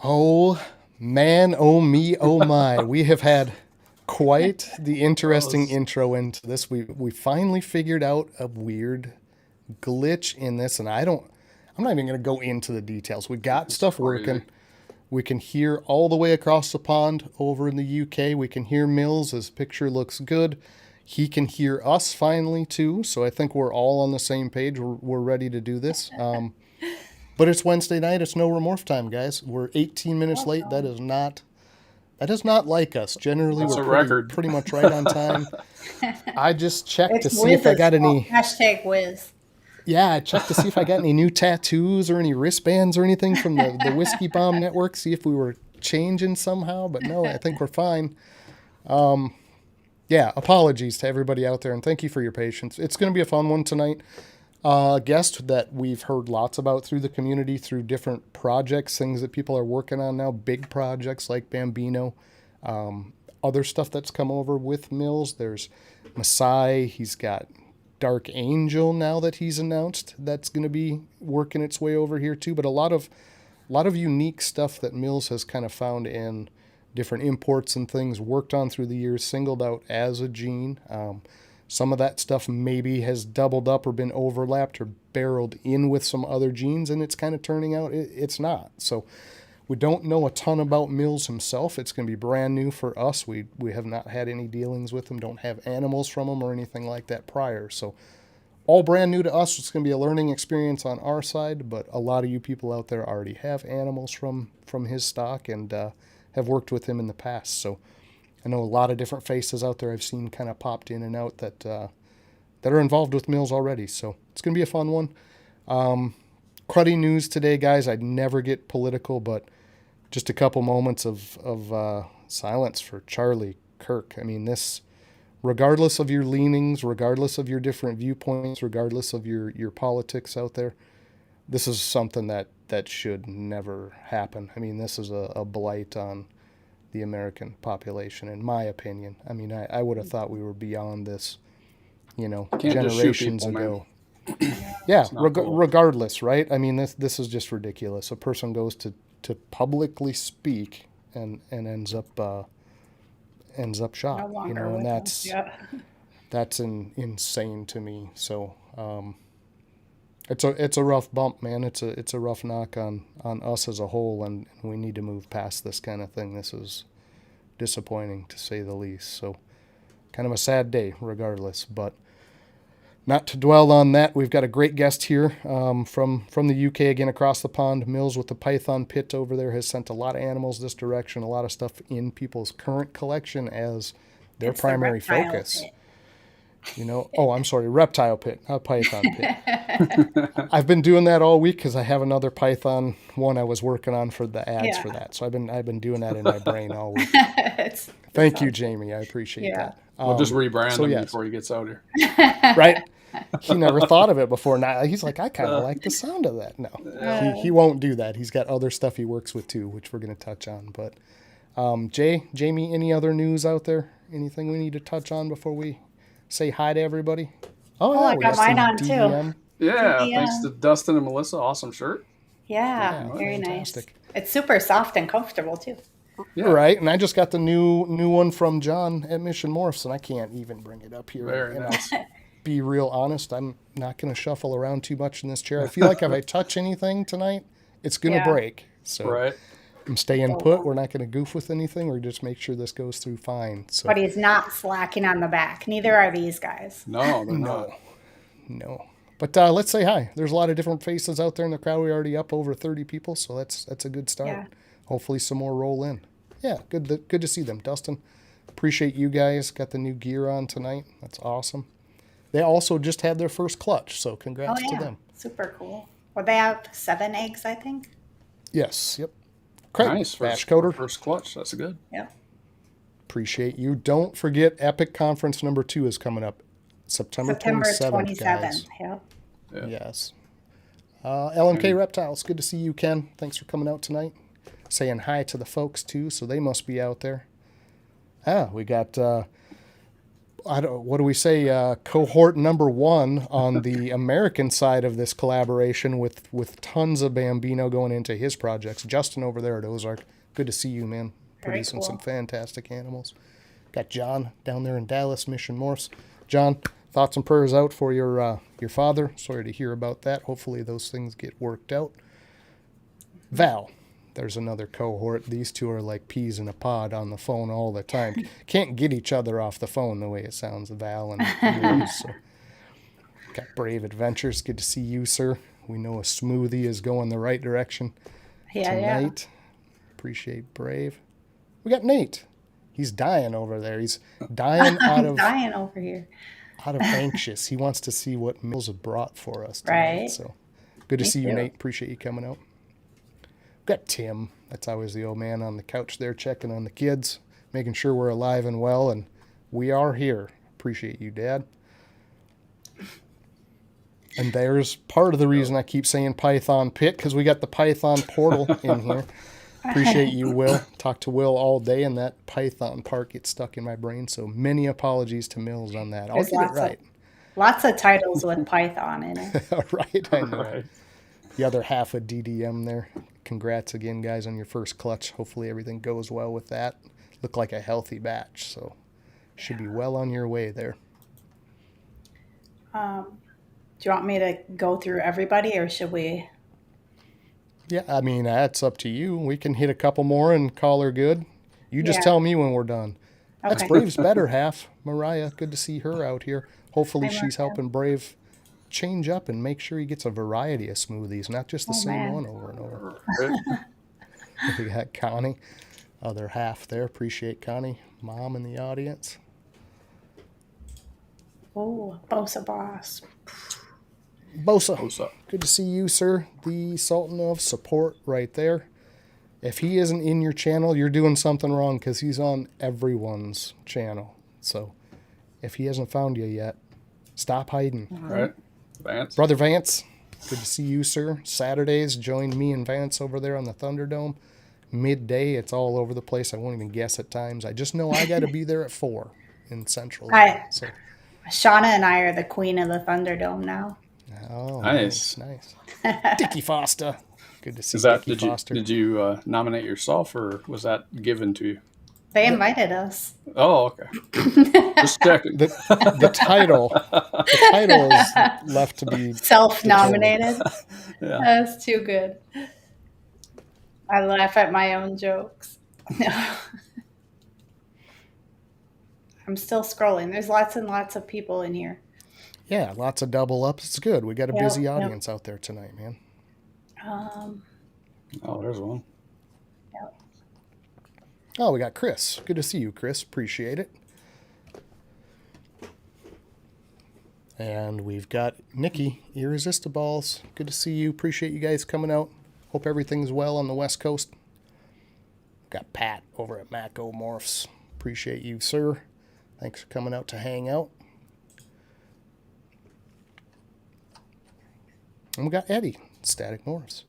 Oh, man, oh me, oh my. We have had quite the interesting Gross. intro into this. We finally figured out a weird glitch in this, and I'm not even going to go into the details. We got It's stuff crazy. working. We can hear all the way across the pond over in the UK. We can hear Mills. His picture looks good. He can hear us finally too. So I think we're all on the same page. We're ready to do this. But it's Wednesday night. It's no remorph time, guys. We're 18 minutes late. That is not like us. Generally, That's we're a pretty record. pretty much right on time. I just checked to It's see if I Wiz's got fault. any. Hashtag Wiz. Yeah, I checked to see if I got any new tattoos or any wristbands or anything from the Whiskey Bomb Network. See if we were changing somehow, but no, I think we're fine. Yeah, apologies to everybody out there, and thank you for your patience. It's going to be a fun one tonight. A guest that we've heard lots about through the community, through different projects, things that people are working on now, big projects like Bambino, other stuff that's come over with Mills. There's Masai. He's got Dark Angel now that he's announced that's going to be working its way over here too. But a lot of unique stuff that Mills has kind of found in different imports and things worked on through the years, singled out as a gene. Some of that stuff maybe has doubled up or been overlapped or barreled in with some other genes, and it's kind of turning out it's not. So we don't know a ton about Mills himself. It's going to be brand new for us. We have not had any dealings with him, don't have animals from him or anything like that prior. So all brand new to us. It's going to be a learning experience on our side, but a lot of you people out there already have animals from his stock and have worked with him in the past. So I know a lot of different faces out there I've seen kind of popped in and out that are involved with Mills already. So it's going to be a fun one. Cruddy news today, guys. I'd never get political, but just a couple moments of silence for Charlie Kirk. I mean, this, regardless of your leanings, regardless of your different viewpoints, regardless of your politics out there, this is something that should never happen. I mean, this is a blight on the American population, in my opinion. I mean, I would have thought we were beyond this, Can't just shoot generations people, man. ago. Yeah, It's not cool. regardless, right? I mean, this is just ridiculous. A person goes to publicly speak and ends up No shot, longer and with us. Yeah. that's insane to me. So it's a rough bump, man. It's a rough knock on us as a whole, and we need to move past this kind of thing. This is disappointing to say the least. So kind of a sad day, regardless. But not to dwell on that, we've got a great guest here from the UK again across the pond. Mills with the Python Pit over there has sent a lot of animals this direction, a lot of stuff in people's current collection as their It's the primary reptile focus. pit. Oh, I'm sorry, Reptile Pit, not Python Pit. I've been doing that all week because I have another Python one I was working on for the ads for Yeah. that. So I've been doing that in my brain all week. It's Thank you, awesome. Jamie. I appreciate Yeah. that. We'll just rebrand So him yes, before he gets out here. right? He never thought of it before. Now he's like, I kind of Uh, like the sound of that. No, he Uh, won't do that. He's got other stuff he works with too, which we're going to touch on. But Jamie, any other news out there? Anything we need to touch on before we say hi to everybody? Oh oh, yeah, I we got got mine some on too. DVM. yeah, thanks to DVM. Dustin and Melissa. Awesome shirt. Yeah, Yeah, very nice. fantastic. It's super soft and comfortable too. Yeah, Right, and I just got the new one from John at Mission Morphs, and I can't even bring it up here. very And I'll nice. be real honest, I'm not going to shuffle around too much in this chair. I feel like if I touch anything tonight, it's going to Yeah. break. So Right. I'm staying put. So, We're not going to goof with anything. We're just make sure this goes through fine. but So he's not slacking on the back. Neither are these guys. No, they're not. no, no. But let's say hi. There's a lot of different faces out there in the crowd. We're already up over 30 people, so that's a good start. Yeah. Hopefully some more roll in. Yeah, good to see them. Dustin, appreciate you guys. Got the new gear on tonight. That's awesome. They also just had their first clutch, so Oh congrats to yeah, them. super cool. Well, they have 7 eggs, I think. Yes, yep. Craig, Nice. Bash For Coder, first clutch. That's good. Yep. appreciate you. Don't forget, Epic Conference number 2 is coming up September September 27th, guys. 27th. Yep. Yeah. Yes. LMK And Reptiles, good to see you, Ken. Thanks for coming out tonight. Saying hi to the folks, too, so they must be out there. We got what do we say? Cohort number 1 on the American side of this collaboration with tons of Bambino going into his projects. Justin over there at Ozark. Good to see you, man. Very Producing cool. some fantastic animals. Got John down there in Dallas, Mission Morphs. John, thoughts and prayers out for your father. Sorry to hear about that. Hopefully those things get worked out. Val, there's another cohort. These two are like peas in a pod on the phone all the time. Can't get each other off the phone the way it sounds, Val and Rose. So. Got Brave Adventures. Good to see you, sir. We know a smoothie is going the right direction tonight. Appreciate Brave. We got Nate. He's dying over there. He's dying out of dying over here. out of anxious. He wants to see what Mills have brought for us tonight. Right. So good to Me see you, too. Nate. Appreciate you coming out. Got Tim. That's always the old man on the couch there checking on the kids, making sure we're alive and well, and we are here. Appreciate you, Dad. And there's part of the reason I keep saying Python Pit, because we got the Python portal in here. Appreciate you, Will. Talk to Will all day, and that Python part gets stuck in my brain, so many apologies to Mills on that. I'll There's get it right. Lots of titles with Python in it. Right, I know. Right. The other half of DDM there. Congrats again, guys, on your first clutch. Hopefully everything goes well with that. Looked like a healthy batch, so should be well on your way there. Do you want me to go through everybody, or should we? Yeah, I mean, that's up to you. We can hit a couple more and call her good. You just Yeah. tell me when we're done. That's Okay. Brave's better half, Mariah. Good to see her out here. Hopefully Hi, she's Mariah. helping Brave change up and make sure he gets a variety of smoothies, not just the same man. one over and over. Right. We got Connie, other half there. Appreciate Connie, mom in the audience. Oh, Bosa Boss. Bosa, What's up? good to see you, sir. The Sultan of Support right there. If he isn't in your channel, you're doing something wrong, because he's on everyone's channel. So if he hasn't found you yet, stop hiding. Right. Vance. Brother Vance, good to see you, sir. Saturdays, join me and Vance over there on the Thunderdome. Midday, it's all over the place. I won't even guess at times. I just know I got to be there at 4 in Central. So, Shauna and I are the queen of the Thunderdome now. oh, Nice. nice. Dickie Foster, good to see Is that Dickie Foster. did you nominate yourself, or was that given to you? They invited us. Oh, okay. Just checking. The title is left to be Self-nominated. Yeah. That's too good. I laugh at my own jokes. I'm still scrolling. There's lots and lots of people in here. Yeah, lots of double ups. It's good. We got a Yep, busy yep. audience out there tonight, man. Oh, there's one. Oh, we got Chris. Good to see you, Chris. Appreciate it. And we've got Nikki, Irresistibles. Good to see you. Appreciate you guys coming out. Hope everything's well on the West Coast. Got Pat over at Mako Morphs. Appreciate you, sir. Thanks for coming out to hang out. And we got Eddie, Static Morphs.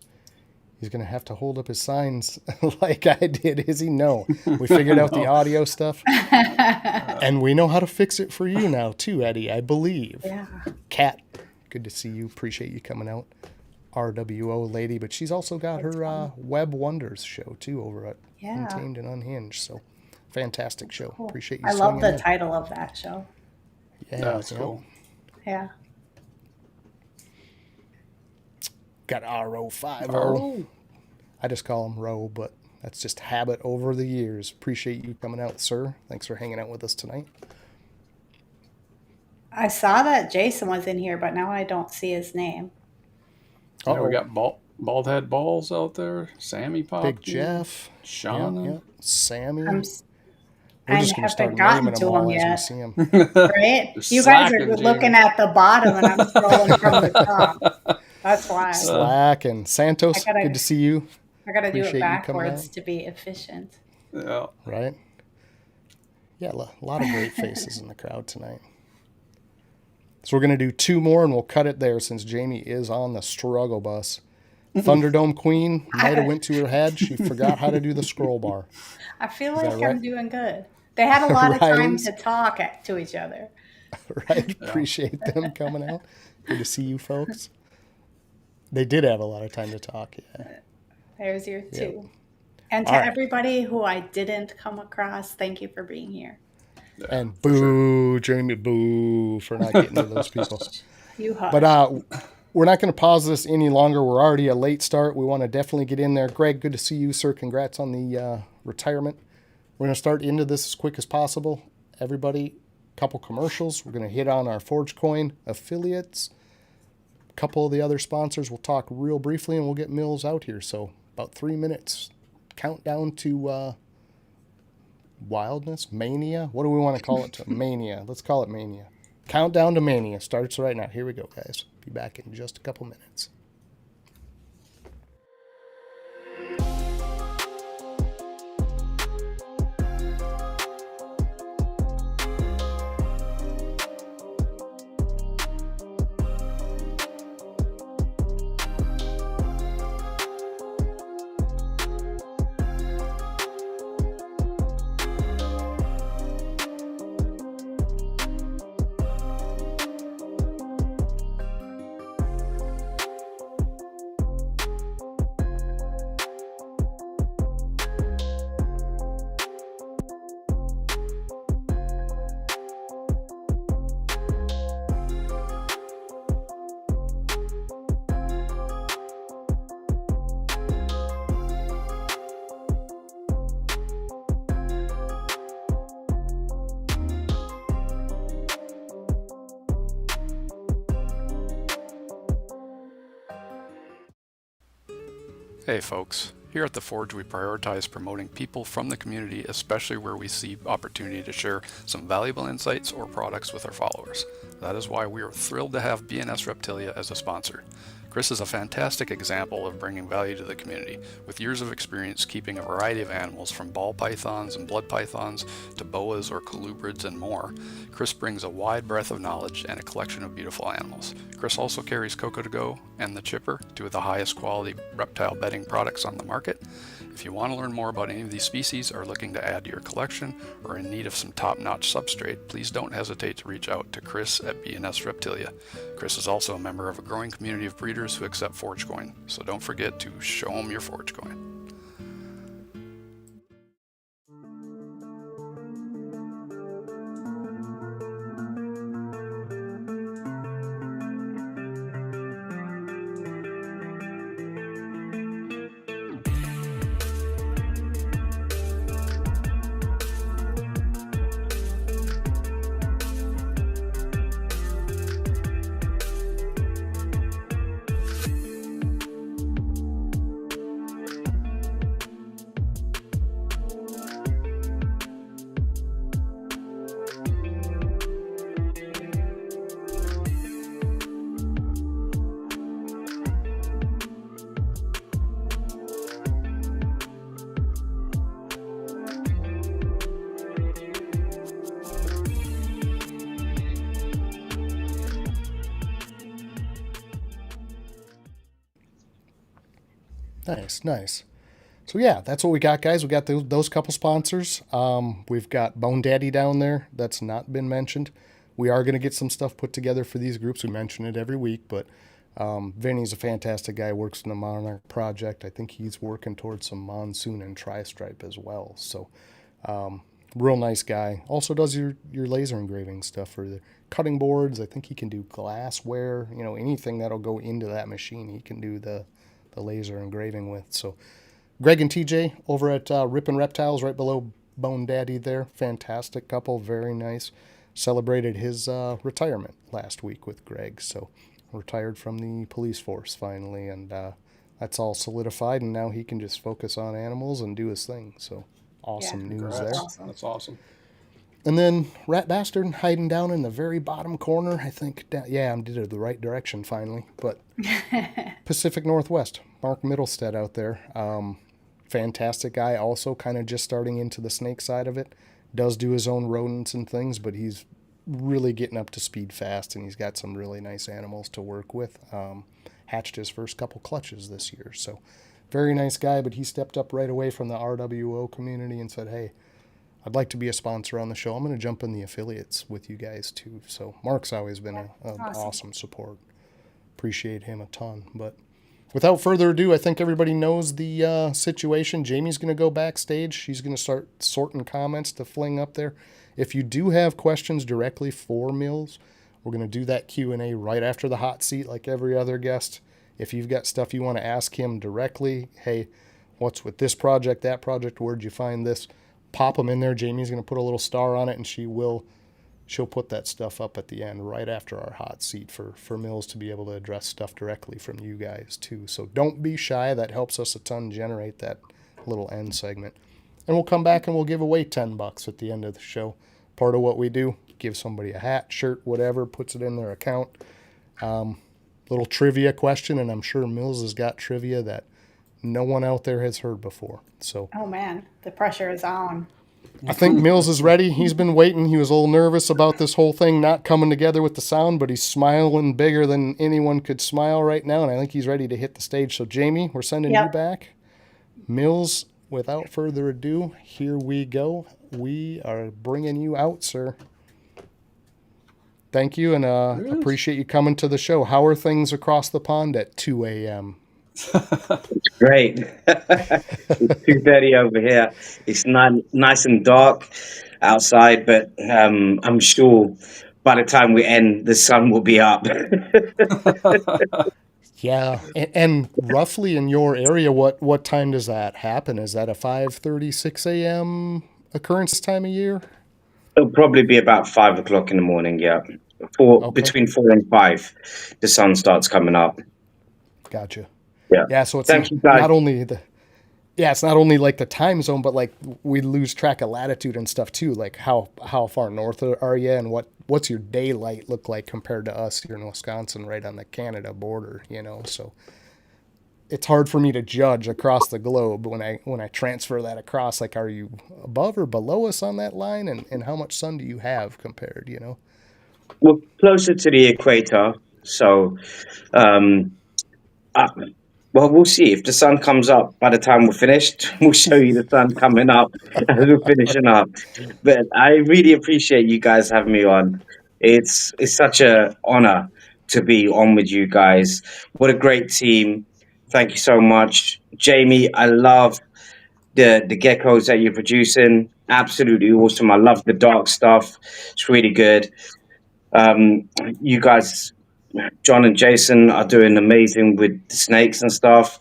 He's going to have to hold up his signs like I did. Is he? No. We figured out the audio stuff. And we know how to fix it for you now, too, Eddie, I believe. Yeah. Kat, good to see you. Appreciate you coming out. RWO lady, but she's also got her Web Wonders show, too, over at Yeah. Untamed and Unhinged. So, fantastic show. Cool. Appreciate you I love swinging the in. title of that show. Yeah, That's yeah. cool. Yeah. Got RO50. Oh. I just call him Ro, but that's just habit over the years. Appreciate you coming out, sir. Thanks for hanging out with us tonight. I saw that Jason was in here, but now I don't see his name. Yeah, Uh-oh. we got bald head balls out there. Sammy popped. Big in. Jeff. Shauna. Yeah. Sammy. I'm, We're I just going to start haven't gotten naming to them all him as we yet. see them. right? You're You guys are slacking, looking Jamie. at the bottom, and I'm scrolling from the top. That's why. Slack and Santos, I gotta- good to see you. I got to do appreciate it you coming backwards out. to be efficient. Yeah. Right? Yeah, a lot of great faces in the crowd tonight. So we're going to do 2 more, and we'll cut it there since Jamie is on the struggle bus. Thunderdome Queen might have went to her head. She forgot how to do the scroll bar. I feel that like right? I'm doing good. They had a lot of time Riley's. to talk to each other. Right? Appreciate them coming out. Good to see you folks. They did have a lot of time to talk, yeah. There's your Yep. two. And to All right. everybody who I didn't come across, thank you for being here. Yeah, And for sure. boo, Jamie, boo for not getting to those people. You hush. But we're not going to pause this any longer. We're already a late start. We want to definitely get in there. Greg, good to see you, sir. Congrats on the retirement. We're going to start into this as quick as possible. Everybody, couple commercials. We're going to hit on our ForgeCoin affiliates. A couple of the other sponsors. We'll talk real briefly, and we'll get Mills out here. So about 3 minutes. Countdown to wildness, mania. What do we want to call it? Mania. Let's call it mania. Countdown to mania starts right now. Here we go, guys. Be back in just a couple minutes. Hey folks, here at The Forge we prioritize promoting people from the community, especially where we see opportunity to share some valuable insights or products with our followers. That is why we are thrilled to have BNS Reptilia as a sponsor. Chris is a fantastic example of bringing value to the community, with years of experience keeping a variety of animals from ball pythons and blood pythons to boas or colubrids and more. Chris brings a wide breadth of knowledge and a collection of beautiful animals. Chris also carries Coco2go and The Chipper, two of the highest quality reptile bedding products on the market. If you want to learn more about any of these species, are looking to add to your collection, or in need of some top-notch substrate, please don't hesitate to reach out to Chris at BNS Reptilia. Chris is also a member of a growing community of breeders who accept ForgeCoin, so don't forget to show them your ForgeCoin. Nice. So yeah, that's what we got, guys. We got those couple sponsors. We've got Bone Daddy down there. That's not been mentioned. We are going to get some stuff put together for these groups. We mention it every week, but Vinnie's a fantastic guy. Works in the Monarch project. I think he's working towards some monsoon and tri-stripe as well. So real nice guy. Also does your laser engraving stuff for the cutting boards. I think he can do glassware. Anything that'll go into that machine, he can do the laser engraving with. So Greg and TJ over at Rippin' Reptiles right below Bone Daddy there. Fantastic couple, very nice. Celebrated his retirement last week with Greg. So retired from the police force finally, and that's all solidified, and now he can just focus on animals and do his thing. So awesome news there. Awesome. That's awesome. And then Rat Bastard hiding down in the very bottom corner. I think, I'm did it the right direction finally. But Pacific Northwest, Mark Middlestead out there. Fantastic guy. Also kind of just starting into the snake side of it. Does do his own rodents and things, but he's really getting up to speed fast, and he's got some really nice animals to work with. Hatched his first couple clutches this year. So very nice guy, but he stepped up right away from the RWO community and said, hey, I'd like to be a sponsor on the show. I'm going to jump in the affiliates with you guys too. So Mark's always been an awesome support. Appreciate him a ton. But without further ado, I think everybody knows the situation. Jamie's going to go backstage. She's going to start sorting comments to fling up there. If you do have questions directly for Mills, we're going to do that Q&A right after the hot seat like every other guest. If you've got stuff you want to ask him directly, hey, what's with this project, that project, where'd you find this? Pop them in there. Jamie's going to put a little star on it, and she'll put that stuff up at the end right after our hot seat for Mills to be able to address stuff directly from you guys too. So don't be shy. That helps us a ton generate that little end segment. And we'll come back and we'll give away $10 at the end of the show. Part of what we do, give somebody a hat, shirt, whatever, puts it in their account. Little trivia question, and I'm sure Mills has got trivia that no one out there has heard before. So, oh man, the pressure is on. I think Mills is ready. He's been waiting. He was a little nervous about this whole thing not coming together with the sound, but he's smiling bigger than anyone could smile right now, and I think he's ready to hit the stage. So, Jamie, we're sending you back. Mills, without further ado, here we go. We are bringing you out, sir. Thank you, and appreciate you coming to the show. How are things across the pond at 2 a.m.? It's great. It's 2:30 over here. It's not nice and dark outside, but I'm sure by the time we end, the sun will be up. Yeah, and roughly in your area, what time does that happen? Is that a 5:30, 6 a.m. occurrence time of year? It'll probably be about 5 o'clock in the morning. Yeah, between 4 and 5, the sun starts coming up. Gotcha. Yeah. So it's not only it's not only like the time zone, but like we lose track of latitude and stuff too. Like how far north are you, and what's your daylight look like compared to us here in Wisconsin, right on the Canada border? So it's hard for me to judge across the globe when I transfer that across. Like, are you above or below us on that line, and how much sun do you have compared? We're closer to the equator, so. Well, we'll see. If the sun comes up by the time we're finished, we'll show you the sun coming up as we're finishing up. But I really appreciate you guys having me on. It's such an honor to be on with you guys. What a great team. Thank you so much. Jamie, I love the geckos that you're producing. Absolutely awesome. I love the dark stuff. It's really good. You guys, John and Jason, are doing amazing with the snakes and stuff,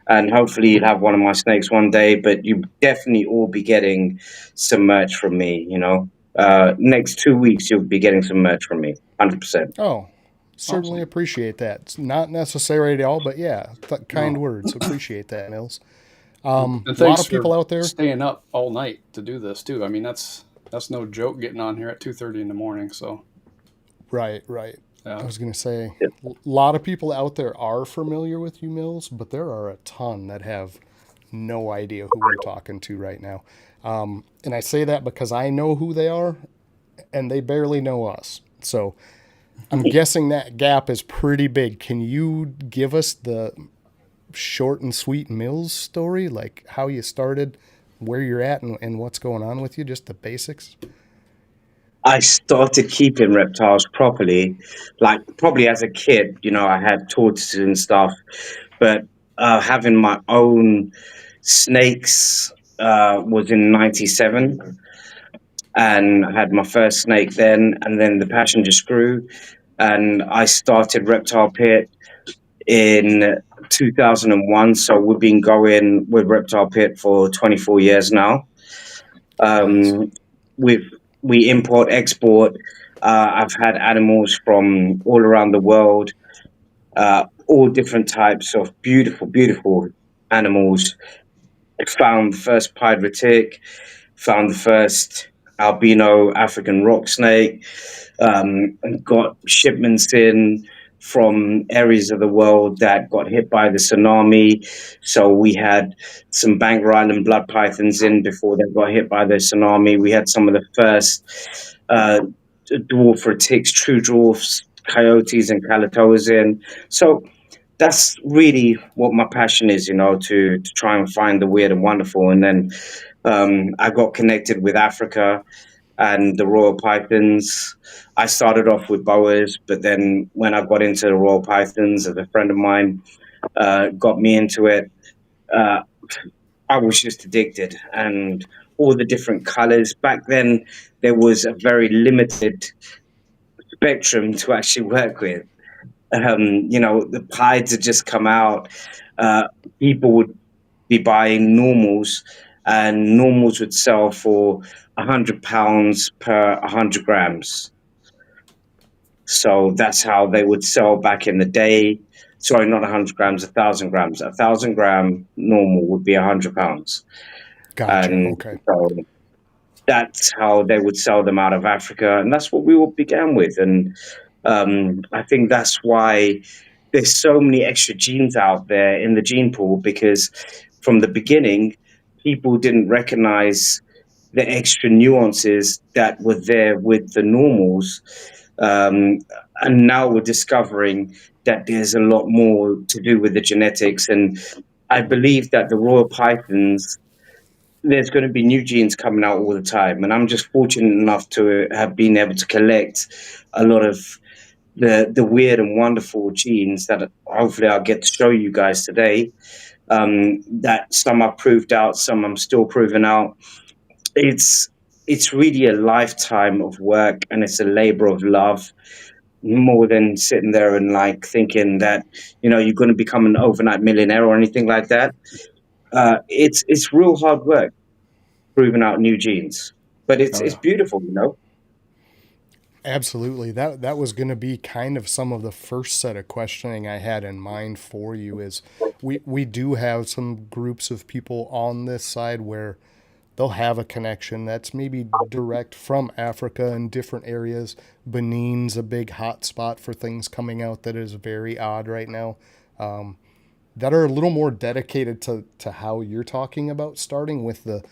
and hopefully you'll have one of my snakes one day, but you definitely all be getting some merch from me. Next 2 weeks you'll be getting some merch from me, 100%. Oh, certainly appreciate that. It's not necessary at all, but yeah, kind words. Appreciate that, Mills. A lot of people out there staying up all night to do this too. I mean, that's no joke, getting on here at 2:30 in the morning. So right. I was going to say, a lot of people out there are familiar with you, Mills, but there are a ton that have no idea who we're talking to right now. And I say that because I know who they are, and they barely know us. So I'm guessing that gap is pretty big. Can you give us the short and sweet Mills story, like how you started, where you're at, and what's going on with you, just the basics? I started keeping reptiles properly, like probably as a kid. I had tortoises and stuff, but having my own snakes was in '97, and I had my first snake then, and then the passion just grew, and I started Reptile Pit in 2001. So we've been going with Reptile Pit for 24 years now. We import, export. I've had animals from all around the world, all different types of beautiful, beautiful animals. I found the first pied retic, found the first albino African rock snake, and got shipments in from areas of the world that got hit by the tsunami. So we had some Bangor Island blood pythons in before they got hit by the tsunami. We had some of the first dwarf retics, true dwarfs, coyotes and calatoas in. So that's really what my passion is, to try and find the weird and wonderful. And then I got connected with Africa and the Royal Pythons. I started off with boas, but then when I got into the Royal Pythons, as a friend of mine got me into it, uh, I was just addicted. And all the different colors. Back then, there was a very limited spectrum to actually work with. The pieds had just come out. Uh, People would be buying normals, and normals would sell for £100 per 100 grams. So that's how they would sell back in the day. Sorry, not 100 grams, 1,000 grams. 1,000 gram normal would be £100, Gotcha. and Okay. so that's how they would sell them out of Africa, and that's what we all began with. And I think that's why there's so many extra genes out there in the gene pool, because from the beginning, people didn't recognize the extra nuances that were there with the normals. Um, and now we're discovering that there's a lot more to do with the genetics. And I believe that the Royal Pythons, there's going to be new genes coming out all the time. And I'm just fortunate enough to have been able to collect a lot of the weird and wonderful genes that hopefully I'll get to show you guys today. That some are proved out, some I'm still proving out. It's it's really a lifetime of work, and it's a labor of love, more than sitting there and like thinking that you're going to become an overnight millionaire or anything like that. It's real hard work proving out new genes, but it's Oh it's yeah. beautiful. Absolutely. That was going to be kind of some of the first set of questioning I had in mind for you is we do have some groups of people on this side where they'll have a connection that's maybe direct from Africa in different areas. Benin's a big hot spot for things coming out that is very odd right now. That are a little more dedicated to how you're talking about, starting with the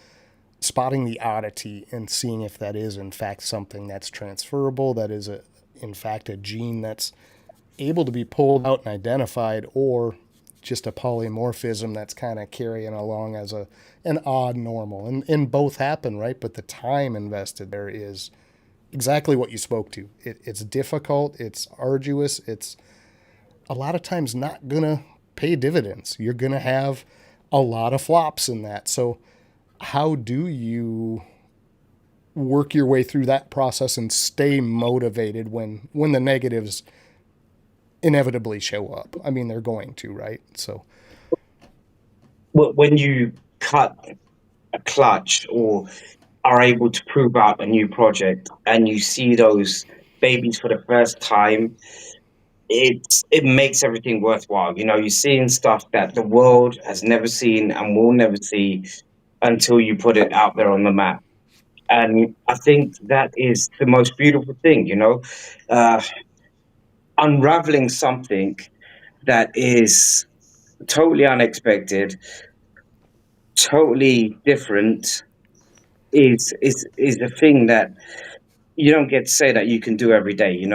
spotting the oddity and seeing if that is in fact something that's transferable, that is in fact a gene that's able to be pulled out and identified, or just a polymorphism that's kind of carrying along as an odd normal. And both happen, right? But the time invested there is exactly what you spoke to. It's difficult, it's arduous, it's a lot of times not gonna pay dividends. You're gonna have a lot of flops in that. So how do you work your way through that process and stay motivated when the negatives inevitably show up? I mean, they're going to, right? So When you cut a clutch or are able to prove out a new project and you see those babies for the first time, it makes everything worthwhile. You're seeing stuff that the world has never seen and will never see until you put it out there on the map. And I think that is the most beautiful thing, uh, unraveling something that is totally unexpected, totally different, is a thing that you don't get to say that you can do every day.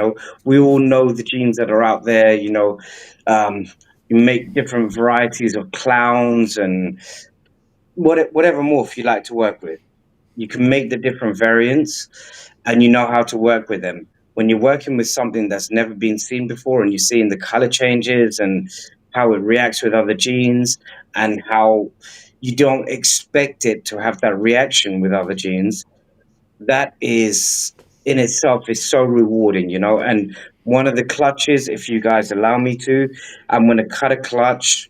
We all know the genes that are out there. Um, you make different varieties of clowns and whatever morph you like to work with. You can make the different variants, and you know how to work with them. When you're working with something that's never been seen before, and you're seeing the color changes and how it reacts with other genes, and how you don't expect it to have that reaction with other genes, that is in itself is so rewarding. And one of the clutches, if you guys allow me to, I'm going to cut a clutch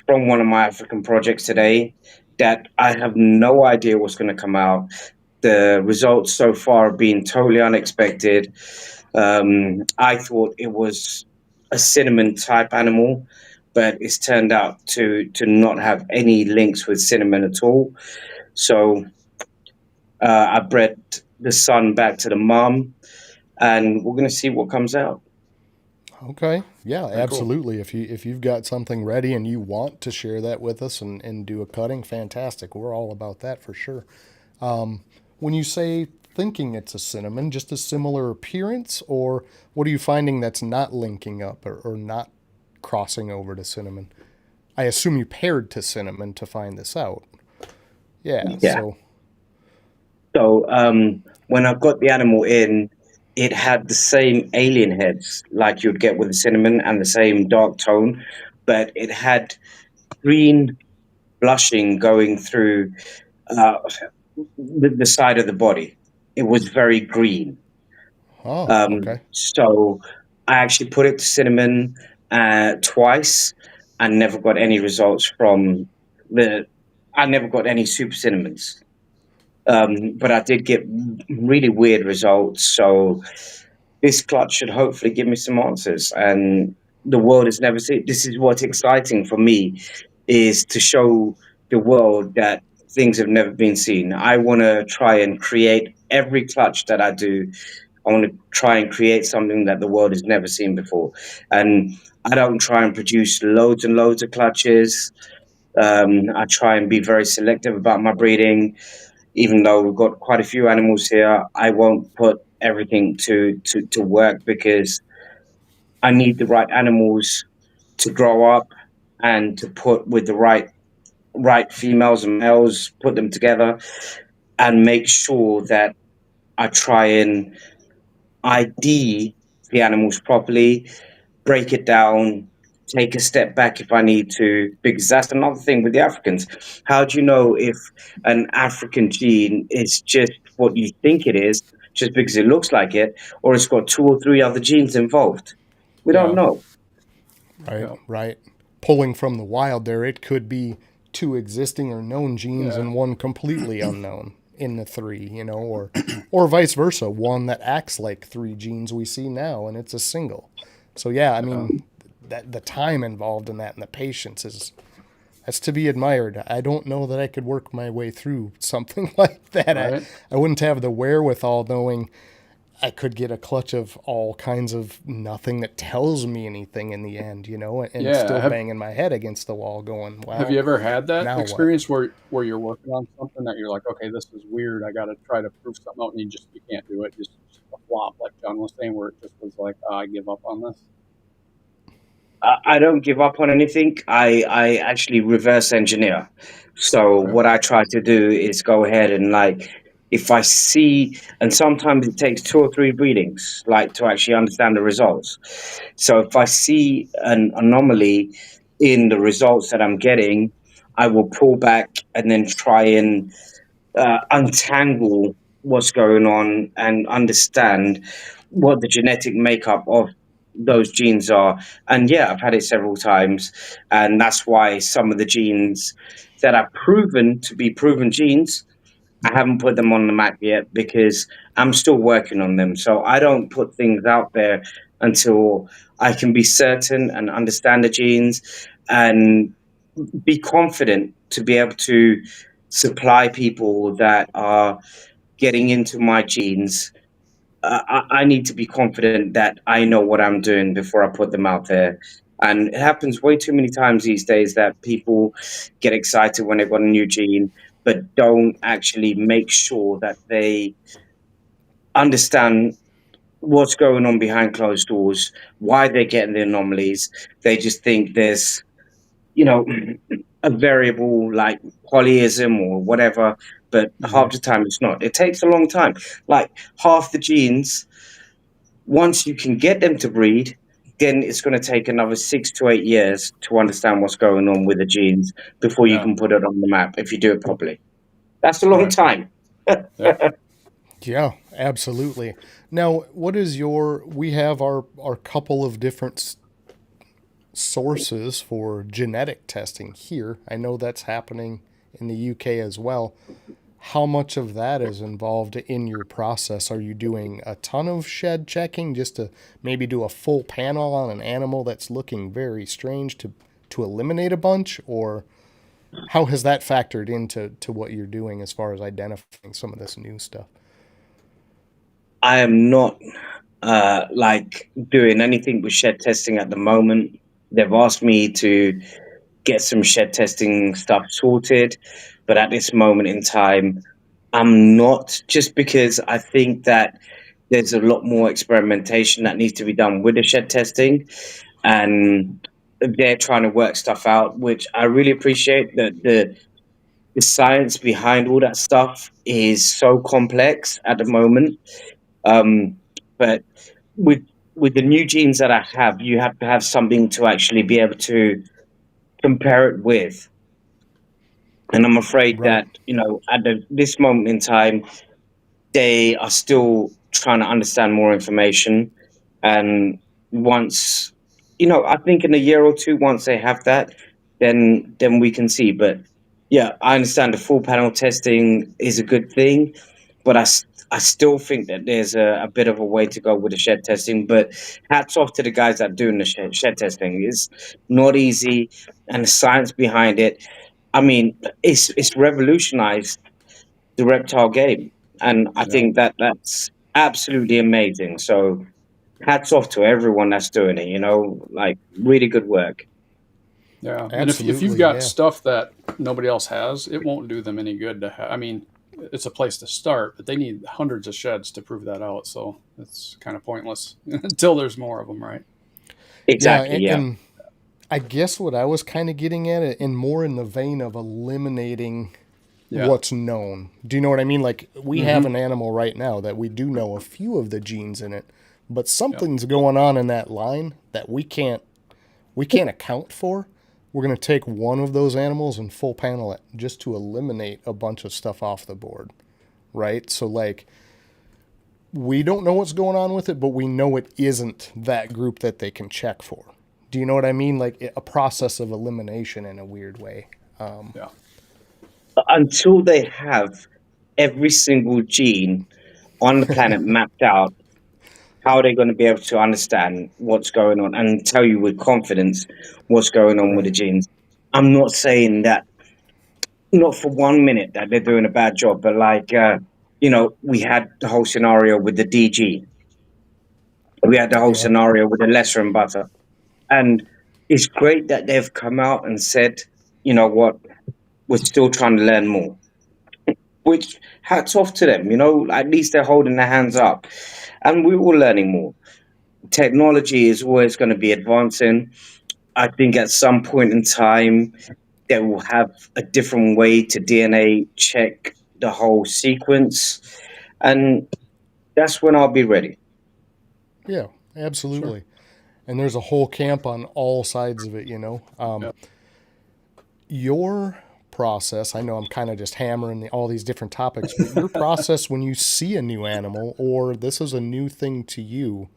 from one of my African projects today that I have no idea what's going to come out. The results so far have been totally unexpected. I thought it was a cinnamon type animal, but it's turned out to not have any links with cinnamon at all. So I bred the son back to the mom, and we're going to see what comes out. okay, yeah, Very cool. absolutely. If you've got something ready and you want to share that with us and do a cutting, fantastic. We're all about that for sure. When you say thinking it's a cinnamon, just a similar appearance, or what are you finding that's not linking up or not crossing over to cinnamon? I assume you paired to cinnamon to find this out. Yeah. Yeah. So, So when I got the animal in, it had the same alien heads like you'd get with the cinnamon and the same dark tone, but it had green blushing going through uh, the side of the body. It was very green. oh, okay. So I actually put it to cinnamon twice and never got any results from the. I never got any super cinnamons. But I did get really weird results. So this clutch should hopefully give me some answers. And the world has never seen. This is what's exciting for me, is to show the world that things have never been seen. I want to try and create every clutch that I do. I want to try and create something that the world has never seen before. And I don't try and produce loads and loads of clutches. I try and be very selective about my breeding. Even though we've got quite a few animals here, I won't put everything to work because I need the right animals to grow up and to put with the right females and males, put them together and make sure that I try and ID the animals properly, break it down, take a step back if I need to, because that's another thing with the Africans. How do you know if an African gene is just what you think it is, just because it looks like it, or it's got two or three other genes involved? We don't Yeah. know. Right. Yeah. Right. Pulling from the wild there, it could be two existing or known genes Yeah. and one completely unknown in the three, or vice versa, one that acts like three genes we see now and it's a single. So yeah, I mean, that the time involved in that and the patience that's to be admired. I don't know that I could work my way through something like that. Right. I wouldn't have the wherewithal, knowing I could get a clutch of all kinds of nothing that tells me anything in the end, and Yeah. still banging my head against the wall going, well, Have you ever had that now what? experience where you're working on something that you're like, okay, this is weird. I got to try to prove something out, and you can't do it. Just a flop, like John was saying, where it just was like, I give up on this. I don't give up on anything. I actually reverse engineer. So Okay. what I try to do is go ahead and like, if I see, and sometimes it takes two or three breedings, like to actually understand the results. So if I see an anomaly in the results that I'm getting, I will pull back and then try and untangle what's going on and understand what the genetic makeup of those genes are. And yeah, I've had it several times. And that's why some of the genes that are proven to be proven genes, I haven't put them on the map yet because I'm still working on them. So I don't put things out there until I can be certain and understand the genes and be confident to be able to supply people that are getting into my genes. I need to be confident that I know what I'm doing before I put them out there. And it happens way too many times these days that people get excited when they've got a new gene, but don't actually make sure that they understand what's going on behind closed doors, why they're getting the anomalies. They just think there's, you know, a variable like polyism or whatever, but half the time it's not. It takes a long time. Like half the genes, once you can get them to breed, then it's going to take another 6 to 8 years to understand what's going on with the genes before you Yeah. can put it on the map if you do it properly. That's a long Right. time. Yeah. Yeah, absolutely. Now, what is we have our couple of different sources for genetic testing here. I know that's happening in the UK as well. How much of that is involved in your process? Are you doing a ton of shed checking just to maybe do a full panel on an animal that's looking very strange to eliminate a bunch? Or how has that factored into what you're doing as far as identifying some of this new stuff? I am not like doing anything with shed testing at the moment. They've asked me to get some shed testing stuff sorted, but at this moment in time, I'm not, just because I think that there's a lot more experimentation that needs to be done with the shed testing, and they're trying to work stuff out, which I really appreciate. That the the science behind all that stuff is so complex at the moment. Um, but with with the new genes that I have, you have to have something to actually be able to compare it with. And I'm afraid Right. that, at this moment in time, they are still trying to understand more information. And once, I think in a year or two, once they have that, then we can see. But yeah, I understand the full panel testing is a good thing, but I still think that there's a bit of a way to go with the shed testing. But hats off to the guys that are doing the shed testing. It's not easy, and the science behind it. I mean, it's revolutionized the reptile game, and I Yeah. think that that's absolutely amazing. So hats off to everyone that's doing it. Like really good work. Yeah. And if you've Absolutely. got Yeah. stuff that nobody else has, it won't do them any good to have. I mean, it's a place to start, but they need hundreds of sheds to prove that out. So it's kind of pointless until there's more of them, right? Yeah. Exactly. And, Yeah. and I guess what I was kind of getting at it, and more in the vein of eliminating Yeah. what's known. Do you know what I mean? Like we have Mm-hmm. an animal right now that we do know a few of the genes in it, but Yep. something's going on in that line that we can't account for. We're going to take one of those animals and full panel it just to eliminate a bunch of stuff off the board, right? So like we don't know what's going on with it, but we know it isn't that group that they can check for. Do you know what I mean? Like a process of elimination in a weird way. Yeah. Until they have every single gene on the planet mapped out, how are they going to be able to understand what's going on and tell you with confidence what's going on with the Right. genes? I'm not saying that, not for 1 minute, that they're doing a bad job, but like, we had the whole scenario with the DG. We had the whole Yeah. scenario with the lesser and butter. And it's great that they've come out and said, you know what, we're still trying to learn more. Which hats off to them, at least they're holding their hands up. And we're all learning more. Technology is always going to be advancing. I think at some point in time, they will have a different way to DNA check the whole sequence. And that's when I'll be ready. Yeah, Sure. absolutely. And there's a whole camp on all sides of it, Yeah. Your process, I know I'm kind of just hammering all these different topics, but your process when you see a new animal or this is a new thing to you,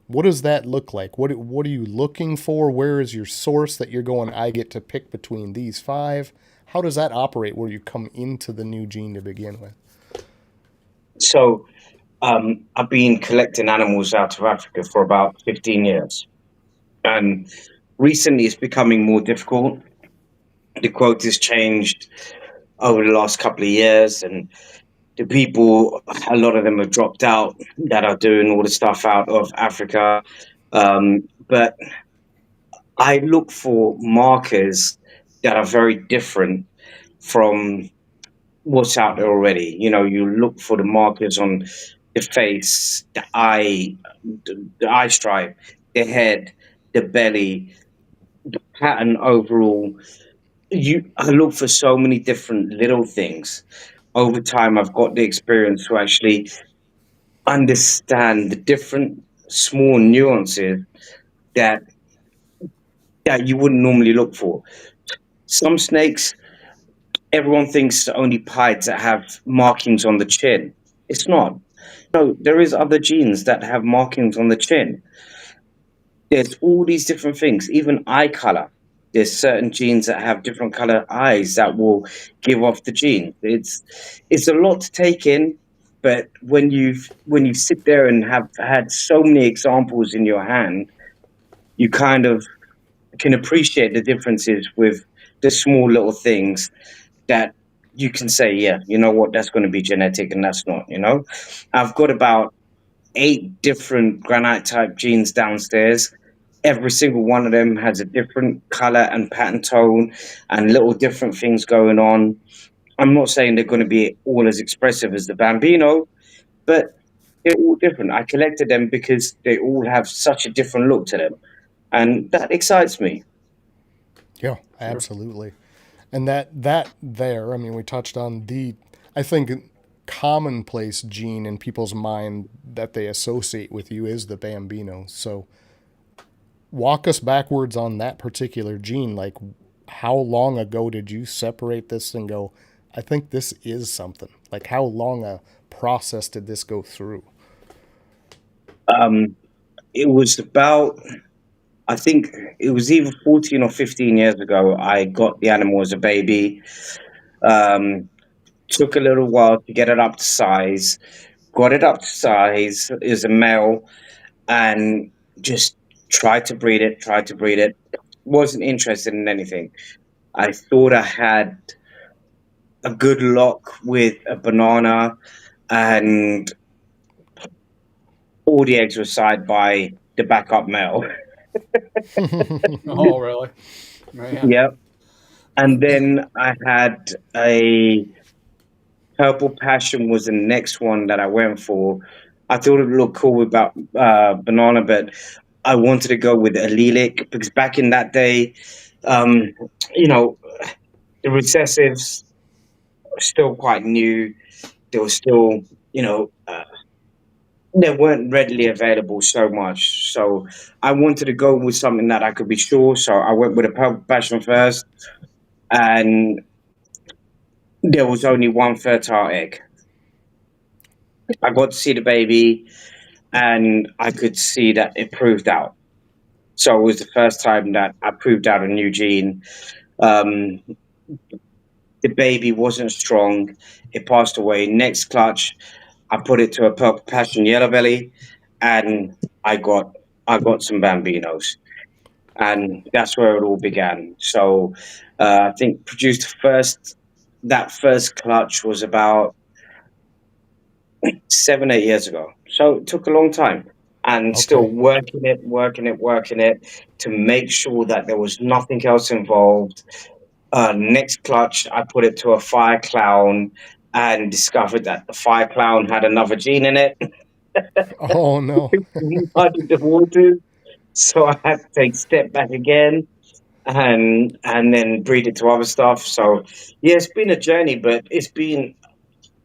what does that look like? What are you looking for? Where is your source that you're going, I get to pick between these five? How does that operate where you come into the new gene to begin with? So I've been collecting animals out of Africa for about 15 years. And recently it's becoming more difficult. The quota's changed over the last couple of years, and the people, a lot of them have dropped out that are doing all the stuff out of Africa. But I look for markers that are very different from what's out there already. You look for the markers on the face, the eye stripe, the head, the belly, pattern overall. I look for so many different little things. Over time, I've got the experience to actually understand the different small nuances that you wouldn't normally look for. Some snakes, everyone thinks only pieds that have markings on the chin. It's not. No, there is other genes that have markings on the chin. There's all these different things, even eye color. There's certain genes that have different color eyes that will give off the gene. It's a lot to take in, but when you sit there and have had so many examples in your hand, you kind of can appreciate the differences with the small little things that you can say, yeah, you know what, that's going to be genetic and that's not. I've got about 8 different granite type genes downstairs. Every single one of them has a different color and pattern tone and little different things going on. I'm not saying they're going to be all as expressive as the Bambino, but they're all different. I collected them because they all have such a different look to them. And that excites me. Yeah, Sure. absolutely. And that there, I mean, we touched on the, I think, commonplace gene in people's mind that they associate with you is the Bambino. So walk us backwards on that particular gene. Like, how long ago did you separate this and go, I think this is something? Like, how long a process did this go through? It was about, I think it was either 14 or 15 years ago. I got the animal as a baby. Um, Took a little while to get it up to size. Got it up to size as a male, and just tried to breed it. Tried to breed it. Wasn't interested in anything. I thought I had a good lock with a banana, and all the eggs were side by the backup male. Oh, really? Man. Yep. And then I had a Purple Passion was the next one that I went for. I thought it looked cool with banana, but I wanted to go with allelic because back in that day, um, you know, the recessives were still quite new. They were still, you know, they weren't readily available so much. So I wanted to go with something that I could be sure. So I went with a Purple Passion first, and there was only one fertile egg. I got to see the baby, and I could see that it proved out. So it was the first time that I proved out a new gene. Um, the baby wasn't strong. It passed away. Next clutch, I put it to a Purple Passion Yellow Belly, and I got I got some Bambinos, and that's where it all began. So I think produced first. That first clutch was about 7, 8 years ago. So it took a long time, and still Okay. working it to make sure that there was nothing else involved. Next clutch, I put it to a fire clown and discovered that the fire clown had another gene in it. Oh, no. Muddied the waters, so I had to take a step back again and then breed it to other stuff. So yeah, it's been a journey, but it's been,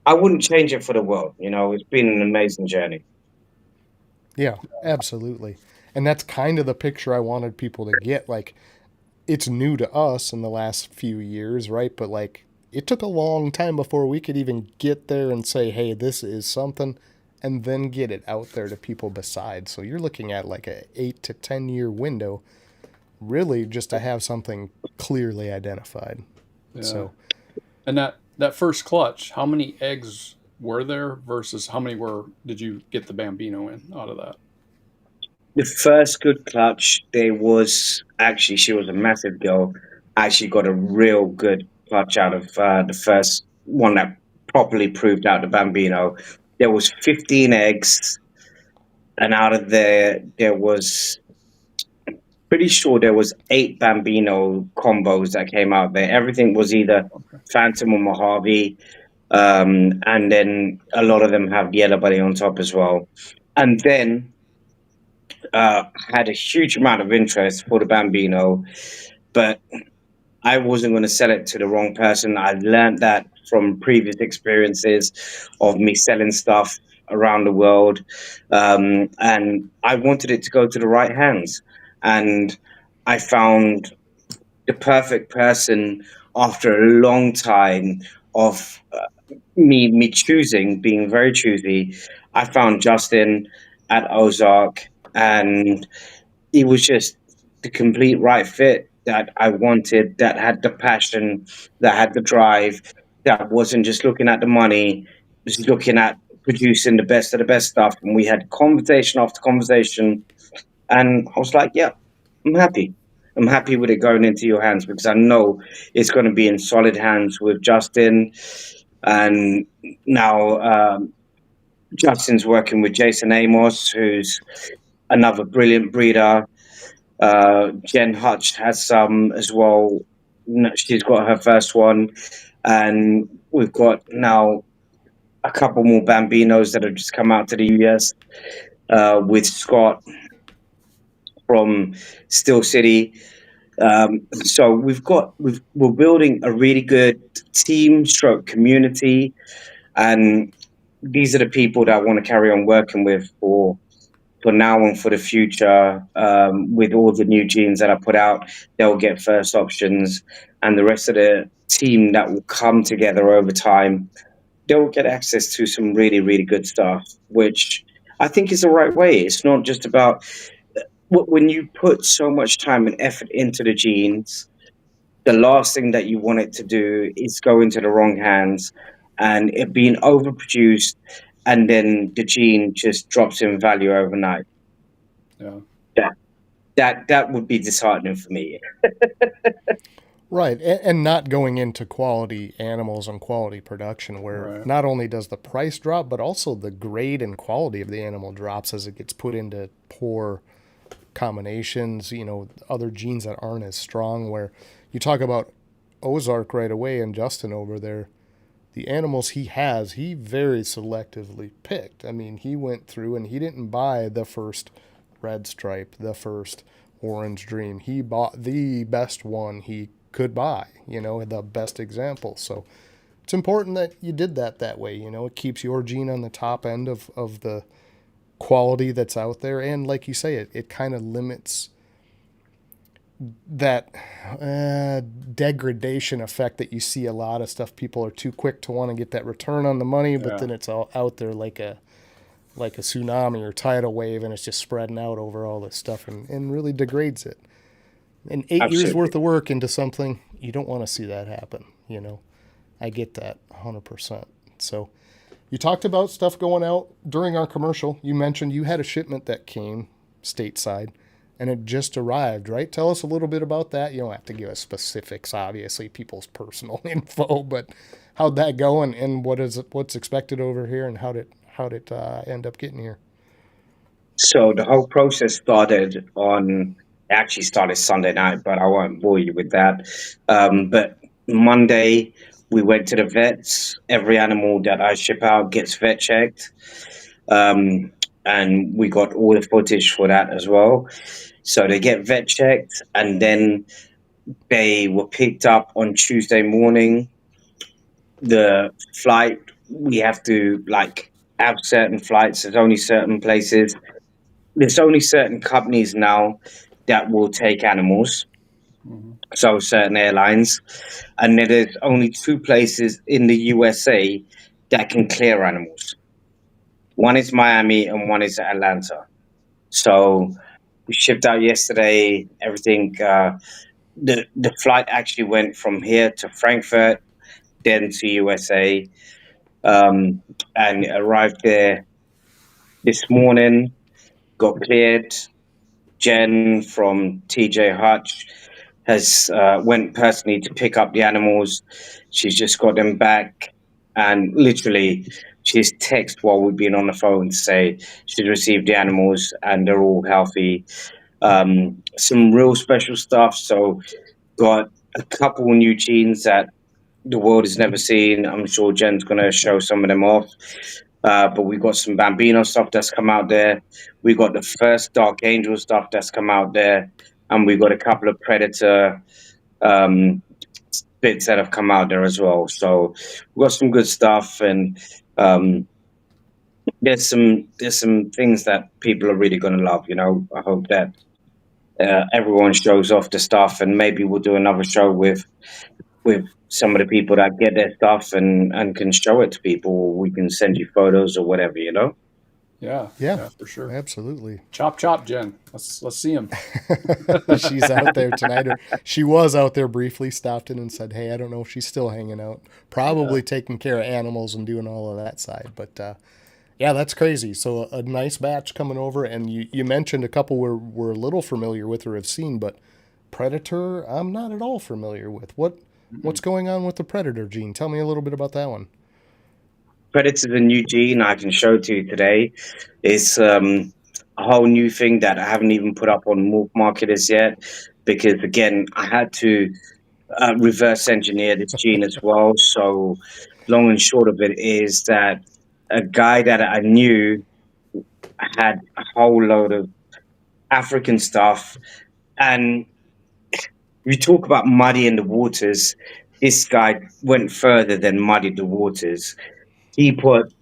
I wouldn't change it for the world. It's been an amazing journey. Yeah, absolutely. And that's kind of the picture I wanted people to get. Like, it's new to us in the last few years, right? But like, it took a long time before we could even get there and say, hey, this is something, and then get it out there to people besides. So you're looking at like a 8 to 10 year window, really, just to have something clearly identified. Yeah. So, And that first clutch, how many eggs were there versus how many did you get the Bambino in out of that? The first good clutch, she was a massive girl. Actually got a real good clutch out of the first one that properly proved out the Bambino. There was 15 eggs, and out of there was, pretty sure there was 8 Bambino combos that came out there. Everything was either Okay. Phantom or Mojave, and then a lot of them have Yellow Belly on top as well. And then had a huge amount of interest for the Bambino, but I wasn't going to sell it to the wrong person. I learned that from previous experiences of me selling stuff around the world, and I wanted it to go to the right hands. And I found the perfect person after a long time of me choosing, being very choosy. I found Justin at Ozark, and it was just the complete right fit that I wanted, that had the passion, that had the drive, that wasn't just looking at the money, was looking at producing the best of the best stuff. And we had conversation after conversation, and I was like, yeah, I'm happy. I'm happy with it going into your hands because I know it's going to be in solid hands with Justin. And now Justin's working with Jason Amos, who's another brilliant breeder. Jen Hutch has some as well. She's got her first one, and we've got now a couple more Bambinos that have just come out to the US with Scott from Steel City. So we're building a really good team stroke community, and these are the people that I want to carry on working with for now and for the future. With all the new genes that I put out, they'll get first options, and the rest of the team that will come together over time, they'll get access to some really, really good stuff, which I think is the right way. It's not just about when you put so much time and effort into the genes, the last thing that you want it to do is go into the wrong hands and it being overproduced, and then the gene just drops in value overnight. Yeah. That would be disheartening for me. Right, and not going into quality animals and quality production, where Right. not only does the price drop, but also the grade and quality of the animal drops as it gets put into poor combinations, other genes that aren't as strong. Where you talk about Ozark right away and Justin over there, the animals he very selectively picked. I mean, he went through and he didn't buy the first red stripe, the first orange dream. He bought the best one he could buy, the best example. So it's important that you did that way. It keeps your gene on the top end of the quality that's out there. And like you say, it kind of limits that degradation effect that you see a lot of stuff. People are too quick to want to get that return on the money, but then it's all out there like a tsunami or tidal wave, and it's just spreading out over all this stuff and really degrades it. And 8 years Absolutely. worth of work into something, you don't want to see that happen. I get that 100%. So you talked about stuff going out during our commercial. You mentioned you had a shipment that came stateside and it just arrived, right? Tell us a little bit about that. You don't have to give us specifics, obviously, people's personal info, but how'd that go, and what's expected over here, and how'd it end up getting here? So the whole process actually started Sunday night, but I won't bore you with that. But Monday, we went to the vets. Every animal that I ship out gets vet checked. And we got all the footage for that as well. So they get vet checked, and then they were picked up on Tuesday morning. The flight, we have to have certain flights. There's only certain companies now that will take animals, Mm-hmm. so certain airlines, and then there's only two places in the USA that can clear animals. One is Miami and one is Atlanta. So we shipped out yesterday. Everything. The flight actually went from here to Frankfurt, then to USA, and arrived there this morning. Got cleared. Jen from TJ Hutch has went personally to pick up the animals. She's just got them back, and literally, she's texted while we've been on the phone to say she's received the animals and they're all healthy. Some real special stuff. So, got a couple new genes that the world has never seen. I'm sure Jen's going to show some of them off. But we got some Bambino stuff that's come out there. We got the first Dark Angel stuff that's come out there. And we got a couple of Predator bits that have come out there as well. So we got some good stuff, and there's some things that people are really going to love. I hope that everyone shows off the stuff, and maybe we'll do another show with some of the people that get their stuff and can show it to people. We can send you photos or whatever. Yeah. Yeah, Yeah, for sure. absolutely. Chop, Jen. Let's see him. She's out there tonight. Or she was out there briefly, stopped in and said, hey, I don't know if she's still hanging out. Probably taking care of animals and doing all of that side. But yeah, that's crazy. So a nice batch coming over. And you mentioned a couple we're a little familiar with or have seen, but Predator, I'm not at all familiar with. What's going on with the Predator gene? Tell me a little bit about that one. Predator's a new gene I can show to you today. It's a whole new thing that I haven't even put up on Morph marketers yet, because again, I had to reverse engineer this gene as well. So long and short of it is that a guy that I knew had a whole load of African stuff, and You talk about muddying the waters. This guy went further than muddied the waters. He put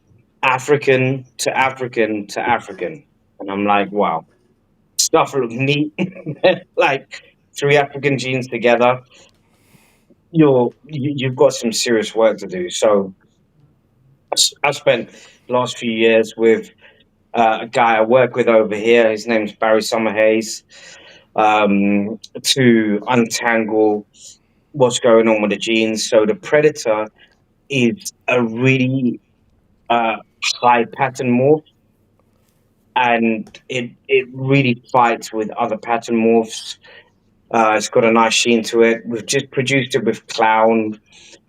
African to African to African. And I'm like, wow, stuff look neat. Like three African genes together, you've got some serious work to do. So I spent the last few years with a guy I work with over here. His name's Barry Summerhays, to untangle what's going on with the genes. So the predator is a really high pattern morph, and it really fights with other pattern morphs. It's got a nice sheen to it. We've just produced it with clown,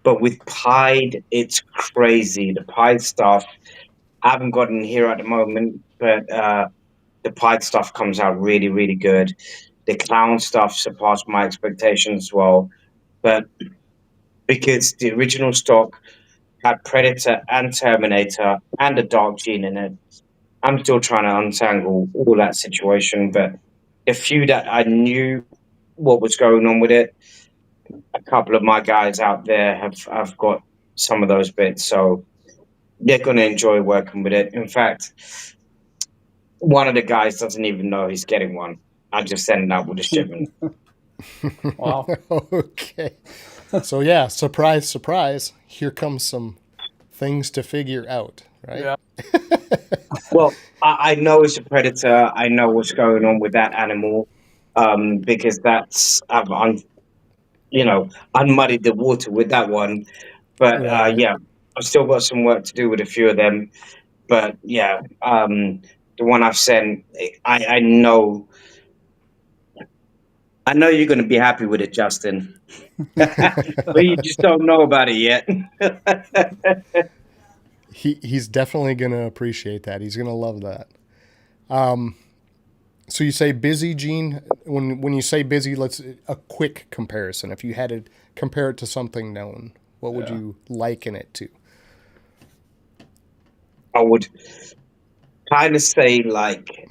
but with pied, it's crazy. The pied stuff, I haven't gotten here at the moment, but the pied stuff comes out really, really good. The clown stuff surpassed my expectations as well. But because the original stock had Predator and Terminator and a Dark Gene in it, I'm still trying to untangle all that situation. But the few that I knew what was going on with it, a couple of my guys out there have got some of those bits, so they're going to enjoy working with it. In fact, one of the guys doesn't even know he's getting one. I just send it out with a shipment. Wow. Okay. So yeah, surprise, surprise. Here comes some things to figure out, right? Yeah. Well, I know it's a predator. I know what's going on with that animal, because unmuddied the water with that one. But Right. yeah, I've still got some work to do with a few of them. But yeah, the one I've sent, I know you're going to be happy with it, Justin. But you just don't know about it yet. He's definitely gonna appreciate that. He's gonna love that. So you say busy, Gene. When you say busy, let's a quick comparison. If you had to compare it to something known, what would you liken it to? I would kind of say, like,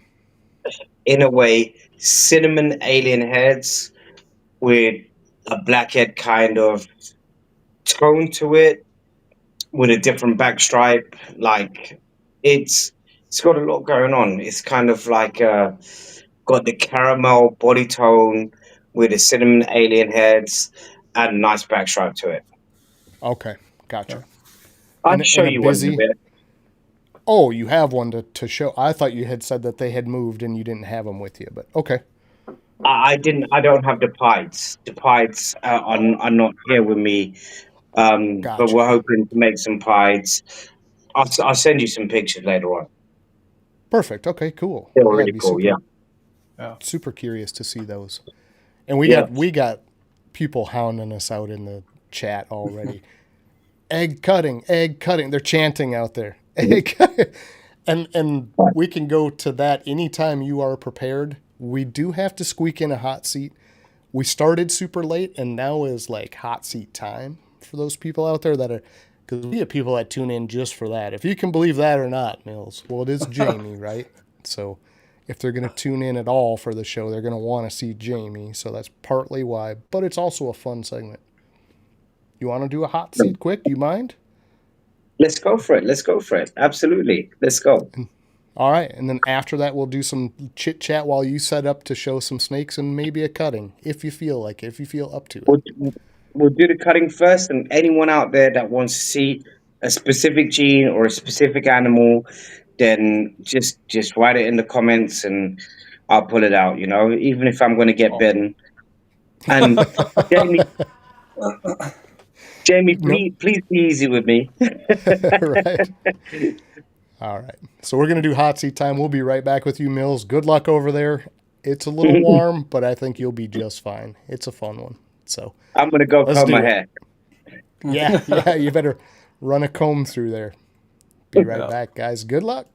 in a way, cinnamon alien heads with a blackhead kind of tone to it, with a different back stripe. Like, it's got a lot going on. It's kind of like got the caramel body tone with the cinnamon alien heads and a nice back stripe to it. Okay, gotcha. I'll And show a you one in a busy. bit. Oh, you have one to show. I thought you had said that they had moved and you didn't have them with you, but okay. I didn't. I don't have the pides. The pides are not here with me. But Gotcha. we're hoping to make some pides. I'll send you some pictures later on. Perfect. Okay, cool. They're Yeah, really I'd be cool. Yeah. super curious to see those. And we Yeah. got people hounding us out in the chat already. Egg cutting, egg cutting. They're chanting out there. Egg cutting. And we can go to that anytime you are prepared. We do have to squeak in a hot seat. We started super late, and now is like hot seat time for those people out there that are, because we have people that tune in just for that. If you can believe that or not, Mills. Well, it is Jamie, right? So if they're going to tune in at all for the show, they're going to want to see Jamie. So that's partly why, but it's also a fun segment. You want to do a hot seat quick? Do you mind? Let's go for it. Let's go for it. Absolutely. Let's go. All right. And then after that, we'll do some chit chat while you set up to show some snakes and maybe a cutting if you feel like it, if you feel up to it. We'll do the cutting first, and anyone out there that wants to see a specific gene or a specific animal, then just write it in the comments, and I'll pull it out. Even if I'm going to get bitten. And Jamie, please be easy with me. Right. All right. So we're going to do hot seat time. We'll be right back with you, Mills. Good luck over there. It's a little warm, but I think you'll be just fine. It's a fun one. So I'm going to go comb my hair. Yeah. You better run a comb through there. Be right back, guys. Good luck.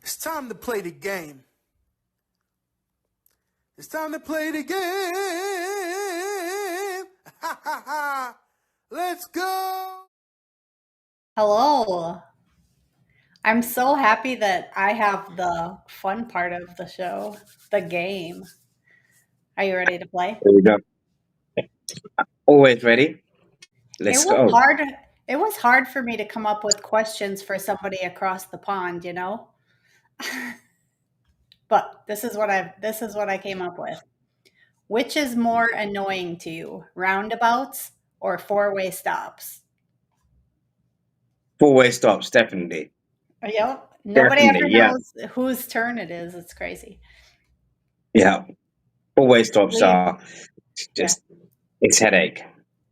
It's time to play the game. It's time to play the game. Ha ha ha. Let's go. Hello. I'm so happy that I have the fun part of the show, the game. Are you ready to play? There we go. Always ready. It Let's was go. hard. It was hard for me to come up with questions for somebody across the pond, you know? But this is what I came up with. Which is more annoying to you, roundabouts or four-way stops? Four-way stops, definitely. Yep. Nobody Definitely, ever yeah. knows whose turn it is. It's crazy. Yeah. Four-way stops Clear. are Yeah. just, it's headache.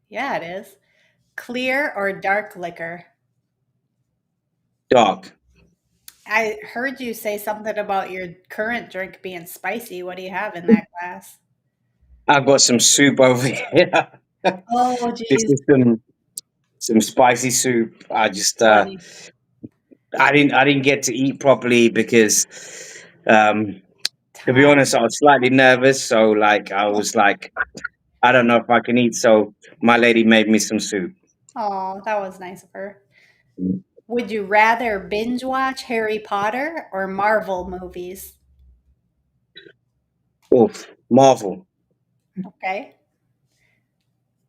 Yeah, it is. Clear or dark liquor? Dark. I heard you say something about your current drink being spicy. What do you have in that glass? I've got some soup over here. Oh, This geez. is some spicy soup. Funny. I didn't get to eat properly because um to be honest, Time. I was slightly nervous. So like I was like, I don't know if I can eat. So my lady made me some soup. Oh, that was nice of her. Would you rather binge watch Harry Potter or Marvel movies? Oof. Marvel. Okay.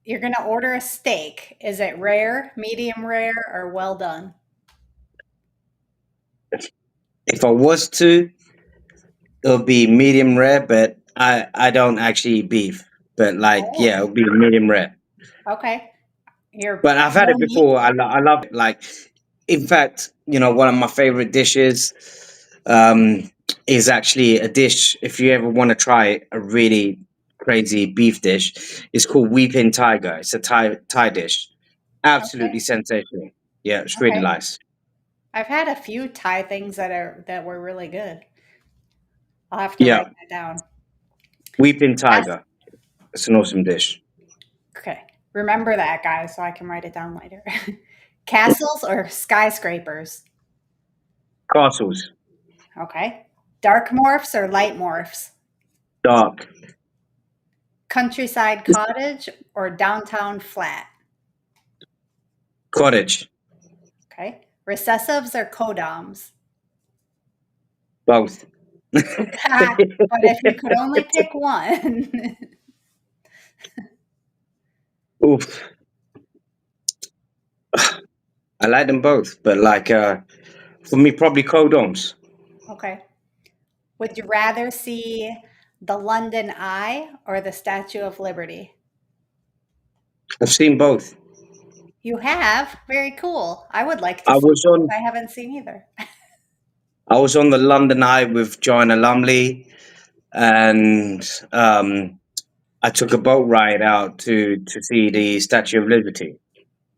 You're going to order a steak. Is it rare, medium rare, or well done? If I was to, it'll be medium rare, but I don't actually eat beef. But like, yeah, Oh, it'll be medium rare. okay. You're But I've had no it meat? before. I love it. Like, in fact, one of my favorite dishes um, is actually a dish. If you ever want to try a really crazy beef dish, it's called Weeping Tiger. It's a Thai dish. Absolutely Okay. sensational. Yeah, it's really Okay. nice. I've had a few Thai things that were really good. I'll have to Yeah, write that down. Weeping Cas- Tiger. It's an awesome dish. Okay. Remember that, guys, so I can write it down later. Castles or skyscrapers? Castles. Okay. Dark morphs or light morphs? Dark. Countryside cottage or downtown flat? Cottage. Okay. Recessives or codoms? Both. But if you could only pick one. Oof. I like them both, but like for me, probably codoms. Okay. Would you rather see the London Eye or the Statue of Liberty? I've seen both. You have? Very cool. I would like to I see was both. on I haven't seen either. I was on the London Eye with Joanna Lumley, and I took a boat ride out to see the Statue of Liberty.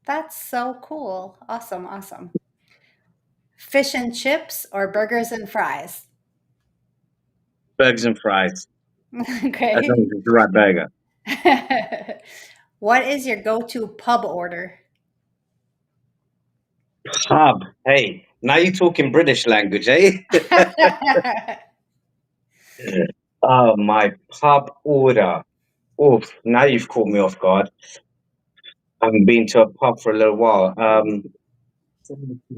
That's so cool. Awesome, awesome. Fish and chips or burgers and fries? Burgers and fries, as Okay. long as it's the right burger. What is your go-to pub order? Pub. Hey, now you're talking British language, eh? Oh, my pub order. Oof, now you've caught me off guard. I haven't been to a pub for a little while.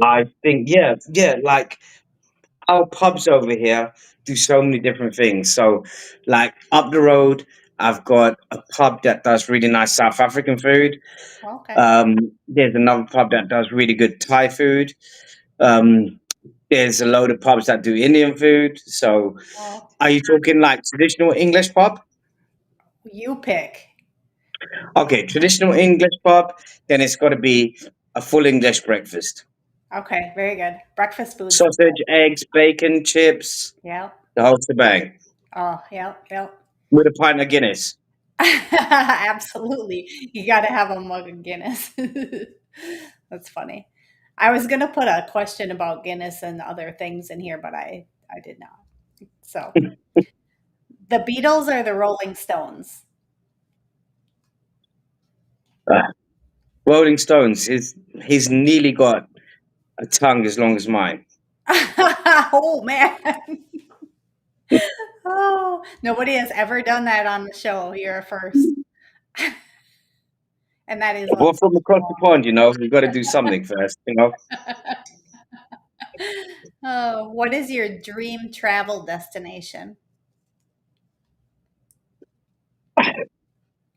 I think, yeah, like our pubs over here do so many different things. So, like up the road, I've got a pub that does really nice South African food. Okay. There's another pub that does really good Thai food. Um, there's a load of pubs that do Indian food. So, Well, are you talking like traditional English pub? you pick. Okay, traditional English pub, then it's got to be a full English breakfast. Okay, very good. Breakfast food's the Sausage, eggs, bacon, chips, best. Yep. the whole shebang, Oh, yep, yep. with a pint of Guinness. Absolutely. You got to have a mug of Guinness. That's funny. I was going to put a question about Guinness and other things in here, but I did not. So, the Beatles or the Rolling Stones? Ah, Rolling Stones, he's nearly got a tongue as long as mine. Oh, man. Oh, nobody has ever done that on the show. You're a first. And that is Well, from across the unbelievable. pond, we've got to do something first. Oh, what is your dream travel destination?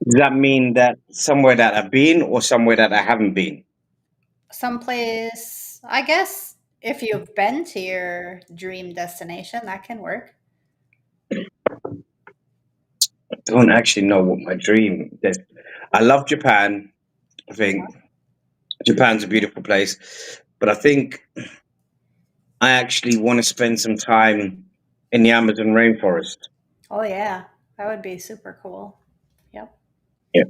Does that mean that somewhere that I've been or somewhere that I haven't been? Someplace, I guess, if you've been to your dream destination, that can work. I don't actually know what my dream is. I love Japan. I Yeah. think Japan's a beautiful place, but I think I actually want to spend some time in the Amazon rainforest. Oh, yeah. That would be super cool. Yep. Yeah.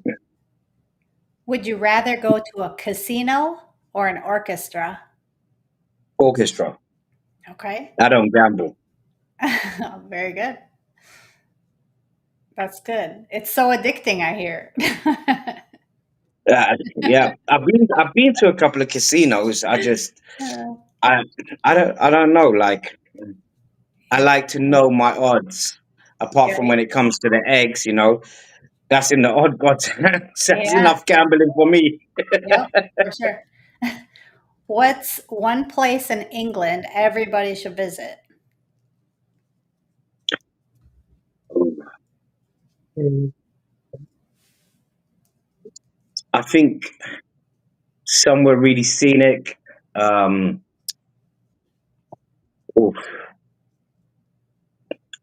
Would you rather go to a casino or an orchestra? Orchestra. Okay. I don't gamble. Very good. That's good. It's so addicting, I hear. Yeah, I've been to a couple of casinos. Uh, I I don't know. Like I like to know my odds. Apart from right? when it comes to the eggs, that's in the odd gods. That's Yeah. enough gambling for me. Yep. For sure. What's one place in England everybody should visit? I think somewhere really scenic. Um, oof.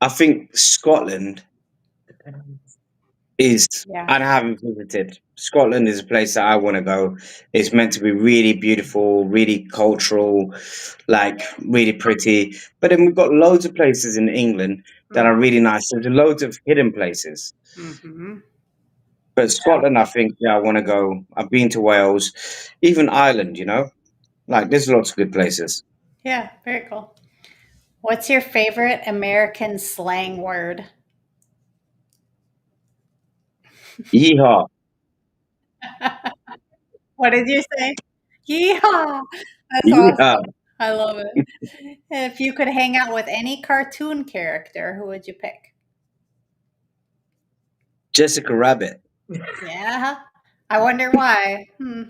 I think Scotland is, Yeah. and I haven't visited. Scotland is a place that I want to go. It's meant to be really beautiful, really cultural, like really pretty. But then we've got loads of places in England that are really nice. There's loads of hidden places. Mm-hmm. But Scotland, I think, yeah, I want to go. I've been to Wales, even Ireland, like there's lots of good places. Yeah. Very cool. What's your favorite American slang word? Yeehaw. What did you say? Yeehaw! That's Yeehaw. awesome. I love it. If you could hang out with any cartoon character, who would you pick? Jessica Rabbit. Yeah. I wonder why. Who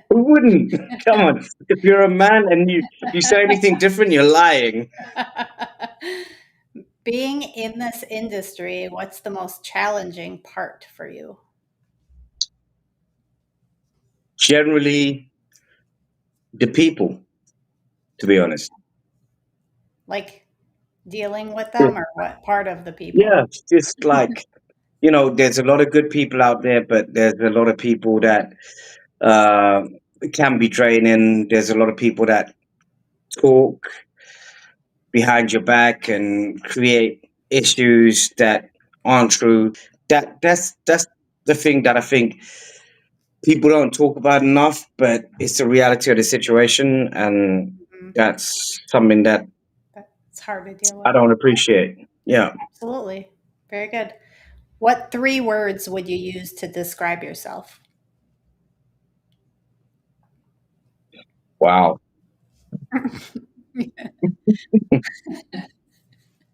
wouldn't? Come on. If you're a man and you say anything different, you're lying. Being in this industry, what's the most challenging part for you? Generally, the people, to be honest. Like dealing with them or what part of the people? Yeah, it's just like, there's a lot of good people out there, but there's a lot of people that uh, can be draining. There's a lot of people that talk behind your back and create issues that aren't true. That's the thing that I think people don't talk about enough, but it's the reality of the situation, and Mhm. that's something that It's hard to deal I with. don't appreciate. Yeah. Absolutely. Very good. What three words would you use to describe yourself? Wow.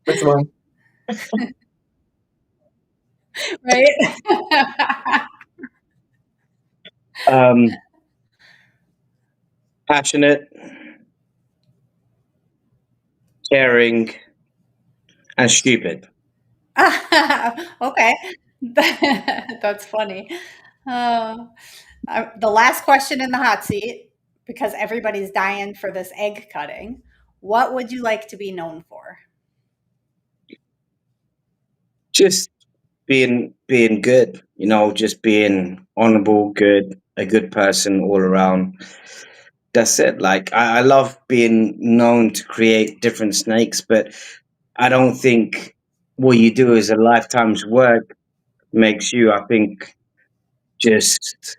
Which one? Right? Um, Passionate, caring, and stupid. Okay. That's funny. Uh, the last question in the hot seat, because everybody's dying for this egg cutting. What would you like to be known for? Just being good, just being honorable, good, a good person all around. That's it. Like I love being known to create different snakes, but I don't think what you do is a lifetime's work makes you. I think just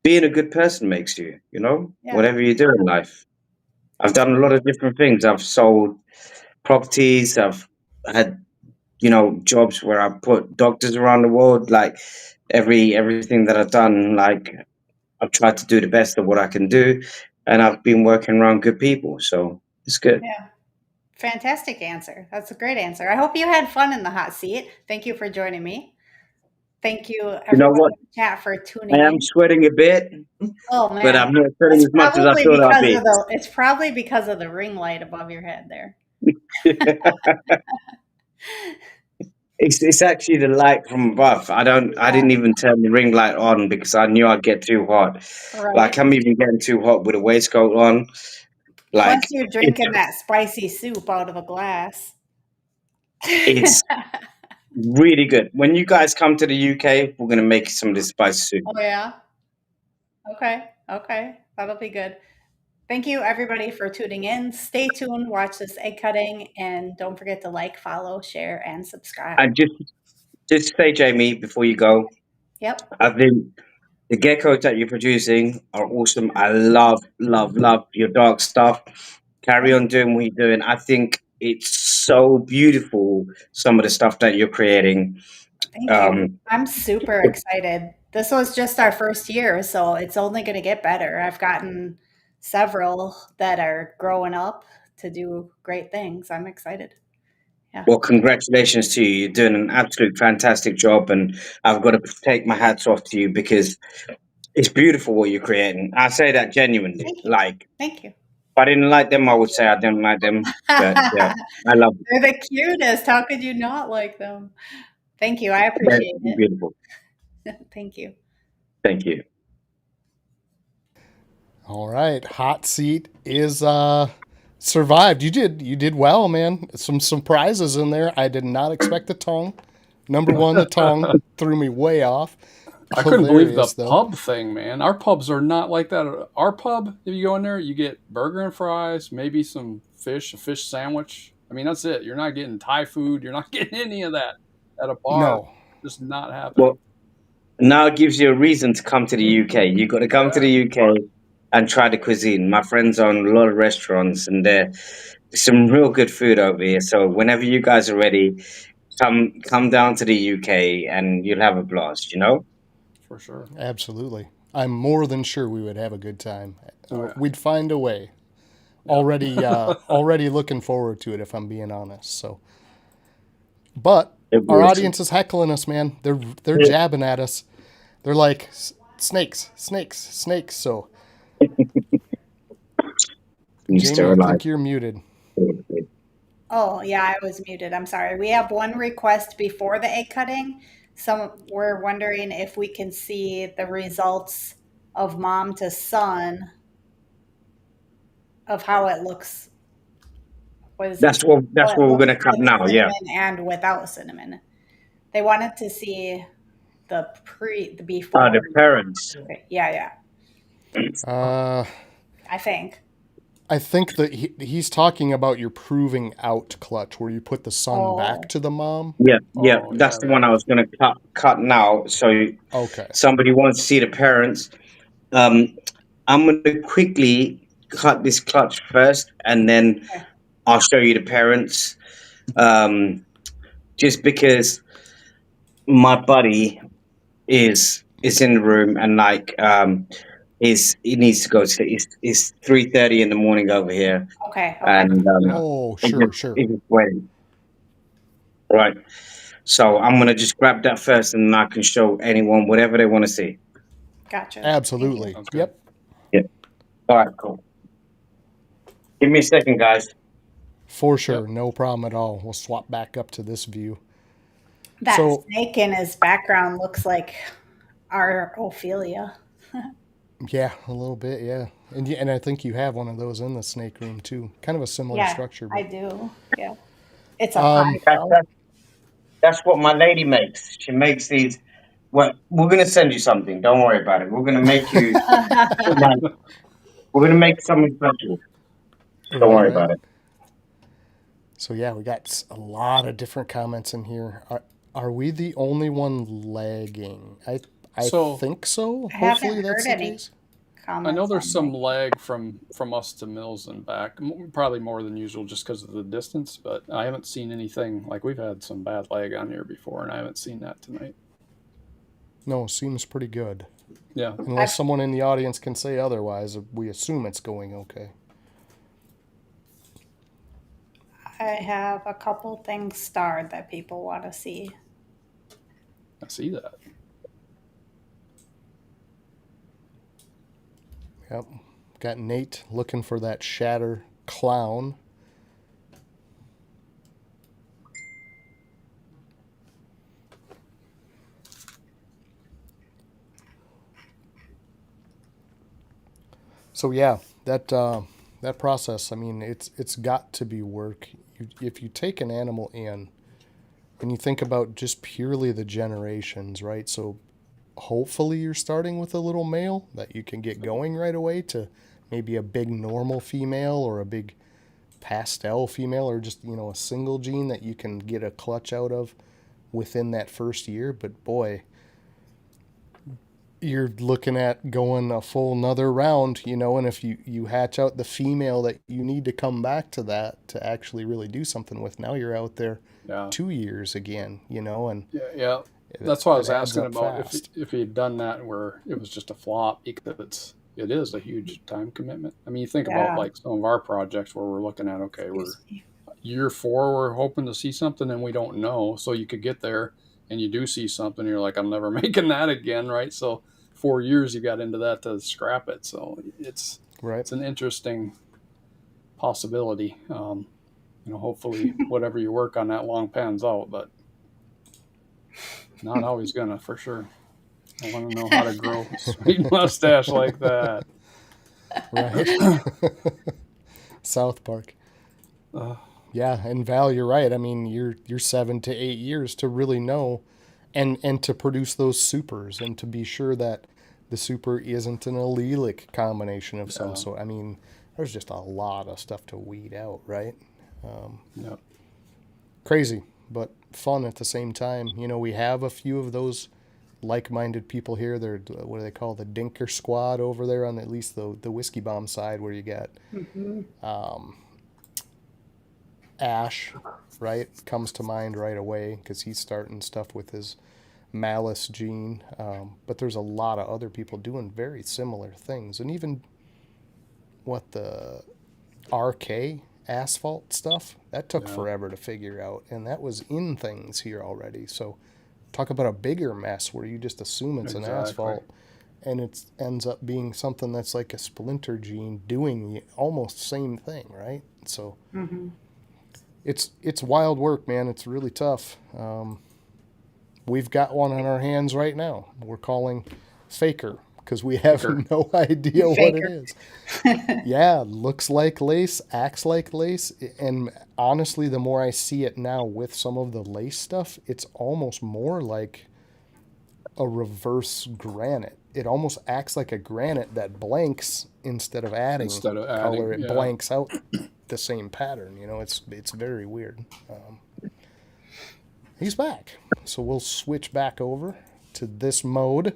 being a good person makes you, Yeah. whatever you do in life. I've done a lot of different things. I've sold properties. I've had, jobs where I put doctors around the world. Like everything that I've done, like I've tried to do the best of what I can do, and I've been working around good people, so it's good. Yeah. Fantastic answer. That's a great answer. I hope you had fun in the hot seat. Thank you for joining me. Thank you, You know everyone what? in the chat, for I tuning am in. sweating a bit, Oh but man, I'm not sweating as much as I thought I'd be. it's probably because of the ring light above your head there. It's actually the light from above. I didn't even turn the ring light on because I knew I'd get too hot. Right. Like I'm even getting too hot with a waistcoat on. Plus, Like you're it's drinking that spicy soup out of a glass. it's really good. When you guys come to the UK, we're gonna make some of this spicy soup. Oh, yeah. Okay. Okay. That'll be good. Thank you, everybody, for tuning in. Stay tuned, watch this egg cutting, and don't forget to like, follow, share, and subscribe. And just say, Jamie, before you go, Yep. I think the geckos that you're producing are awesome. I love, love, love your dark stuff. Carry Thank on doing what you're doing. I think it's so beautiful, some of the stuff that you're creating. Thank you. Um, I'm super excited. This was just our first year, so it's only going to get better. I've gotten several that are growing up to do great things. I'm excited. Yeah. well, congratulations to you. You're doing an absolute fantastic job, and I've got to take my hats off to you because it's beautiful what you're creating. I say that genuinely. Thank you. Like, if Thank you. I didn't like them, I would say I didn't like them. But yeah, I love them. They're the cutest. How could you not like them? Thank you. I They're appreciate it. beautiful. Thank you. Thank you. All right, hot seat is survived. You did well, man. Some surprises in there. I did not expect the tongue. Number one, the tongue threw me way off. I couldn't believe the Hilarious, though. pub thing, man. Our pubs are not like that. Our pub, if you go in there, you get burger and fries, maybe some fish, a fish sandwich. I mean, that's it. You're not getting Thai food. You're not getting any of that at a bar. No. Just not happening. Well, now it gives you a reason to come to the UK. You've got to come to the UK and try the cuisine. My friends own a lot of restaurants, and there's some real good food over here. So whenever you guys are ready, come down to the UK, and you'll have a blast. You know. For sure. Absolutely. I'm more than sure we would have a good time. Oh, yeah. We'd find a way. Already looking forward to it, if I'm being honest. So, but It our was- audience is heckling us, man. They're jabbing at us. They're like snakes, snakes, snakes. So, He's Jamie, still I alive. think you're muted. Oh, yeah, I was muted. I'm sorry. We have one request before the egg cutting. We're wondering if we can see the results of mom to son of how it looks. That's what we're gonna cut now. Yeah. Cinnamon and without cinnamon. They wanted to see the before. The parents. Yeah. I think. I think that he's talking about your proving out clutch, where you put the son back to the mom. Yeah. Oh, That's yeah, the one I was gonna cut now. So Okay. somebody wants to see the parents. I'm gonna quickly cut this clutch first, and then Okay. I'll show you the parents. Just because my buddy is in the room, and like he needs to go to it's 3:30 in the morning over here, Okay. and Oh, he's sure, just- sure. he's just waiting. Right. So I'm gonna just grab that first, and I can show anyone whatever they want to see. Gotcha. Absolutely. Sounds good. Yep. All right, cool. Give me a second, guys. For sure. No problem at all. We'll swap back up to this view. That So- snake in his background looks like our Ophelia. Yeah, a little bit, yeah. And I think you have one of those in the snake room too. Kind of a similar Yeah, structure. I But do. Yeah. It's a pie, though. That's what my lady makes. She makes these. Well, we're gonna send you something. Don't worry about it. We're gonna make you. We're gonna make something special. Don't worry about it. So yeah, we got a lot of different comments in here. Are we the only one lagging? I So- think so. I haven't Hopefully that's heard the any. case. I know there's some Comments lag from us to Mills and back, probably more than usual just because of the distance. But I haven't seen anything like we've had some bad lag on here before, and I haven't seen that tonight. No, seems pretty good. Yeah, Unless someone in the audience can say otherwise, we assume it's going okay. I have a couple things starred that people want to see. I see that. Yep. Got Nate looking for that shatter clown. So yeah, that process. I mean, it's got to be work. If you take an animal in and you think about just purely the generations, right? So hopefully you're starting with a little male that you can get going right away to maybe a big normal female or a big pastel female or just a single gene that you can get a clutch out of within that first year. But boy, you're looking at going a full another round, and if you hatch out the female that you need to come back to that to actually really do something with, now you're out there Yeah. 2 years again, and Yeah. That's why I was it adds asking up about fast. if he'd done that where it was just a flop, because it is a huge time commitment. I mean, you think about Yeah. like some of our projects where we're looking at, okay, we're year 4, we're hoping to see something and we don't know. So you could get there and you do see something, you're like, I'm never making that again, right? So 4 years you got into that to scrap it. So it's Right. an interesting possibility. Hopefully whatever you work on that long pans out, but not always gonna, for sure. I want to know how to grow a sweet mustache like that. Right. South Park. Uh, Yeah, and Val, you're right. I mean, you're 7 to 8 years to really know, and to produce those supers, and to be sure that the super isn't an allelic combination of some yeah, sort. I mean, there's just a lot of stuff to weed out, right? yeah, Crazy, but fun at the same time. We have a few of those like-minded people here. They're what do they call the Dinker Squad over there on at least the Whiskey Bomb side, where you got Hmm. Ash, right? Comes to mind right away because he's starting stuff with his malice gene. But there's a lot of other people doing very similar things. And even what the RK asphalt stuff, that took yeah, forever to figure out. And that was in things here already. So talk about a bigger mess where you just assume it's an exactly. asphalt. And it ends up being something that's like a splinter gene doing the almost same thing, right? So Hmm. it's wild work, man. It's really tough. We've got one on our hands right now. We're calling Faker because we have Sure. no idea what it Faker. is. Yeah, looks like lace, acts like lace, and honestly, the more I see it now with some of the lace stuff, it's almost more like a reverse granite. It almost acts like a granite that blanks instead of adding Instead of color. adding, It yeah, blanks out the same pattern. It's very weird. He's back, so we'll switch back over to this mode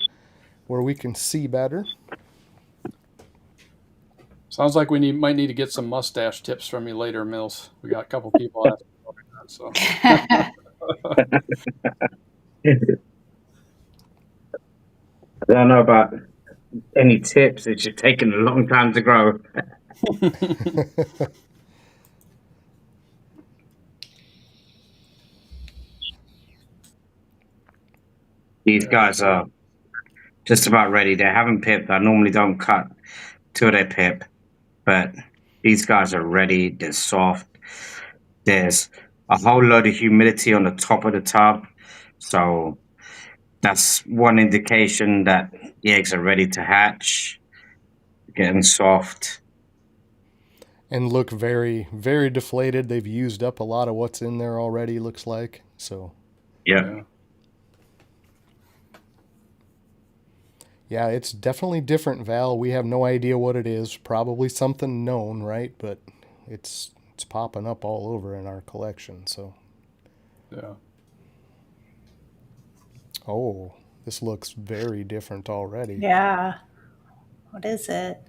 where we can see better. sounds like we might need to get some mustache tips from you later, Mills. We got a couple people asking about that, so I don't know about any tips. It's just taken a long time to grow. These very guys cool. are just about ready. They haven't pipped. I normally don't cut till they pip, but these guys are ready. They're soft. There's a whole load of humidity on the top of the tub, so that's one indication that the eggs are ready to hatch, getting soft. And look very, very deflated. They've used up a lot of what's in there already, looks like. So, Yeah. Yeah, yeah, it's definitely different, Val. We have no idea what it is. Probably something known, right? But it's popping up all over in our collection. So, yeah. oh, this looks very different already. Yeah. What is it?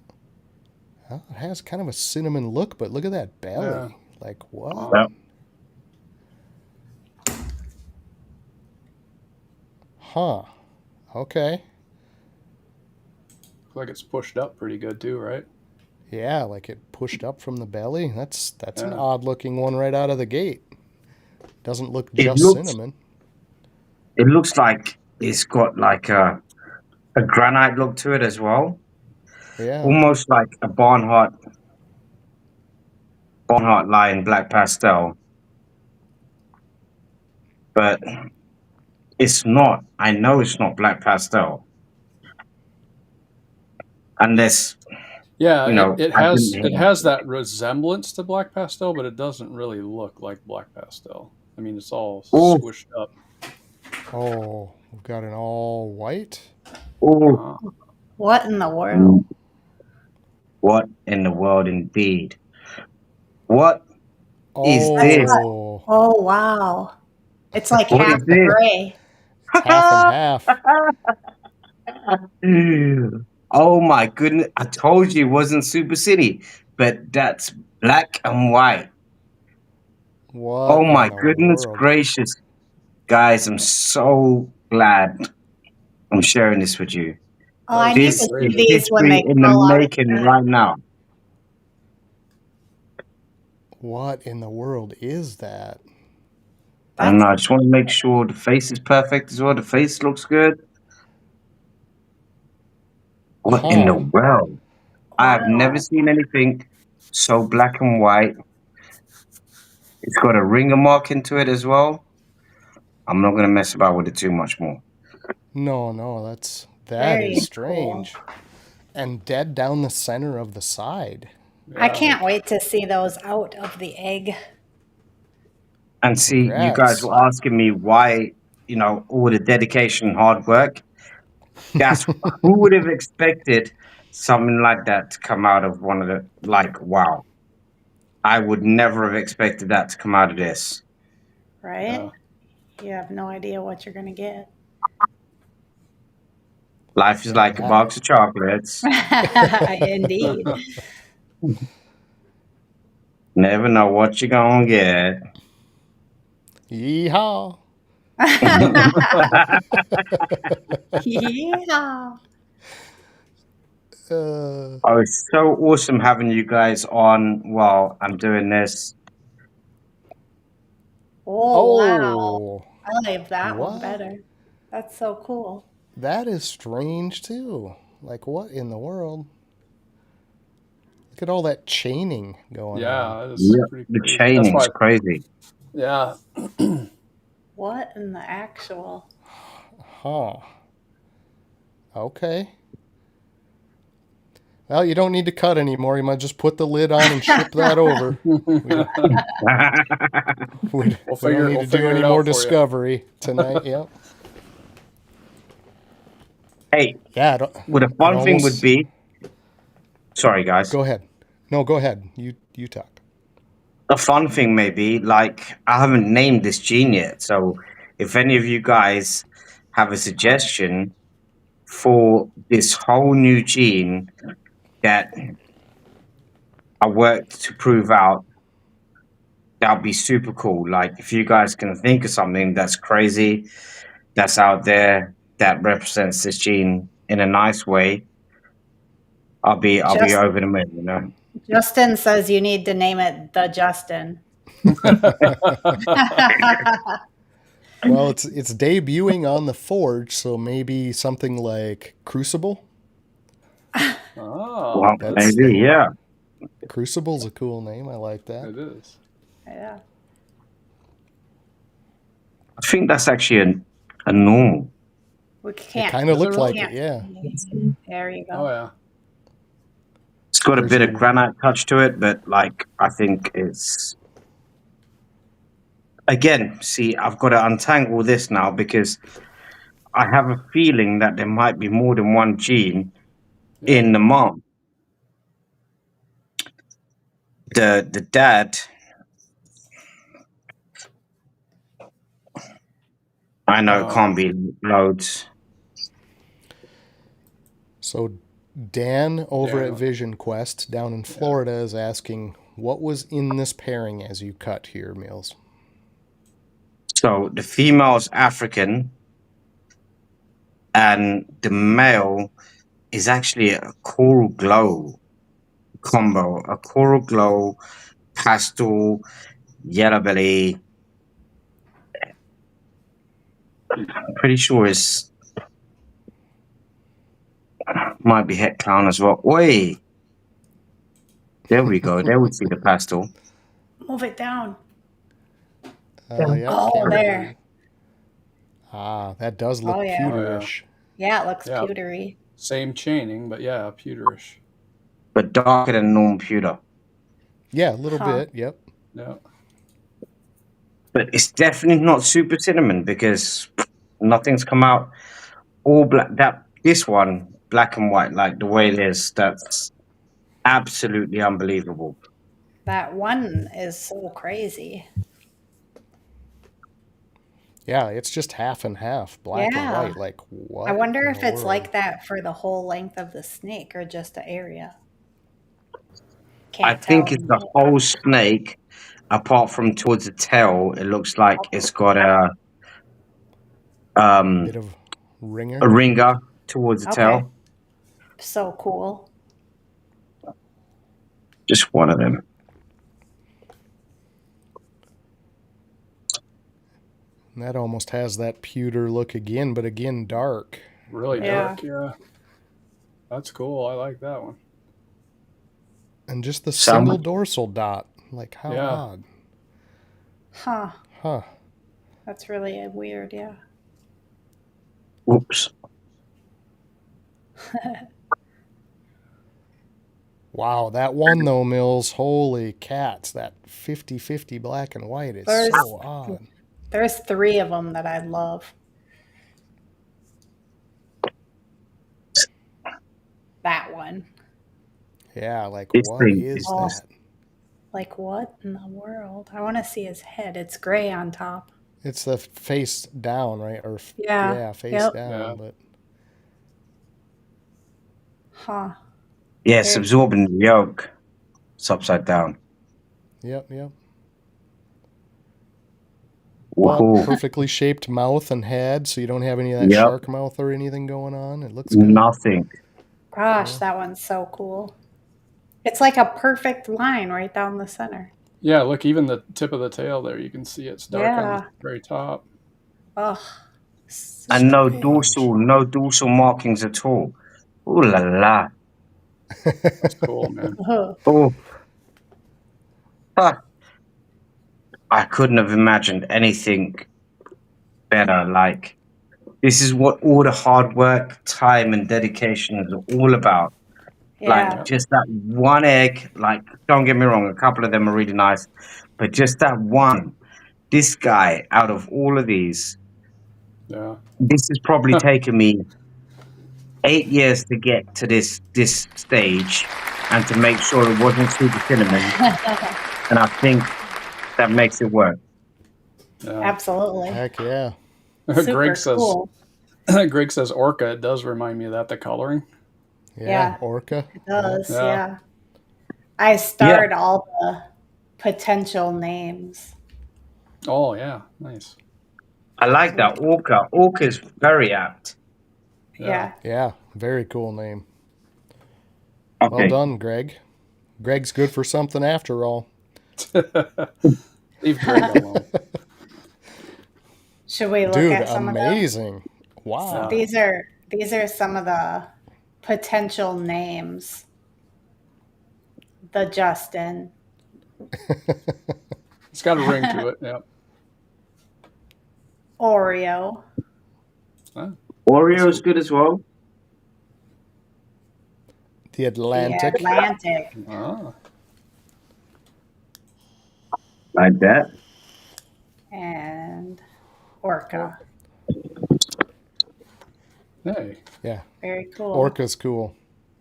Well, it has kind of a cinnamon look, but look at that belly. Yeah. Like, what? Wow. Well, Huh. Okay. Looks like it's pushed up pretty good too, right? Yeah, like it pushed up from the belly. That's an Yeah. odd looking one right out of the gate. Doesn't look it just looks cinnamon. it looks like it's got like a granite look to it as well, Yeah. almost like a Barnhart line black pastel, but it's not. I know it's not black pastel unless Yeah, You know, it I didn't has hear it has that resemblance to black pastel, but it doesn't really look like black pastel. I mean, it's all Oh, squished up. Oh, we've got an all white. oh, Uh, What in the world? what in the world indeed? What is That's this? not. Oh, Oh wow! It's like What half is this? gray. it's half and half. Oh my goodness. I told you it wasn't Super City, but that's black and white. Oh What my in the goodness world? gracious. Guys, I'm so glad I'm sharing this with you. Oh, I that's need This to is see crazy. these when history they in the curl out of making the. right now. What in the world is that? I don't That's know. I just want to make sure the face is perfect as well. The face looks good. What in the Huh. world? I have never wow. seen anything so black and white. It's got a ringer mark into it as well. I'm not going to mess about with it too much more. No, no, that is Very cool. strange. And dead down the center of the side. I Yeah, can't wait to see those out of the egg. And see, you guys Congrats. were asking me why, all the dedication and hard work. That's who would have expected something like that to come out of one of the, like, wow. I would never have expected that to come out of this. Right? yeah. You have no idea what you're gonna get. Life is Yeah, like a that. box of chocolates. Indeed. Never know what you're going to get. Yeehaw. Yeah. Uh, Oh, it's so awesome having you guys on while I'm doing this. Oh wow. oh, I like that one what? better. That's so cool. That is strange too. Like, what in the world? Look at all that chaining going on. Yeah, it's Yeah, pretty the crazy. That's chaining's why. crazy. Yeah, What in the actual? Huh. Okay. Well, you don't need to cut anymore. You might just put the lid on and ship that over. We don't need we'll to do figure any it more out for you. discovery tonight. Yep. Hey, Yeah, what a it fun thing would almost. be. Sorry, guys. Go ahead. No, go ahead. You talk. A fun thing may be like I haven't named this gene yet. So if any of you guys have a suggestion for this whole new gene that I worked to prove out, that would be super cool. Like if you guys can think of something that's crazy, that's out there, that represents this gene in a nice way, I'll be Just over the moon. Justin says you need to name it the Justin. Well, it's debuting on the Forge, so maybe something like Crucible. Oh, Well, that's That's maybe, cool. yeah. Crucible's a cool name. I like that. It is. Yeah. I think that's actually a normal. We It can't. kind of Is it looked really? like it. Can't. Yeah. There you Oh go. yeah. It's got a There's bit of an granite touch to it, but like I think it's again. See, I've got to untangle this now because I have a feeling that there might be more than one gene Yeah. in the mom. The dad, I know it can't be loads. So Dan over at Daniel. Vision Quest down in Florida is asking, what was in this pairing as you cut here, Mills? So the female's African, and the male is actually a coral glow combo, a coral glow pastel yellow belly. I'm pretty sure it's might be het clown as well. Oi, there we go. There we see the pastel. Move it down. Yep, Oh, camera there. view. Ah, that does Oh look yeah. Oh yeah. pewterish. Yeah, it looks Yeah. pewtery. Same chaining, but yeah, pewterish. but darker than normal pewter. Yeah, a little Huh. bit. Yep. Yeah. But it's definitely not super cinnamon because nothing's come out all black. This one, black and white, like the way it is, that's absolutely unbelievable. That one is so crazy. Yeah, it's just half and half, black and Yeah. white. Like what? I wonder in if the it's world? like that for the whole length of the snake or just the area. I Can't think tell. it's the whole snake, apart from towards the tail. It looks like it's got Bit of ringer. a ringer towards the Okay. tail. So cool. Just one of them. And that almost has that pewter look again, but again dark. Really Yeah. dark. Yeah. That's cool. I like that one. And just the Some- single dorsal dot. Like how Yeah. odd. Huh. Huh. That's really weird. Yeah. Oops. Wow, that one though, Mills. Holy cats. That 50-50 black and white is There's- so odd. There's 3 of them that I love. That one. Yeah, like It's what pretty- is it's- that? Like, what in the world? I want to see his head. It's gray on top. It's the face down, right? Or Yeah. face Yep. down, Yeah. but Huh. Yeah, it's Very- absorbing the yolk. It's upside down. yep. Ooh. But perfectly shaped mouth and head, so you don't have any of that Yep. shark mouth or anything going on. It looks good. Nothing. Gosh, that one's so cool. It's like a perfect line right down the center. Yeah. Look, even the tip of the tail there, you can see it's dark on Yeah. the very top. Ugh. And no Strange. dorsal markings at all. Ooh la la. That's cool, man. Ugh. Oh. Huh. I couldn't have imagined anything better. Like, this is what all the hard work, time, and dedication is all about. Yeah. Like, just that one egg. Like, don't get me wrong, a couple of them are really nice, but just that one. This guy, out of all of these, Yeah. this has probably taken me 8 years to get to this stage and to make sure it wasn't super cinnamon. And I think that makes it work. Yeah. Absolutely. Heck yeah. Super Greg says. cool. Greg says orca. It does remind me of that. The coloring. Yeah. Yeah. Orca. It does, Yeah. yeah. I starred all the potential names. Oh yeah. Nice. I like that. Orca. Orca is very apt. Yeah. Yeah. Very cool name. Okay. Well done, Greg. Greg's good for something after all. Leave Greg alone. Should we look Dude, at some amazing. Wow. of the these are some of the potential names. The Justin. It's got a ring to it. Yeah. Oreo. Oreo is good as well. The Atlantic. The Atlantic. Ah. Like that. And Orca. Hey, Yeah. Very cool. Orca's cool.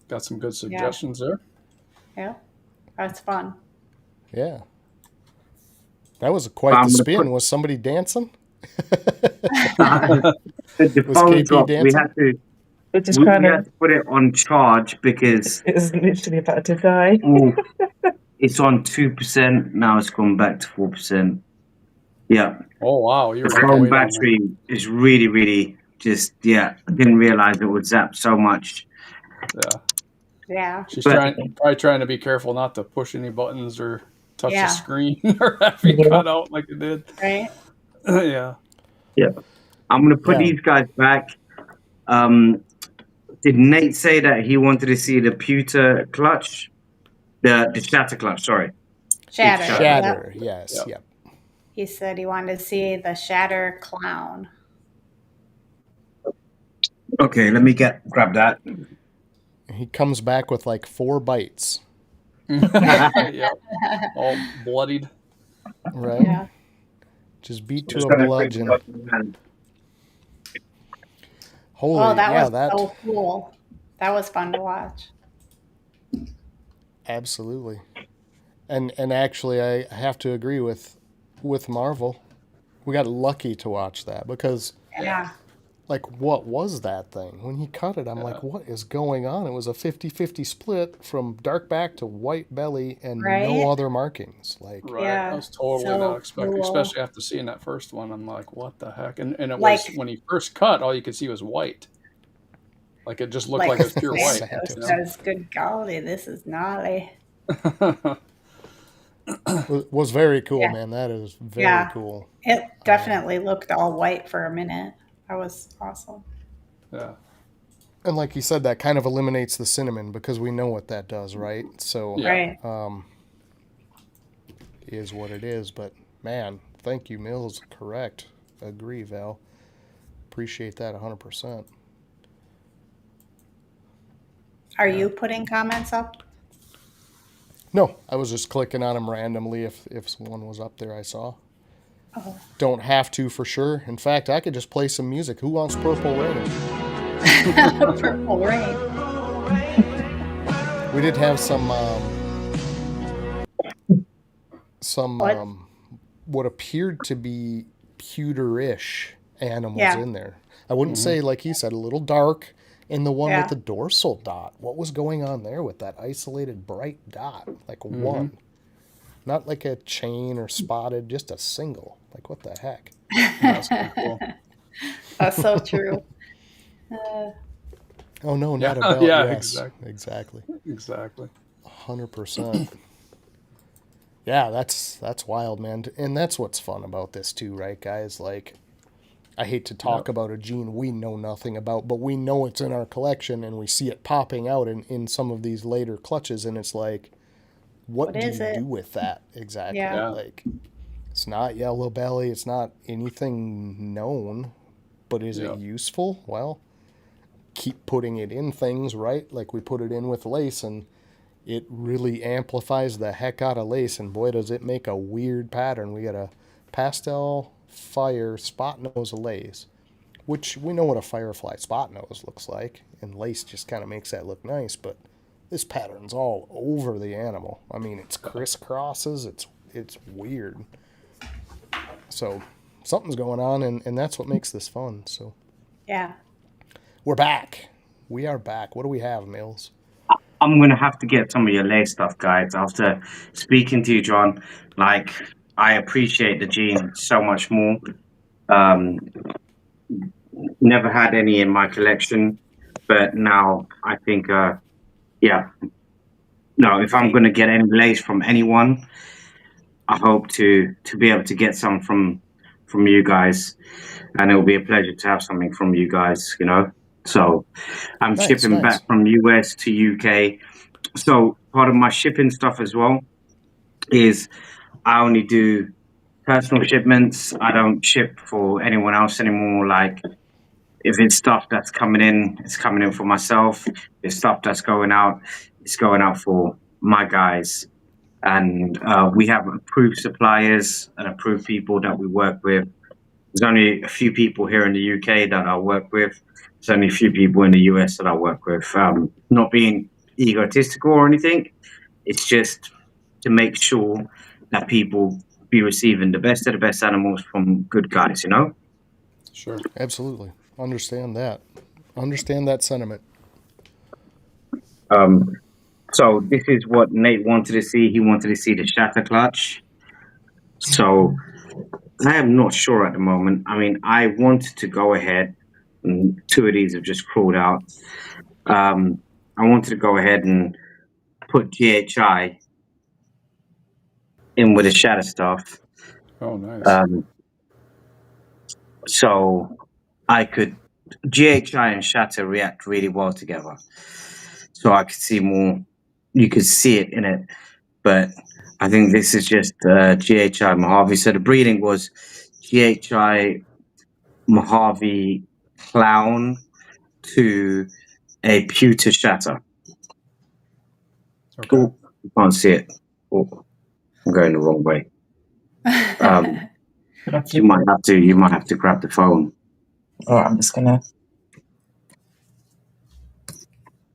got some good suggestions there. Yeah. That's fun. Yeah. That was quite I'm the gonna spin. put- Was somebody dancing? The Was phone KP dropped. We dancing? had to. It just We kind had of to put it on charge because is literally about to die. it's on 2%. Now it's gone back to 4%. Yeah. Oh wow, you The were phone way down battery is really, really just, I didn't realize it would zap so much. there. Yeah. Yeah. She's But- probably trying to be careful not to push any buttons or touch Yeah. the screen or have it Yeah. cut out like it did. Right? Yeah. I'm going to put Yeah. these guys back. Did Nate say that he wanted to see the pewter clutch? The shatter clutch, sorry. Shatter. Shatter. Yep. Shatter. Yes. Yep. Yep. He said he wanted to see the Shatter Clown. Okay, let me grab that. He comes back with like 4 bites, Yep. All bloodied. right? Yeah. Just beat Just to a gonna bludgeon. quickly- Holy, Oh, that yeah, was that so cool. That was fun to watch. absolutely. And actually, I have to agree with Marvel. We got lucky to watch that because, Yeah. like, what was that thing? When he cut it, I'm like, what is going on? It was a 50-50 split from dark back to white belly and no Right? other markings. Like, Right. Yeah. I was totally So not expecting, cool. especially after seeing that first one. I'm like, what the heck? And it Like- was when he first cut, all you could see was white. Like it just looked like it was pure white. Santos You know? says, good golly, this is gnarly. was very cool, Yeah. man. That is very Yeah. cool. It definitely looked all white for a minute. That was awesome. Yeah. And like you said, that kind of eliminates the cinnamon because we know what that does, right? So, Yeah. Right. is what it is. But man, thank you, Mills. Correct. Agree, Val. Appreciate that 100%. Are you putting comments up? No, I was just clicking on them randomly if one was up there I saw. Oh. Don't have to for sure. In fact, I could just play some music. Who wants Purple Rain? Purple Rain. We did have some What? what appeared to be pewter-ish animals Yeah. in there. I wouldn't say, like he said, a little dark. And the one Yeah. with the dorsal dot, what was going on there with that isolated bright dot? Like one. Not like a chain or spotted, just a single. Like, what the heck? That's pretty cool. That's so true. Oh, no, not Yeah, a belt. yeah, Yes, exactly. Exactly. 100%. Yeah, that's wild, man. And that's what's fun about this too, right, guys? Like, I hate to talk about a gene we know nothing about, but we know it's in our collection and we see it popping out in some of these later clutches, and it's like, what do is you it? do with that exactly? Yeah. Like, it's not yellow belly, it's not anything known, but is it useful? Well, keep putting it in things, right? Like we put it in with lace, and it really amplifies the heck out of lace, and boy, does it make a weird pattern. We got a pastel fire spot nose lace, which we know what a firefly spot nose looks like, and lace just kind of makes that look nice, but this pattern's all over the animal. I mean, it's crisscrosses, it's weird. So something's going on, and that's what makes this fun. So Yeah. we're back. We are back. What do we have, Mills? I'm gonna have to get some of your lace stuff, guys. After speaking to you, John, like I appreciate the gene so much more. Never had any in my collection, but now I think, yeah, no. If I'm gonna get any lace from anyone, I hope to be able to get some from you guys, and it will be a pleasure to have something from you guys. You know, so I'm shipping back from US to UK. So part of my shipping stuff as well is I only do personal shipments. I don't ship for anyone else anymore. Like if it's stuff that's coming in, it's coming in for myself. If stuff that's going out, it's going out for my guys. And we have approved suppliers and approved people that we work with. There's only a few people here in the UK that I work with. There's only a few people in the US that I work with. Not being egotistical or anything. It's just to make sure that people be receiving the best of the best animals from good guys, you know? Sure. Absolutely. Understand that. Understand that sentiment. So this is what Nate wanted to see. He wanted to see the shatter clutch. So I am not sure at the moment. I mean, I wanted to go ahead, and 2 of these have just crawled out. I wanted to go ahead and put GHI in with the shatter stuff. Oh, nice. So I could GHI and shatter react really well together. So I could see more. You could see it in it, but I think this is just GHI Mojave. So the breeding was GHI Mojave Clown to a pewter shatter. Okay. Oh, you can't see it. Oh, I'm going the wrong way. You might have to grab the phone. All right, I'm just gonna.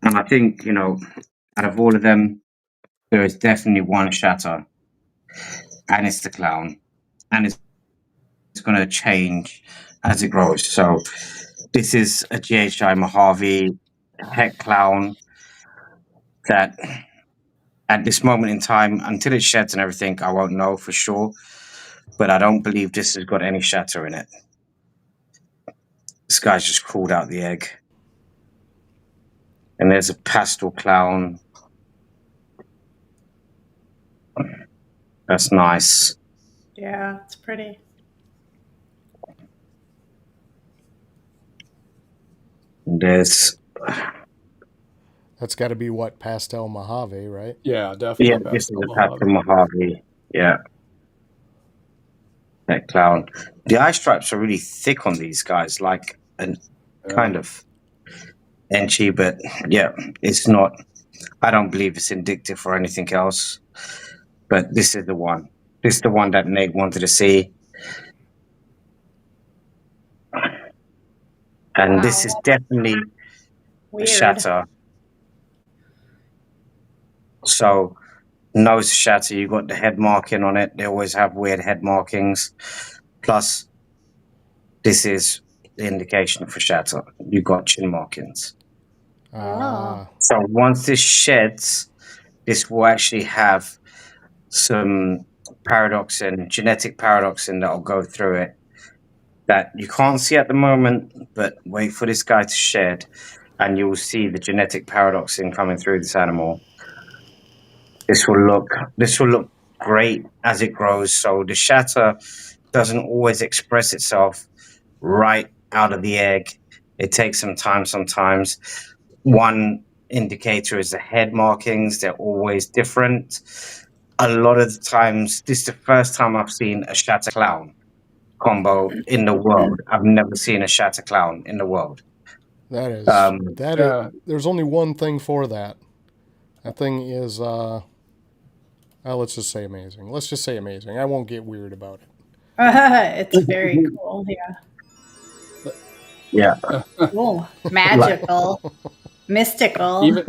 And I think, out of all of them, there is definitely one shatter, and it's the clown. And it's going to change as it grows. So this is a GHI Mojave het clown that at this moment in time, until it sheds and everything, I won't know for sure. But I don't believe this has got any shatter in it. This guy's just crawled out the egg. And there's a pastel clown. That's nice. Yeah, it's pretty. And there's That's got to be what, pastel Mojave, right? Yeah, definitely. this is Pastel a Mojave. pastel Mojave. Yeah. That clown. The eye stripes are really thick on these guys, like an kind of enchy, but yeah, it's not. I don't believe it's indicative or anything else. But this is the one. This is the one that Nate wanted to see. And this is definitely a Weird. shatter. So nose shatter, you got the head marking on it. They always have weird head markings. Plus, this is the indication for shatter. You got chin markings. Oh. So once this sheds, this will actually have some paradoxin, genetic paradoxin that'll go through it that you can't see at the moment, but wait for this guy to shed and you will see the genetic paradoxin coming through this animal. This will look great as it grows. So the shatter doesn't always express itself right out of the egg. It takes some time sometimes. One indicator is the head markings. They're always different. A lot of the times, this is the first time I've seen a shatter clown combo in the world. I've never seen a shatter clown in the world. That is there's only one thing for that. That thing is let's just say amazing. Let's just say amazing. I won't get weird about it. It's very cool. Yeah. Cool. Magical. Mystical.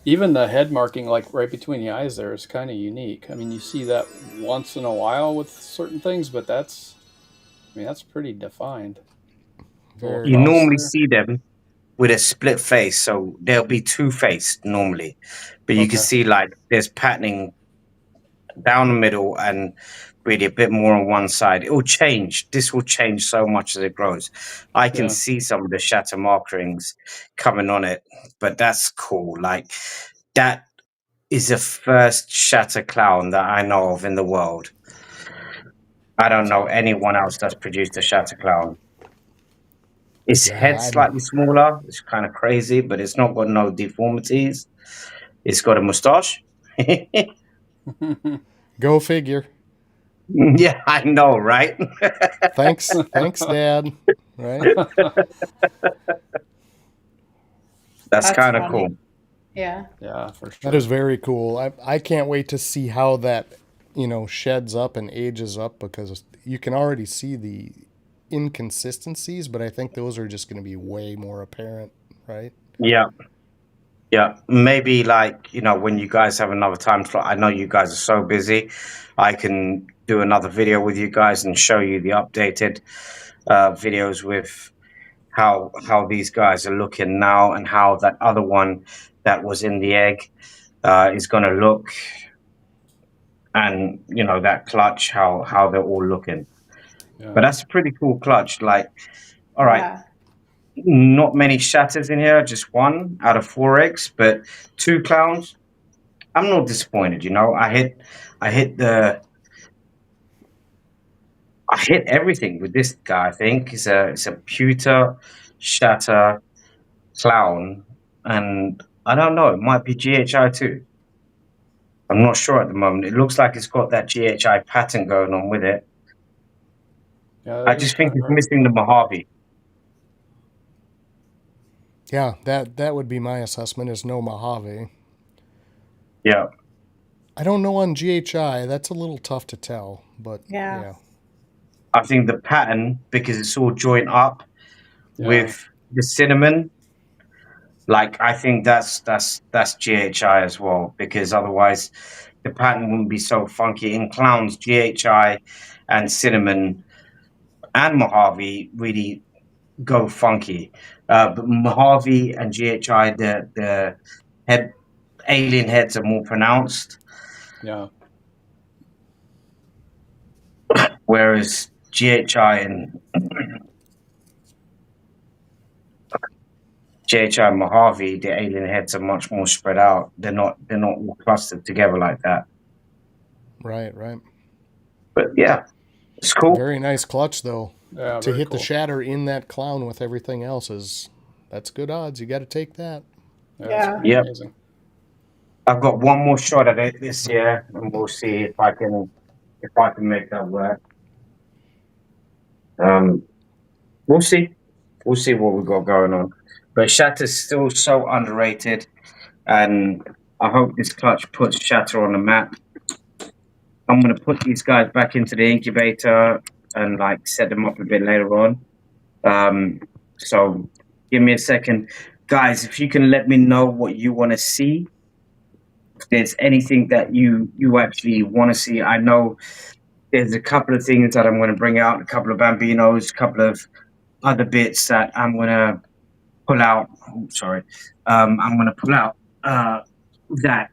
Even the head marking, like right between the eyes there, is kind of unique. I mean, you see that once in a while with certain things, but that's pretty defined. You normally see them with a split face, so they'll be two-faced normally. But you can see like there's patterning down the middle and really a bit more on one side. It will change. This will change so much as it grows. I can see some of the shatter markings coming on it, but that's cool. Like that is the first shatter clown that I know of in the world. I don't know anyone else that's produced a shatter clown. Its head's slightly smaller. It's kind of crazy, but it's not got no deformities. It's got a mustache. Go figure. Yeah, I know, right? Thanks, Dad. Right? That's kind of cool. Yeah. Yeah, for sure. That is very cool. I can't wait to see how that, sheds up and ages up, because you can already see the inconsistencies, but I think those are just going to be way more apparent, right? Yeah. Maybe when you guys have another time slot, I know you guys are so busy, I can do another video with you guys and show you the updated videos with how these guys are looking now and how that other one that was in the egg is going to look, and that clutch, how they're all looking. But that's a pretty cool clutch. Like, all right, not many shatters in here, just 1 out of 4 eggs, but 2 clowns. I'm not disappointed. I hit everything with this guy. I think it's a pewter shatter clown, and I don't know, it might be GHI too. I'm not sure at the moment. It looks like it's got that GHI pattern going on with it. I just think it's missing the Mojave. Yeah, that would be my assessment, is no Mojave. Yeah. I don't know on GHI. That's a little tough to tell, but Yeah. yeah. I think the pattern, because it's all joined up Yeah. with the cinnamon, like I think that's GHI as well, because otherwise the pattern wouldn't be so funky. In clowns, GHI and cinnamon and Mojave really go funky. But Mojave and GHI, the head alien heads are more pronounced, Yeah. whereas GHI and Mojave, the alien heads are much more spread out. They're not all clustered together like that. Right, right. But yeah, it's cool. Very nice clutch, though. Yeah. To Very hit cool. the shatter in that clown with everything else that's good odds. You got to take that. Yeah. Yeah. It's pretty Yep. amazing. I've got one more shot at it this year, and we'll see if I can make that work. We'll see. We'll see what we've got going on. But Shatter's still so underrated, and I hope this clutch puts Shatter on the map. I'm gonna put these guys back into the incubator and like set them up a bit later on. So give me a second, guys. If you can let me know what you want to see. If there's anything that you actually want to see, I know there's a couple of things that I'm going to bring out, a couple of bambinos, a couple of other bits that I'm going to pull out. Oh, sorry. I'm going to pull out that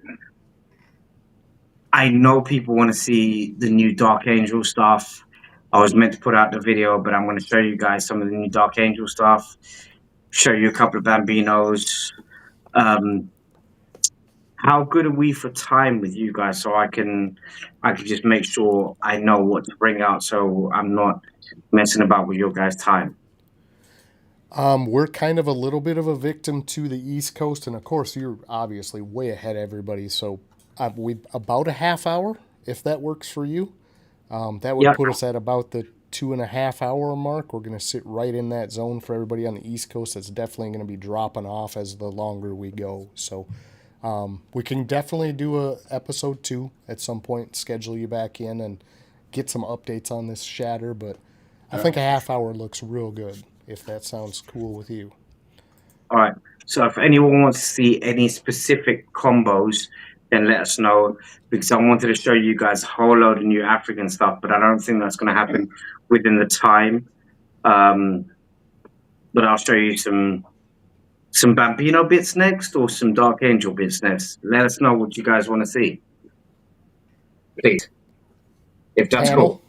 I know people want to see the new Dark Angel stuff. I was meant to put out the video, but I'm going to show you guys some of the new Dark Angel stuff, show you a couple of bambinos. How good are we for time with you guys, so I can just make sure I know what to bring out, so I'm not messing about with your guys' time. We're kind of a little bit of a victim to the East Coast, and of course, you're obviously way ahead of everybody. So, we about a half hour, if that works for you. That would put us at about the 2.5 hour mark. We're going to sit right in that zone for everybody on the East Coast. That's definitely going to be dropping off as the longer we go. So, we can definitely do a episode 2 at some point. Schedule you back in and get some updates on this shatter, but I think a half hour looks real good, if that sounds cool with you. All right. So if anyone wants to see any specific combos, then let us know, because I wanted to show you guys a whole load of new African stuff, but I don't think that's going to happen within the time. But I'll show you some Bambino bits next, or some Dark Angel bits next. Let us know what you guys want to see, please, if that's Panel? cool.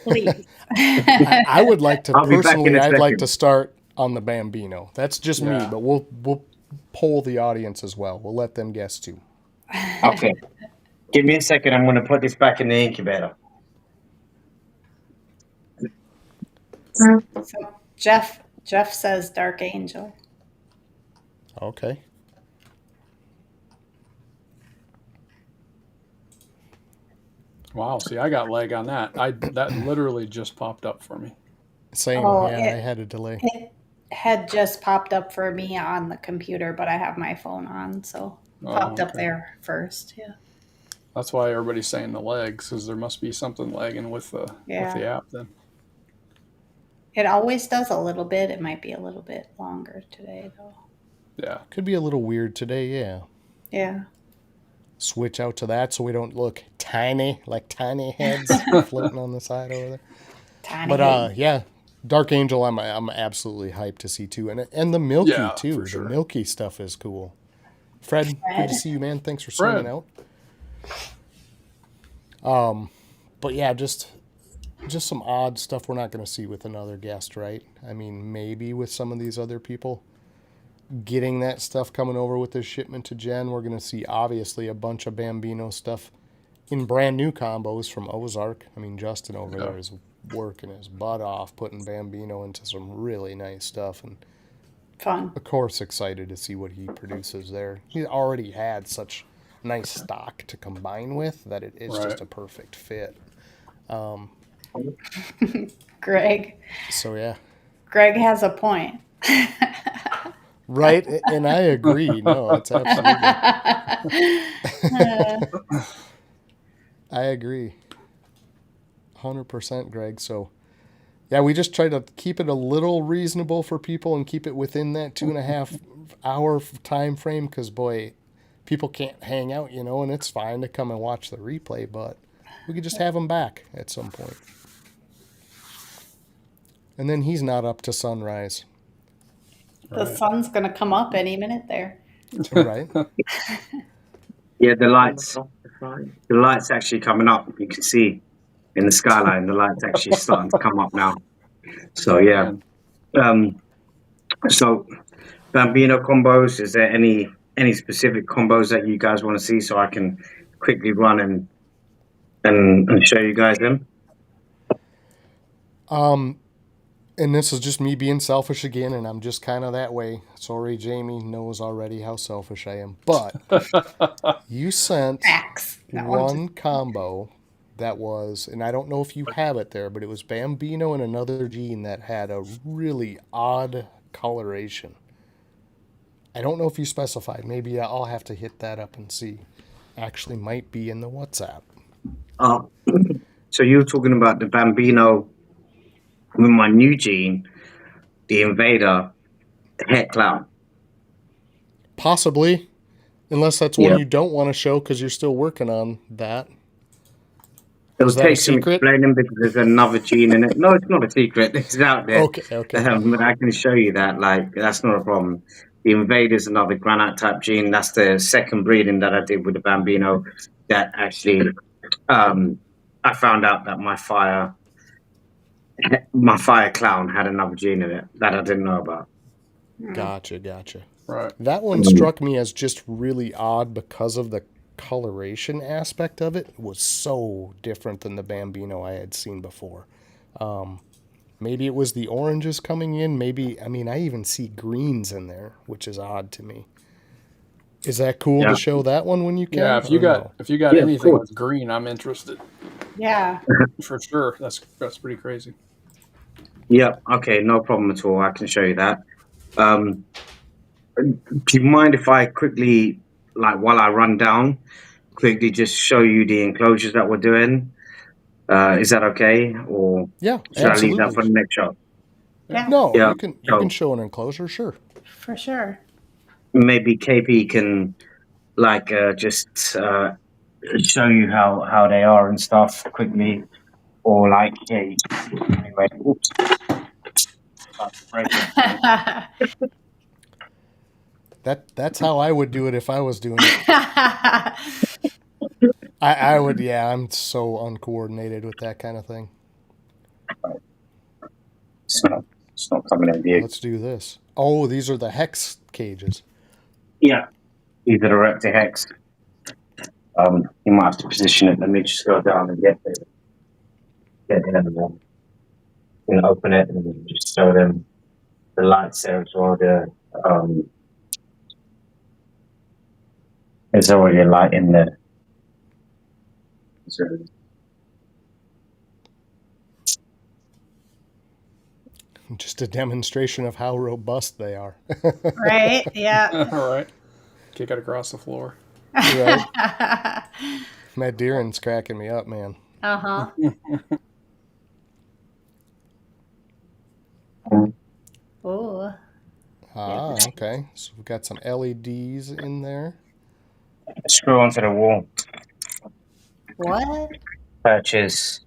Please. I would like to I'll be back in personally. a I'd like second. to start on the Bambino. That's just me, Yeah. but we'll poll the audience as well. We'll let them guess too. Okay. Give me a second. I'm going to put this back in the incubator. So Jeff says Dark Angel. Okay. Wow. See, I got leg on that. That literally just popped up for me. Same. Oh, I had a delay. It had just popped up for me on the computer, but I have my phone on, so popped up there first. Yeah. That's why everybody's saying the legs, because there must be something lagging with the app then. It always does a little bit. It might be a little bit longer today, though. Yeah. Could be a little weird today, yeah. Yeah. Switch out to that so we don't look tiny, like tiny heads floating on the side over there. Tiny. But yeah, Dark Angel, I'm absolutely hyped to see too, and the Milky too. for sure. The Milky stuff is cool. Fred, good to see you, man. Thanks for swinging out. But yeah, just some odd stuff we're not going to see with another guest, right? I mean, maybe with some of these other people getting that stuff coming over with this shipment to Jen, we're going to see obviously a bunch of Bambino stuff in brand new combos from Ozark. I mean, Justin over there is working his butt off, putting Bambino into some really nice stuff, and fun. of course excited to see what he produces there. He already had such nice stock to combine with that it is just a perfect fit. Greg. So yeah. Greg has a point. Right, and I agree. No, it's absolutely. I agree. 100%, Greg. So, yeah, we just try to keep it a little reasonable for people and keep it within that 2.5 hour time frame because, boy, people can't hang out, and it's fine to come and watch the replay, but we could just have them back at some point. And then he's not up to sunrise. The sun's going to come up any minute there. Right? Yeah, the lights actually coming up. You can see in the skyline, the lights actually starting to come up now. So yeah. So Bambino combos, is there any specific combos that you guys want to see so I can quickly run and show you guys them? And this is just me being selfish again, and I'm just kind of that way. Sorry, Jamie knows already how selfish I am. But you sent one combo that was, and I don't know if you have it there, but it was Bambino and another gene that had a really odd coloration. I don't know if you specified. Maybe I'll have to hit that up and see. Actually might be in the WhatsApp. So you're talking about the Bambino with my new gene, the Invader, the Het Clown. Possibly, unless that's one you don't want to show because you're still working on that. It'll take some explaining because there's another gene in it. No, it's not a secret. It's out there. Okay. But I can show you that. Like, that's not a problem. The Invader is another granite type gene. That's the second breeding that I did with the Bambino. That actually, I found out that my fire clown had another gene in it that I didn't know about. Gotcha. Right. That one struck me as just really odd because of the coloration aspect of it. It was so different than the Bambino I had seen before. Maybe it was the oranges coming in. I even see greens in there, which is odd to me. Is that cool to show that one when you can? Yeah, if you got anything that's green, I'm interested. Yeah. For sure. That's pretty crazy. Yeah, okay, no problem at all. I can show you that. Do you mind if I quickly, like while I run down, quickly just show you the enclosures that we're doing? Is that okay? Or yeah, should I leave that for the next shot? Yeah. No, you can show an enclosure, sure. For sure. Maybe KP can just show you how they are and stuff quickly, or anyway. Oops. That's how I would do it if I was doing it. I would, I'm so uncoordinated with that kind of thing. So it's not coming in view. Let's do this. Oh, these are the hex cages. Yeah, these are the Reptile hex. You might have to position it. Let me just go down and get in and then open it and just show them the lights there as well. There's already a light in there. So, just a demonstration of how robust they are. Right? Yeah. All right. Kick it across the floor. Right. Matt Deeran's cracking me up, man. Uh-huh. Oh. Okay. So we've got some LEDs in there. Screw onto the wall. What? Perches.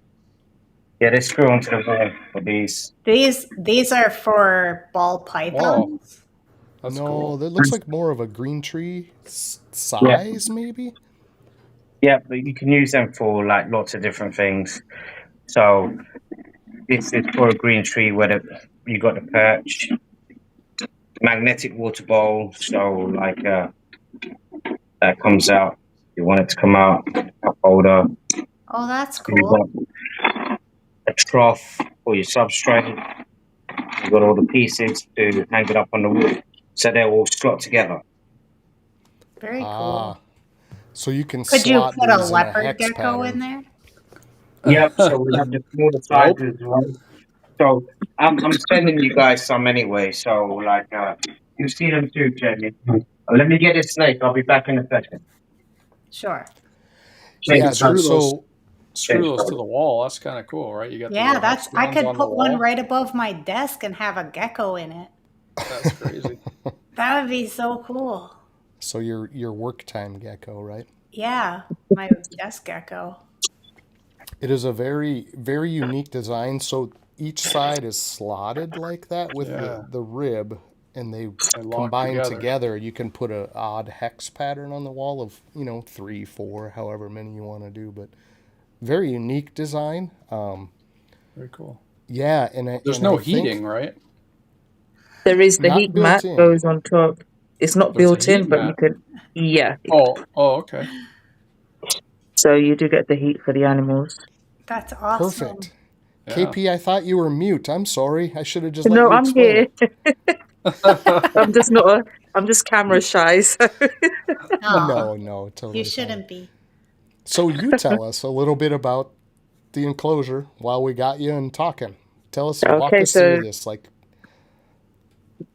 Yeah, they screw onto the wall for these. These are for ball pythons? That's no, cool. That looks like more of a green tree size, maybe? Yeah, but you can use them for lots of different things. So this is for a green tree where you got the perch, magnetic water bowl. So that comes out. You want it to come out. Cup holder. Oh, that's You've cool. got a trough for your substrate. You've got all the pieces to hang it up on the wall, so they're all slot together. Very cool. So you can Could you slot put a these leopard in a gecko hex in there? Yep. So we have the smaller sizes, right? So I'm sending you guys some anyway. So you see them too, Jenny. Let me get this snake. I'll be back in a second. Sure. Yeah, Screw those, so to the wall. That's kind of cool, right? You got the Yeah, little that's. I hexagons could on the put one wall. right above my desk and have a gecko in it. That's crazy. That would be so cool. so your work time gecko, right? Yeah, my desk gecko. It is a very, very unique design. So each side is slotted like that with Yeah. the rib, and they lock combine together. together. You can put a odd hex pattern on the wall of 3, 4, however many you want to do. But very unique design. Very cool. Yeah, There's and no I think heating, right? There is the not heat built mat in. goes on top. It's not There's a built in, heat but you mat. can. Yeah. Oh, okay. So you do get the heat for the animals. That's awesome. Perfect. Yeah. KP, I thought you were mute. I'm sorry. I should have just let No, you I'm explain here. it. I'm just not. I'm just camera shy. So. No, You totally fine. shouldn't be. So you tell us a little bit about the enclosure while we got you and talking. Tell us, walk Okay, us through so this. Like,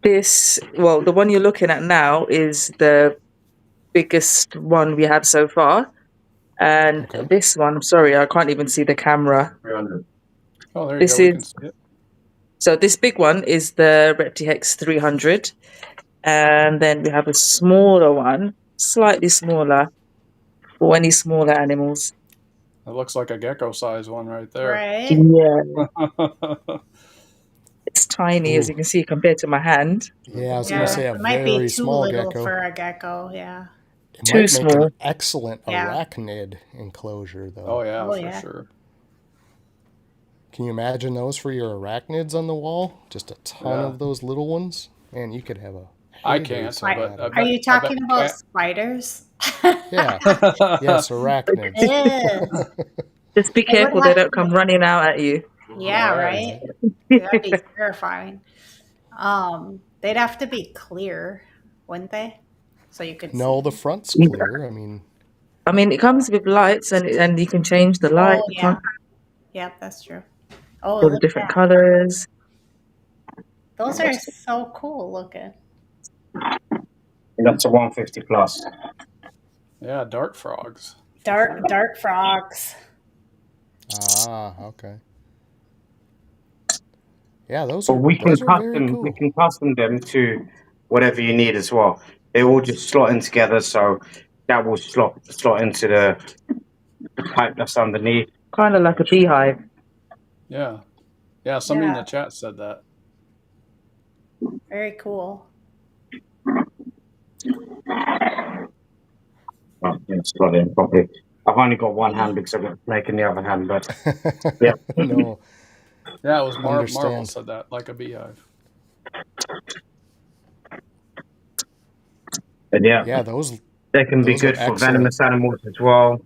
the one you're looking at now is the biggest one we have so far. And okay, this one, I'm sorry, I can't even see the camera. Oh, there you This go. We is can see it. So this big one is the Reptihex 300. And then we have a smaller one, slightly smaller, for any smaller animals. It looks like a gecko size one right there. Right? Yeah, it's tiny, as ooh, you can see, compared to my hand. yeah, I was gonna Yeah. say a It might be very too small little gecko. for a gecko. Yeah. It Too might make an small. excellent Yeah. arachnid enclosure, Oh though. yeah, Oh, for yeah. sure. Can you imagine those for your arachnids on the wall? Just a ton Yeah. of those little ones, man. You could have a I heyday can't, set but at I 'em. Are bet. you talking about spiders? Yeah, yes, arachnids. Ew. Just be They would careful they have don't to. come running out at you. Yeah, Oh yeah. right. Right. That'd be terrifying. They'd have to be clear, wouldn't they? So you could No, see. the front's clear. I mean, I mean, it comes with lights, and you can change the light, Oh, the yeah. front, Yep, that's true. Oh, all the look at different that. colors. Those are so cool looking. That's a 150 plus. Yeah, dart frogs. Dark frogs. okay. Yeah, But we can those are very we cool. can custom them to whatever you need as well. They all just slot in together, so that will slot into the pipe that's underneath. Kind of like a beehive. Yeah. Yeah, somebody in Yeah, the chat said that. very cool. Oh, yeah, slot in properly. I've only got one hand because I've got a snake in the other hand, but yeah. No, Yeah, it was Marvel understand. said that, like a beehive. But yeah, Yeah, those they can be those are good for excellent. venomous animals as well.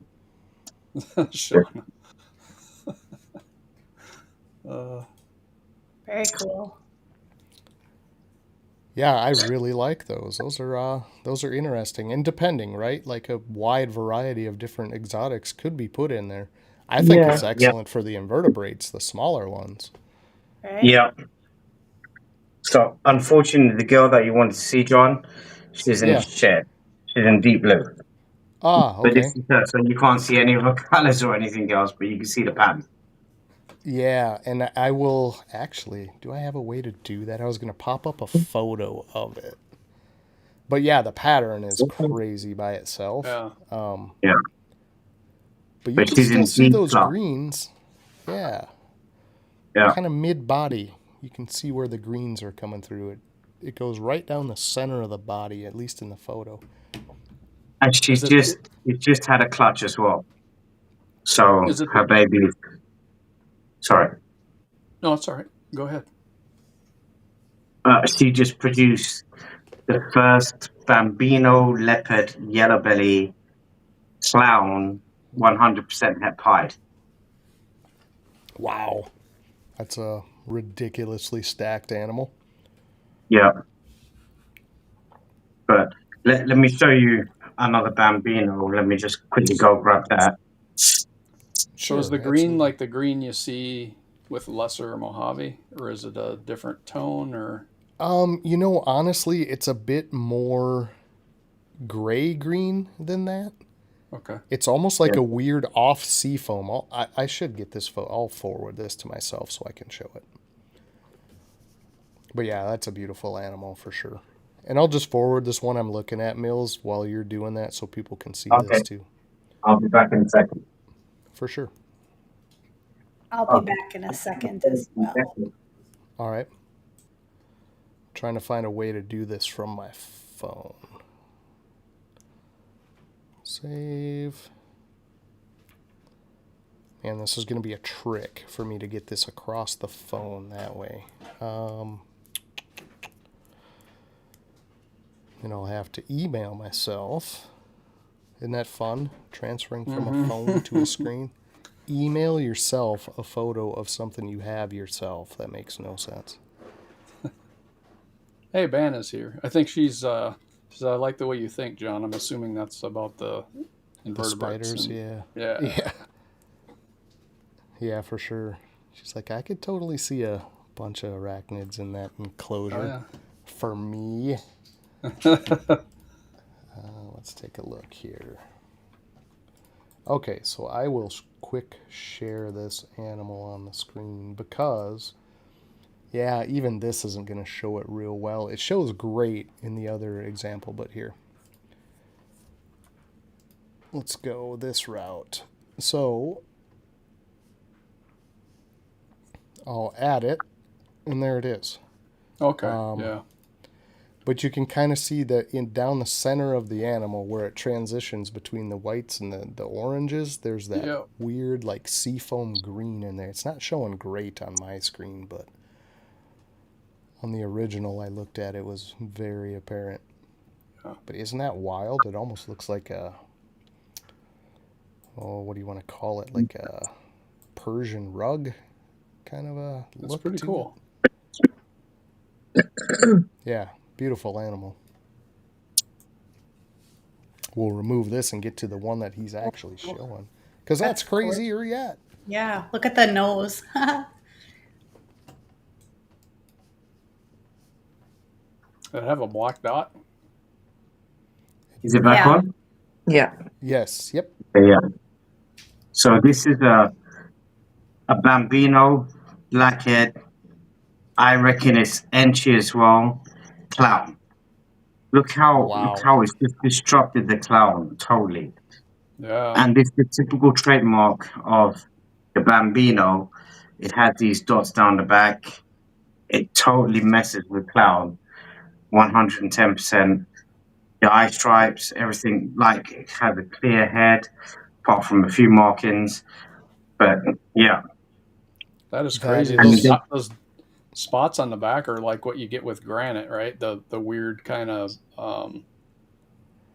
Sure. Very cool. Yeah, I really like those. Those are interesting and depending, right? Like a wide variety of different exotics could be put in there. I think Yeah. it's excellent for the invertebrates, the smaller ones. Right? Yeah. So unfortunately, the girl that you wanted to see, John, she's in Yeah. shed. She's in deep blue. But this Okay. is her, so you can't see any of her colors or anything else, but you can see the pattern. Yeah, and I will actually, do I have a way to do that? I was going to pop up a photo of it. But yeah, the pattern is crazy by itself. Yeah. Yeah. But you But can she's still in see deep those black. greens. Yeah. Yeah. Kind of mid-body. You can see where the greens are coming through it. It goes right down the center of the body, at least in the photo. And she's just had a clutch as well. So Is it her baby. Sorry. No, it's all right. Go ahead. She just produced the first Bambino leopard yellow belly clown 100% hep hide. Wow. That's a ridiculously stacked animal. Yeah. But let me show you another Bambino. Let me just quickly go grab that. So is Sure, the green absolutely. like the green you see with lesser Mojave, or is it a different tone? Or Honestly, it's a bit more gray green than that. Okay. It's almost like a weird off sea foam. I should get this photo. I'll forward this to myself so I can show it. But yeah, that's a beautiful animal for sure. And I'll just forward this one I'm looking at, Mills, while you're doing that so people can see Okay. this too. I'll be back in a second. For sure. I'll be back in a second as well. All right. Trying to find a way to do this from my phone. Save. And this is going to be a trick for me to get this across the phone that way. And I'll have to email myself. Isn't that fun? Transferring from a phone to a screen. Email yourself a photo of something you have yourself. That makes no sense. Hey, Banna's here. I think she's I like the way you think, John. I'm assuming that's about the invertebrates. The spiders, Yeah. Yeah. Yeah, for sure. She's like, I could totally see a bunch of arachnids in that enclosure. Oh, yeah. For me. Let's take a look here. Okay, so I will quick share this animal on the screen because, yeah, even this isn't going to show it real well. It shows great in the other example, but here. Let's go this route. So I'll add it, and there it is. Okay, yeah. But you can kind of see that down the center of the animal where it transitions between the whites and the oranges, there's that weird like seafoam green in there. It's not showing great on my screen, but on the original I looked at, it was very apparent. Yeah. But isn't that wild? It almost looks like a, what do you want to call it? Like a Persian rug kind of a That's look pretty to cool. it. Yeah. Beautiful animal. We'll remove this and get to the one that he's actually showing. Because that's crazier yet. Yeah, look at the nose. Does it have a black dot? Is it back on? Yeah. Yes. Yep. Yeah. So this is a Bambino blackhead. I reckon it's Enchi as well. Clown. Look how it's just disrupted the clown totally. Yeah. And it's the typical trademark of the Bambino. It has these dots down the back. It totally messes with clown. 110%. The eye stripes, everything, like it has a clear head, apart from a few markings. But yeah. That is crazy. Those spots on the back are like what you get with granite, right? The weird kind of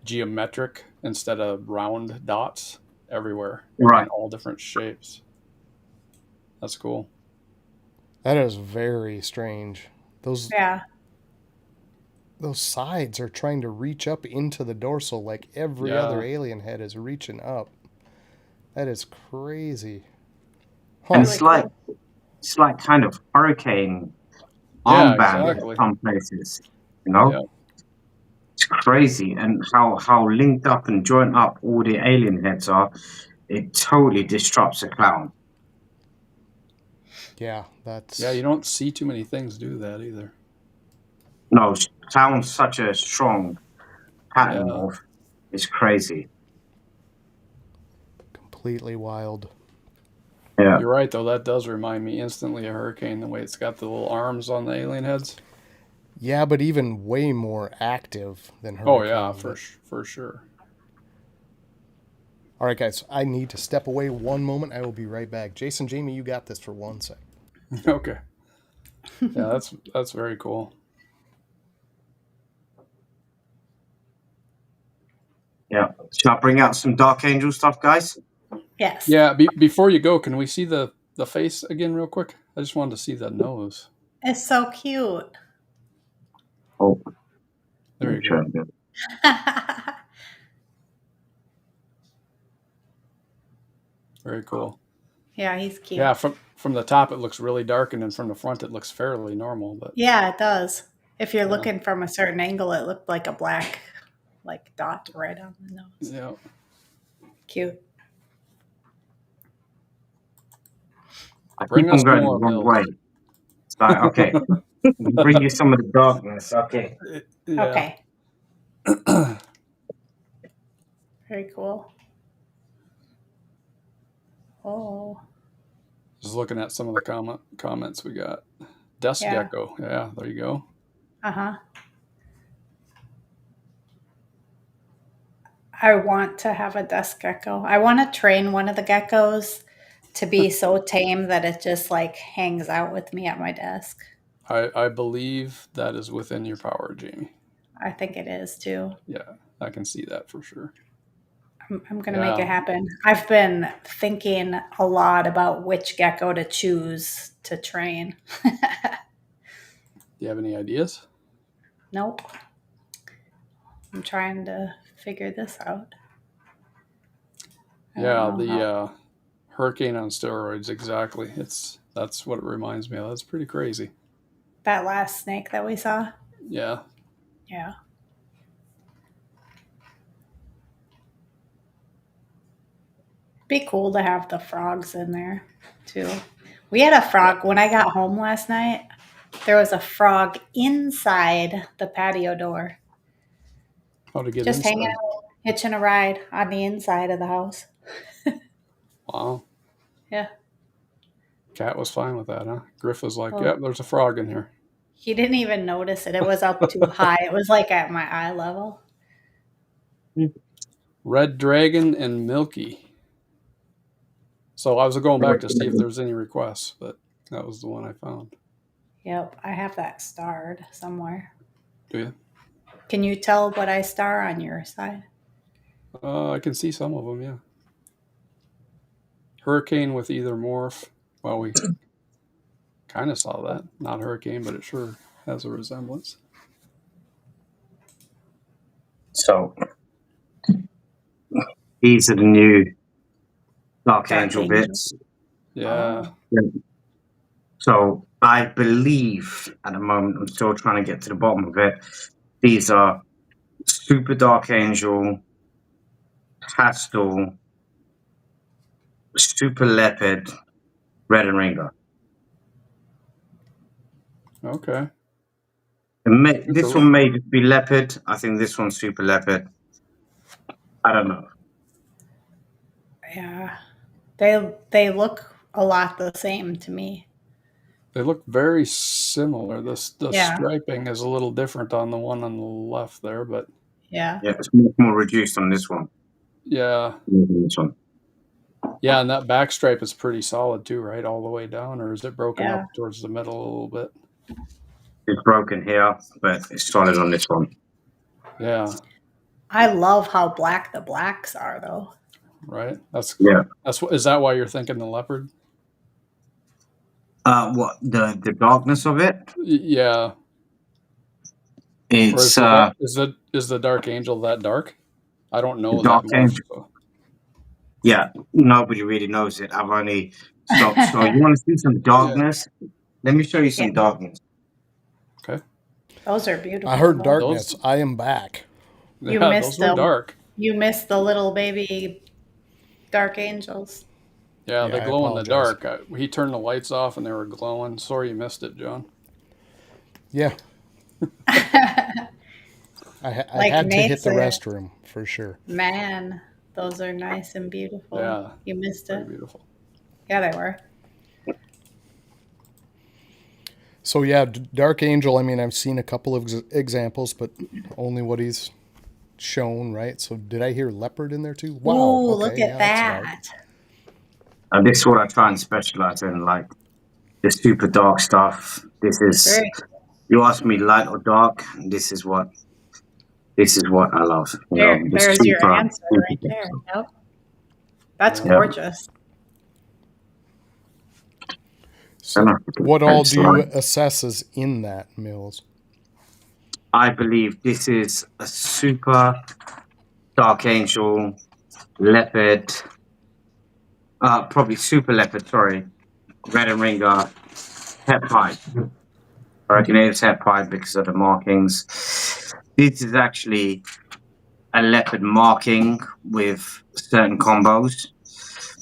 geometric instead of round dots everywhere. Right. In all different shapes. That's cool. That is very strange. Those sides are trying to reach up into the dorsal like every other alien head is reaching up. That is crazy. Huh. And it's like kind of hurricane armband in some places, you know? Yeah. It's crazy. And how linked up and joined up all the alien heads are, it totally disrupts a clown. Yeah, that's... Yeah, you don't see too many things do that either. No, clown's such a strong pattern morph. It's crazy. Completely wild. Yeah. You're right, though. That does remind me instantly of Hurricane, the way it's got the little arms on the alien heads. Yeah, but even way more active than Hurricane. Oh, yeah, for sure. All right, guys, I need to step away one moment. I will be right back. Jason, Jamie, you got this for 1 sec. Okay. Yeah, that's very cool. Yeah. Shall I bring out some Dark Angel stuff, guys? Yes. Yeah, before you go, can we see the face again real quick? I just wanted to see that nose. It's so cute. Oh. There you go. Very cool. Yeah, he's cute. Yeah, from the top it looks really dark, and then from the front it looks fairly normal. But yeah, it does. If you're looking from a certain angle, it looked like a black dot right on the nose. Yeah. Cute. I Bring keep on us going the more, wrong Mills. way. It's like, okay, bring you some of the darkness. Okay. Yeah. Okay. Very cool. Oh. Just looking at some of the comments we got. Desk Yeah. gecko. Yeah, there you go. Uh-huh. I want to have a desk gecko. I want to train one of the geckos to be so tame that it just like hangs out with me at my desk. I believe that is within your power, Jamie. I think it is too. Yeah, I can see that for sure. I'm going to make it happen. I've been thinking a lot about which gecko to choose to train. Do you have any ideas? Nope. I'm trying to figure this out. Yeah, the hurricane on steroids, exactly. That's what it reminds me of. That's pretty crazy. That last snake that we saw? Yeah. Yeah. Be cool to have the frogs in there too. We had a frog when I got home last night. There was a frog inside the patio door. How to get just inside? hanging out, hitching a ride on the inside of the house. Wow. Yeah. Cat was fine with that, huh? Griff was like, Well, "Yep, there's a frog in here." He didn't even notice it. It was up too high. It was like at my eye level. Red Dragon and Milky. So I was going back to see if there's any requests, but that was the one I found. Yep, I have that starred somewhere. Do you? Can you tell what I star on your side? I can see some of them, yeah. Hurricane with either morph. Well, we kind of saw that. Not hurricane, but it sure has a resemblance. So these are the new Dark Angel bits. Yeah. So I believe at the moment, I'm still trying to get to the bottom of it. These are Super Dark Angel, Pastel, Super Leopard, Red and Ringer. Okay. This one may just be Leopard. I think this one's Super Leopard. I don't know. Yeah. They look a lot the same to me. They look very similar. The Yeah. striping is a little different on the one on the left there, but Yeah. Yeah, it's much more reduced on this one. yeah. This one. Yeah, and that back stripe is pretty solid too, right? All the way down, or is it broken Yeah. up towards the middle a little bit? It's broken here, but it's solid on this one. Yeah. I love how black the blacks are, though. Right. That's Yeah. Is that why you're thinking the leopard? What the darkness of it? Yeah. It's is the Dark Angel that dark? I don't know Dark that much. Angel. So. Yeah, nobody really knows it. I've only stopped. So you want to see some darkness? Yeah. Let me show you some darkness. Okay. Those are beautiful. I heard darkness. I am back. You Yeah, missed those were dark. You missed the little baby Dark Angels. Yeah, they glow in the dark. He turned the lights off and they were glowing. Sorry you missed it, John. Yeah. I had to hit the restroom for sure. Man, those are nice and beautiful. Yeah. You missed it. Beautiful. Yeah, they were. So yeah, Dark Angel, I mean, I've seen a couple of examples, but only what he's shown, right? So did I hear leopard in there too? Wow. Ooh, okay, look at that. And this is what I try and specialize in, like the super dark stuff. This is, you ask me light or dark, this is what I love. There's your answer right there. Yep. That's gorgeous. So what all do you assess as in that, Mills? I believe this is a super Dark Angel, Leopard, probably Super Leopard, sorry, Red and Ringer, Het Pipe. I reckon it's Het Pipe because of the markings. This is actually a leopard marking with certain combos.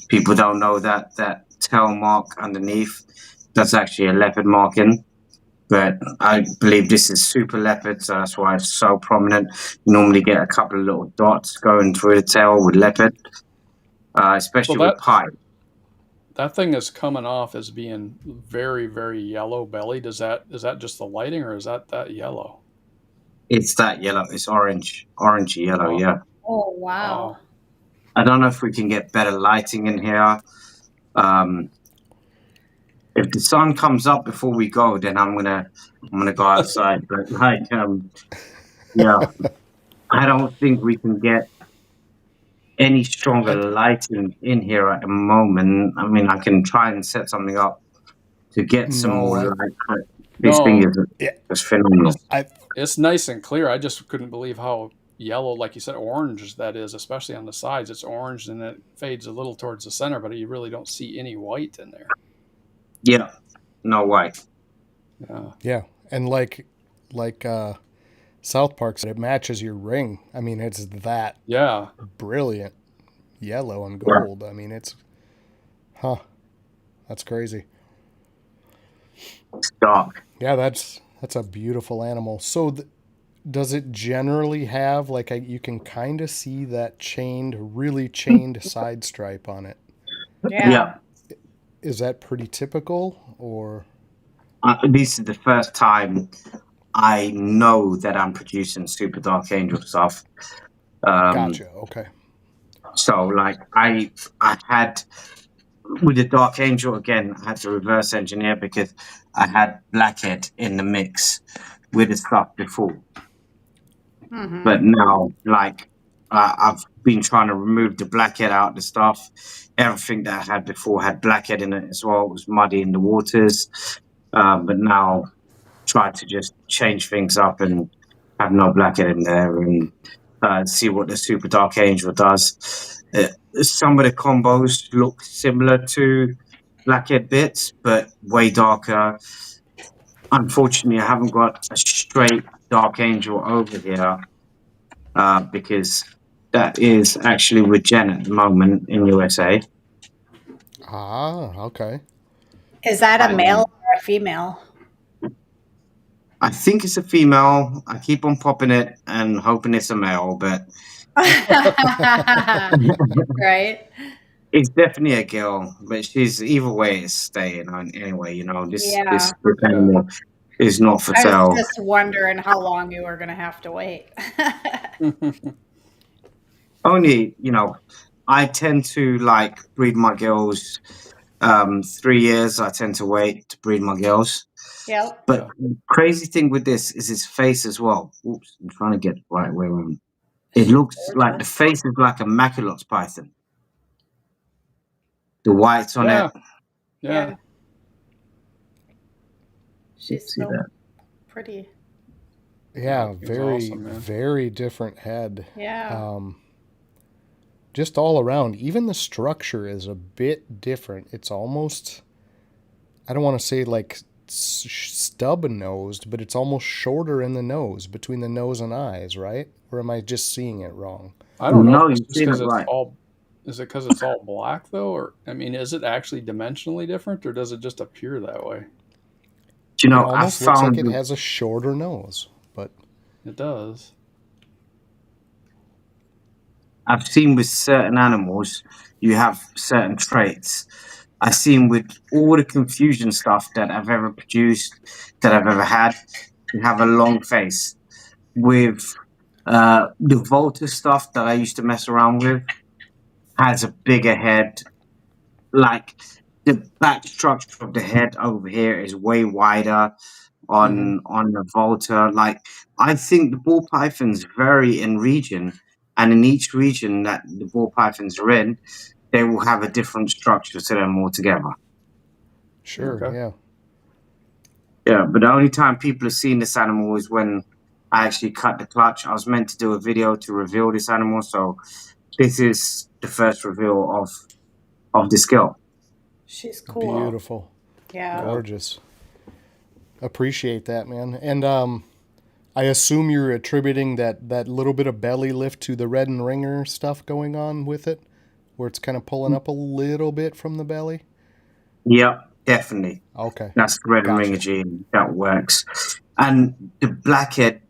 People don't know that tail mark underneath, that's actually a leopard marking. But I believe this is super leopard, so that's why it's so prominent. You normally get a couple of little dots going through the tail with leopard, especially Well, with pie. that thing is coming off as being very, very yellow bellied. Is that just the lighting, or is that yellow? It's that yellow. It's orangey yellow. Wow. Yeah. Oh, wow. Wow. I don't know if we can get better lighting in here. If the sun comes up before we go, then I'm gonna go outside. But yeah, I don't think we can get any stronger lighting in here at the moment. I mean, I can try and set something up to get some No, more I, light. But this thing No, is yeah, just phenomenal. it's nice and clear. I just couldn't believe how yellow, like you said, orange that is, especially on the sides. It's orange and it fades a little towards the center, but you really don't see any white in there. Yeah, no white. yeah, and like South Park said, it matches your ring. I mean, it's that Yeah. brilliant yellow and gold. I mean, it's that's crazy. It's dark. Yeah, that's a beautiful animal. So, does it generally have like you can kind of see that really chained side stripe on it? Yeah. Is that pretty typical, or? This is the first time I know that I'm producing Super Dark Angel stuff. Gotcha. Okay. So, like, I had with the Dark Angel again, I had to reverse engineer because I had Blackhead in the mix with the stuff before. Mm-hmm. But now, like, I've been trying to remove the Blackhead out of the stuff. Everything that I had before had Blackhead in it as well. It was muddy in the waters. But now, try to just change things up and have no Blackhead in there and see what the Super Dark Angel does. Some of the combos look similar to Blackhead bits, but way darker. Unfortunately, I haven't got a straight Dark Angel over here because that is actually with Jen at the moment in USA. Ah, okay. Is that a male or a female? I think it's a female. I keep on popping it and hoping it's a male, but Right? it's definitely a girl. But she's either way, it's staying on anyway. You know, this Yeah. animal is not for I was sale. just wondering how long you were going to have to wait. Only, you know, I tend to like breed my girls. 3 years I tend to wait to breed my girls. Yep. But the crazy thing with this is his face as well. Oops, I'm trying to get the right way around. It looks like the face is like a Maculots python. The whites on it. Yeah. She's See so that? pretty. Yeah, It's very, awesome, man. very different head. Yeah. Just all around. Even the structure is a bit different. It's almost, I don't want to say like stub nosed, but it's almost shorter in the nose, between the nose and eyes, right? Or am I just seeing it wrong? I don't know. No, It's you've just seen it because it's right. all. Is it because it's all black though, or I mean, is it actually dimensionally different, or does it just appear that way? Do you know, It almost looks like it has a shorter nose, but It does. I've seen with certain animals, you have certain traits. I've seen with all the confusion stuff that I've ever produced, that I've ever had, you have a long face. With the Volta stuff that I used to mess around with, has a bigger head. Like the back structure of the head over here is way wider on the Volta. Like I think the ball pythons vary in region, and in each region that the ball pythons are in, they will have a different structure to them altogether. sure, Okay. yeah. Yeah, but the only time people have seen this animal is when I actually cut the clutch. I was meant to do a video to reveal this animal, so this is the first reveal of this girl. She's cool. Beautiful. Yeah. Gorgeous. Appreciate that, man. And I assume you're attributing that little bit of belly lift to the red and ringer stuff going on with it, where it's kind of pulling up a little bit from the belly. Yeah, definitely. Okay. That's the red and Gotcha. ringer gene. That works. And the blackhead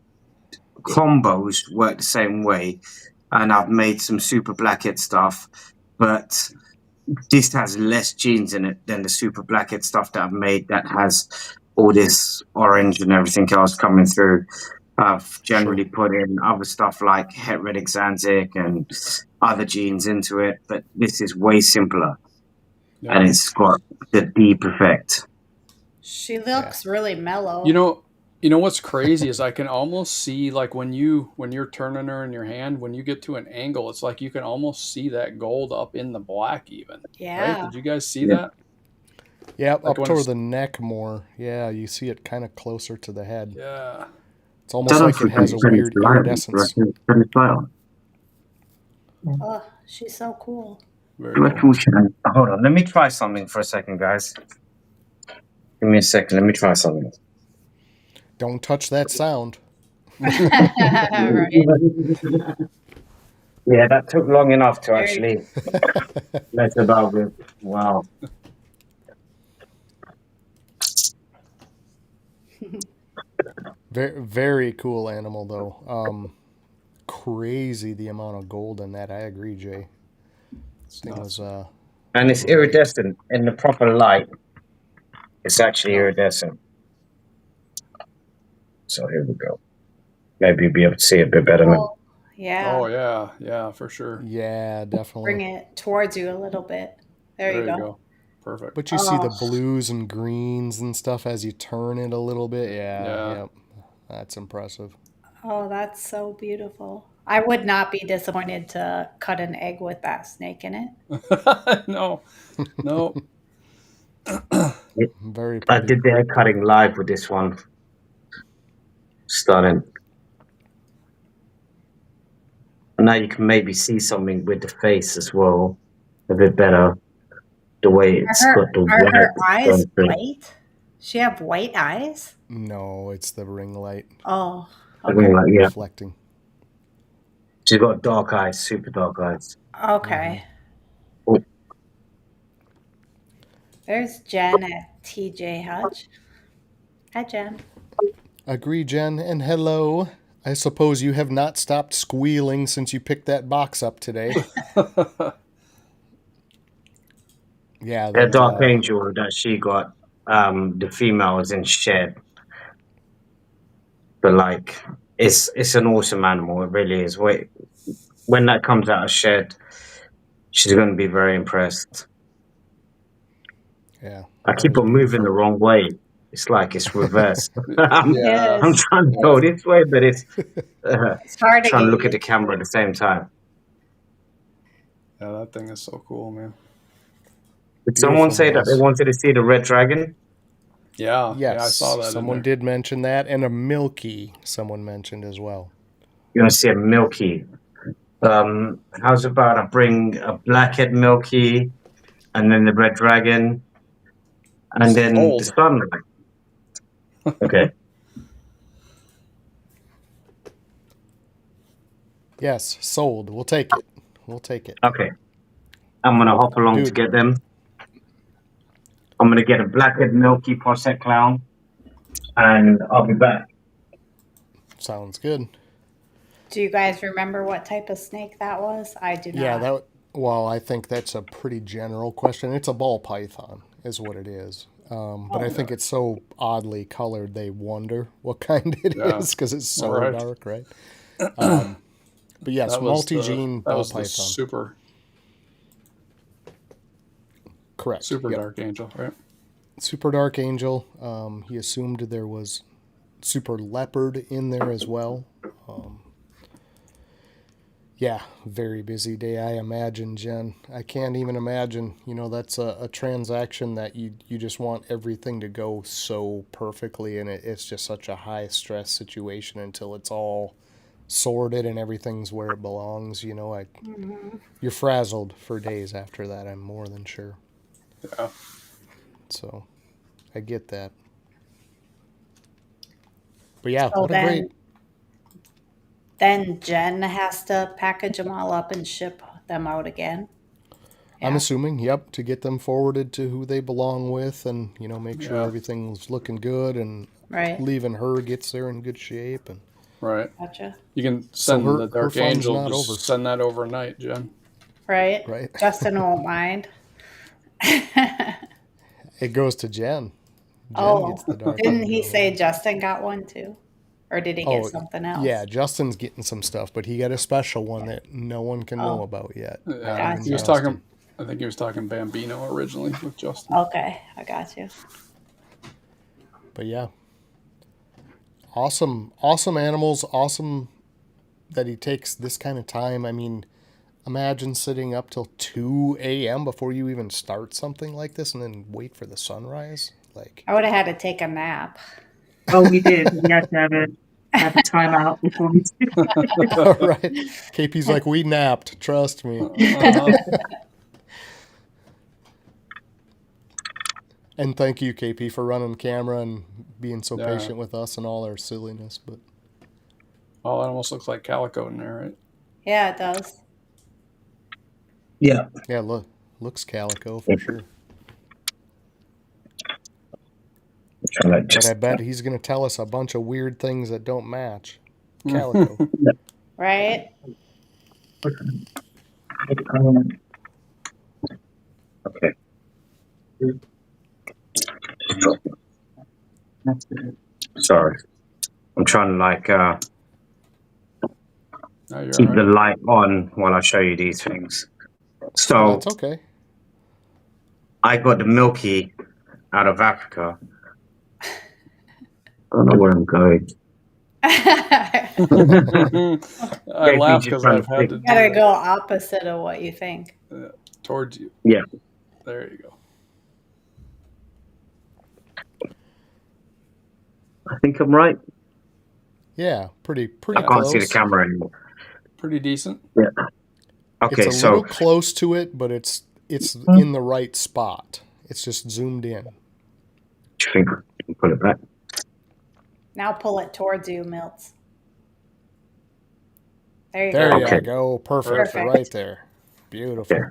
combos work the same way. And I've made some super blackhead stuff, but this has less genes in it than the super blackhead stuff that I've made that has all this orange and everything else coming through. I've generally put in other stuff like heterotic Zanzic and other genes into it, but this is way simpler. Yeah. And it's got the deep effect. She looks really mellow. You know what's crazy is I can almost see, like, when you're turning her in your hand, when you get to an angle, it's like you can almost see that gold up in the black even. Yeah. Right? Did you guys see that? Yeah, Like up toward the neck more. Yeah, you see it kind of closer to the head. Yeah. It's almost like it has a weird iridescence. Oh, she's so cool. Very cool. Hold on, let me try something for a second, guys. Give me a second, let me try something. Don't touch that sound. Right. Yeah, that took long enough to Very- actually let it out with. Wow. Very, very cool animal, though. Crazy the amount of gold in that. I agree, Jay. This thing was, And it's iridescent in the proper light. It's actually iridescent. So here we go. Maybe you'll be able to see it a bit better now. Yeah. Oh yeah, yeah, for sure. yeah, definitely. Bring it towards you a little bit. There you go. Perfect. But you see the blues and greens and stuff as you turn it a little bit. Yeah. Yep. That's impressive. Oh, that's so beautiful. I would not be disappointed to cut an egg with that snake in it. No. Very pretty. I did the hair cutting live with this one. Stunning. Now you can maybe see something with the face as well, a bit better. The way it's got the Are her eyes white. white? She have white eyes? No, it's the ring light. Oh, I mean, like, yeah. Reflecting. She's got dark eyes, super dark eyes. okay. Oh. There's Jen at TJ Hutch. Hi, Jen. Agree, Jen, and hello. I suppose you have not stopped squealing since you picked that box up today. Yeah, The Dark Angel that she got, the female is in shed. But like, it's an awesome animal. It really is. When that comes out of shed, she's going to be very impressed. Yeah. I keep on moving the wrong way. It's like it's reversed. I'm trying to go this way, but it's hard to trying to look at the camera at the same time. Yeah, that thing is so cool, man. Did someone say that they wanted to see the red dragon? Yeah, yes, yeah, I saw that. Someone did mention that, and a milky someone mentioned as well. You want to see a milky? How's about I bring a blackhead milky, and then the red dragon, and then the sunlight. Okay. Yes, sold. We'll take it. We'll take it. Okay. I'm gonna hop along to get them. I'm gonna get a blackhead milky Posset clown, and I'll be back. Sounds good. Do you guys remember what type of snake that was? I do not. Yeah, well, I think that's a pretty general question. It's a ball python, is what it is. But I think it's so oddly colored, they wonder what kind it is because it's so dark, right? But yes, multi-gene ball python. Super. Correct. Super Dark Angel, right? Super Dark Angel. He assumed there was Super Leopard in there as well. Yeah, very busy day, I imagine, Jen. I can't even imagine. You know, that's a transaction that you just want everything to go so perfectly, and it's just such a high-stress situation until it's all sorted and everything's where it belongs. You know, you're frazzled for days after that, I'm more than sure. Yeah. So, I get that. But yeah, what a great then Jen has to package them all up and ship them out again. I'm Yeah. assuming, yep, to get them forwarded to who they belong with, and make sure Yeah. everything's looking good, and Right. leaving her gets there in good shape, and Right. Gotcha. You can So send her- the Dark her fun's Angel, not just over. send that overnight, Jen. Right. right. Justin won't mind. It goes to Jen. Jen Oh, gets the dark. didn't he angel. say Justin got one too? Or did he get Oh, something else? yeah, Justin's getting some stuff, but he got a special one that no one can know Oh. about yet. Yeah, Not Gotcha. even he was Justin. talking. I think he was talking Bambino originally with Justin. Okay, I got you. But yeah, awesome animals. Awesome that he takes this kind of time. I mean, imagine sitting up till 2 a.m. before you even start something like this, and then wait for the sunrise. Like, I would have had to take a nap. Oh, we did. We had to have a timeout before we all right. KP's like, we napped. Trust me. Uh-huh. And thank you, KP, for running the camera and being so Yeah. patient with us and all our silliness. But Oh, that almost looks like calico in there, right? Yeah, it does. Yeah. yeah, looks calico for sure. Trying to But just, I bet he's going to tell us a bunch of weird things that don't match calico. Right? okay. Sorry. I'm trying to No, you're keep all the right. light on while I show you these things. Oh, So that's okay. I got the Milky out of Africa. I don't know where I'm going. I laugh just because trying I've to had to You do gotta that go opposite of what you think. towards you. Yeah. There you go. I think I'm right. Yeah, pretty I can't close. see the camera anymore. Pretty decent. Yeah. It's Okay, a so little close to it, but it's in the right spot. It's just zoomed in. do you think I can put it back? Now pull it towards you, Milts. There you There go. you Okay. go. Perfect. Perfect. Right there. Beautiful. Yeah.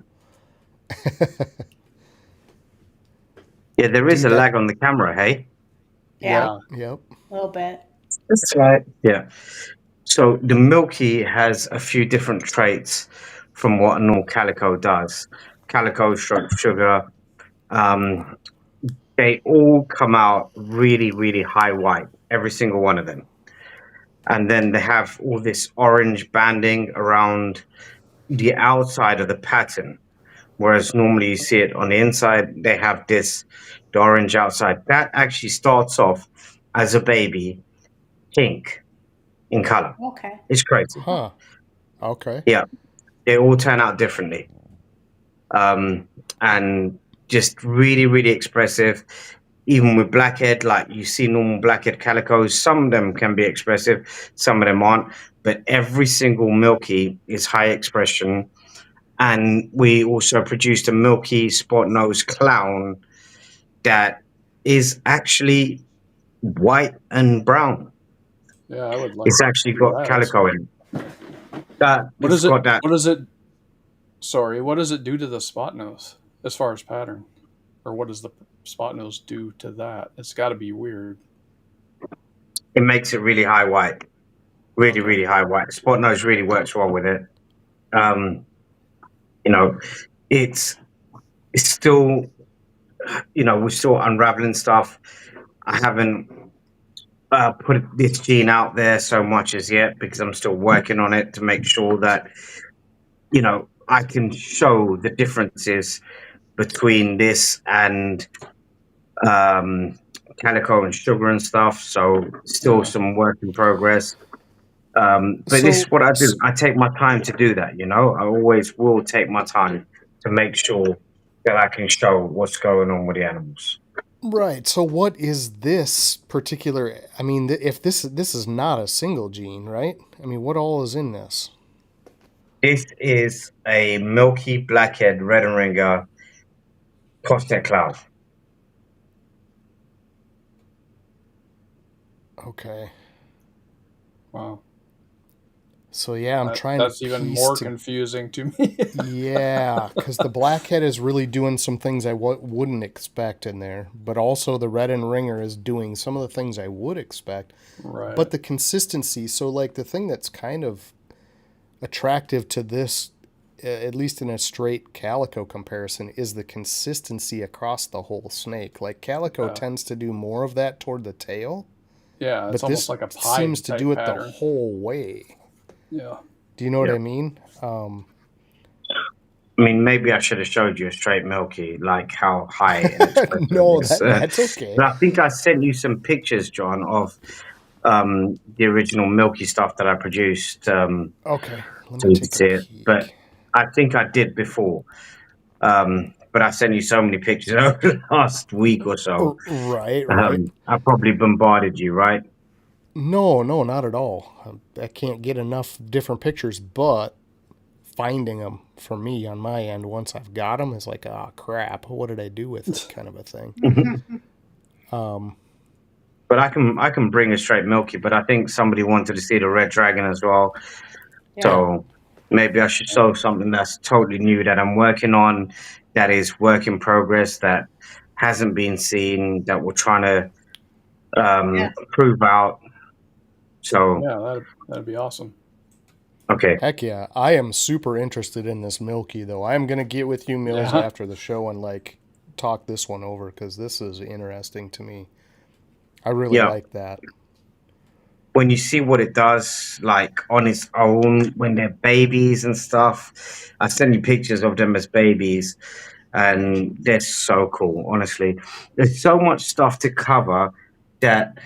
Yeah, there is Dude, a that- lag on the camera, hey? Yeah, Yep. a little bit. That's right. Yeah. So the Milky has a few different traits from what a normal calico does. Calico, sugar, they all come out really, really high white, every single one of them. And then they have all this orange banding around the outside of the pattern. Whereas normally you see it on the inside, they have the orange outside. That actually starts off as a baby pink in color. Okay. It's crazy. Huh. Okay. Yeah, they all turn out differently, and just really, really expressive. Even with blackhead, like you see normal blackhead calicos, some of them can be expressive, some of them aren't. But every single Milky is high expression. And we also produced a Milky spot nose clown that is actually white and brown. Yeah, I would like. It's actually to do got that. calico in it. That What it's is it? got that. What does it? Sorry, what does it do to the spot nose as far as pattern, or what does the spot nose do to that? It's got to be weird. It makes it really high white, really, Okay. really high white. Spot nose really works well with it. You know, it's still, we're still unraveling stuff. I haven't put this gene out there so much as yet because I'm still working on it to make sure that I can show the differences between this and calico and sugar and stuff. So still some work in progress. But this is what I do. I take my time to do that. I always will take my time to make sure that I can show what's going on with the animals. Right. So what is this particular? I mean, if this is not a single gene, right? I mean, what all is in this? This is a Milky Blackhead Red and Ringer Costet Cloud. Okay. Wow. So yeah, I'm trying to That's even piece more to, confusing to me. yeah, because the blackhead is really doing some things I wouldn't expect in there, but also the red and ringer is doing some of the things I would expect. Right. But the consistency, so like the thing that's kind of attractive to this, at least in a straight calico comparison, is the consistency across the whole snake. Like calico tends to do more of that toward the tail, Yeah, it's but almost this like a pie seems to type do it pattern. the whole way. Yeah. Do you know what Yeah. I mean? I mean, maybe I should have showed you a straight milky, like how high in expression No, it is. that's okay. But I think I sent you some pictures, John, of the original milky stuff that I produced. Okay, let So me you can take see a it. But peek. I think I did before. But I sent you so many pictures over the last week or so. Right. I probably bombarded you, right? No, not at all. I can't get enough different pictures, but finding them for me on my end, once I've got them, is like, oh crap, what did I do with it, kind of a thing. But I can bring a straight milky. But I think somebody wanted to see the red dragon as well. Yeah. So maybe I should show something that's totally new that I'm working on, that is work in progress, that hasn't been seen, that we're trying to prove out. So Yeah, that'd be awesome. okay. Heck yeah, I am super interested in this milky though. I'm gonna get with you, Mills, Yeah. after the show and like talk this one over, because this is interesting to me. I really like that. When you see what it does, like on its own, when they're babies and stuff, I send you pictures of them as babies, and they're so cool. Honestly, there's so much stuff to cover that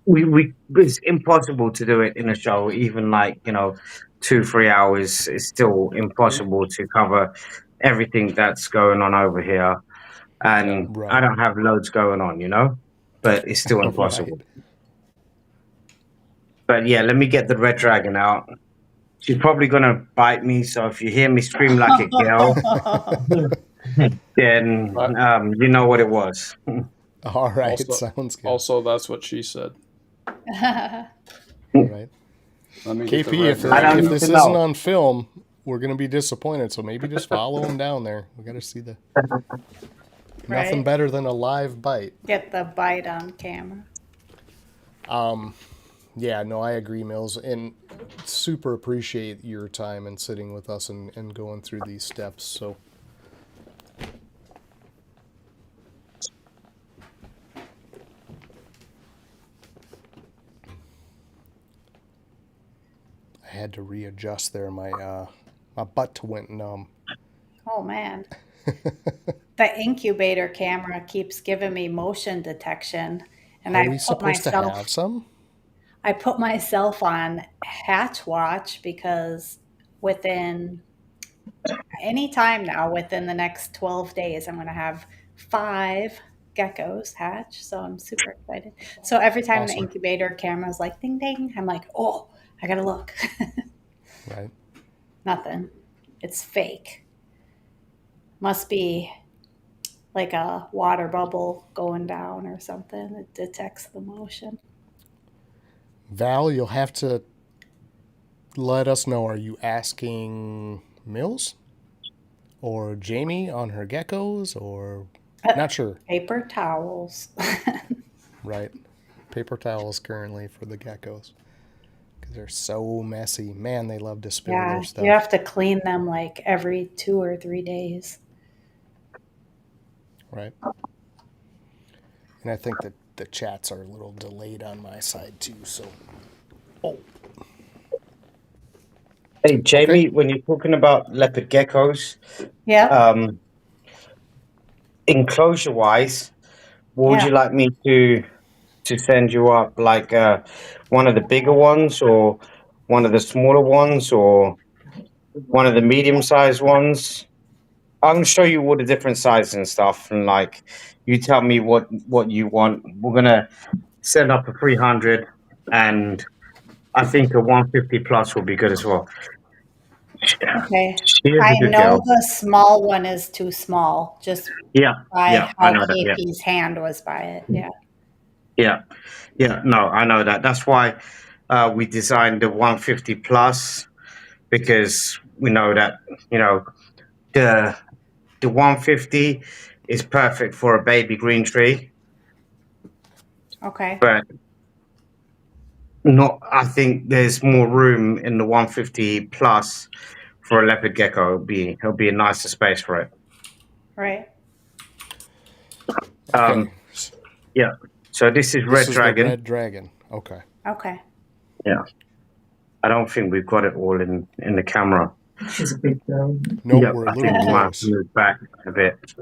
we it's impossible to do it in a show. Even like 2-3 hours is still impossible to cover everything that's going on over here, and Right. I don't have loads going on, but it's still impossible. Right. But yeah, let me get the red dragon out. She's probably gonna bite me, so if you hear me scream like a girl, then you know what it was. All right, sounds good. Also, that's what she said. Right. Let me get the KP, red if dragon. this isn't on film, we're gonna be disappointed. So maybe just follow him down there. We got to see the nothing Right. better than a live bite. Get the bite on camera. Yeah, no, I agree, Mills, and super appreciate your time and sitting with us and going through these steps. So I had to readjust there. My butt went numb. Oh man. The incubator camera keeps giving me motion detection, and Are we supposed to have some? I put myself on hatch watch because within any time now, within the next 12 days, I'm going to have 5 geckos hatch. So I'm super excited. So every time the Awesome. incubator camera is like ding ding, I'm like, oh, I got to look. Right. Nothing. It's fake. Must be like a water bubble going down or something. It detects the motion. Val, you'll have to let us know. Are you asking Mills or Jamie on her geckos, or not sure? Paper towels. Right. Paper towels currently for the geckos because they're so messy. Man, they love to spill Yeah, their stuff. you have to clean them like every 2 or 3 days. Right. And I think that the chats are a little delayed on my side too. So, Hey Jamie, when you're talking about leopard geckos, Yeah. enclosure wise, what would Yeah. you like me to send you up? Like one of the bigger ones, or one of the smaller ones, or one of the medium sized ones? I'm gonna show you all the different sizes and stuff, and like you tell me what you want. We're gonna send up a 300, and I think a 150 plus will be good as well. Okay. She is I a good know girl. the small one is too small, just Yeah, by I how know that. Yeah. KP's hand was by it. Yeah. Yeah, yeah. No, I know that. That's why we designed the 150 plus, because we know that, you know, the the 150 is perfect for a baby green tree, Okay. but not. I think there's more room in the 150 plus for a leopard gecko. It'll be a nicer space for it. Right. Okay. Yeah. So this is This red is the dragon. red dragon. Okay. Okay. Yeah. I don't think we've got it all in the camera. She's a big girl. Nope, Yep, we're I a think little we might have to close. move back a bit.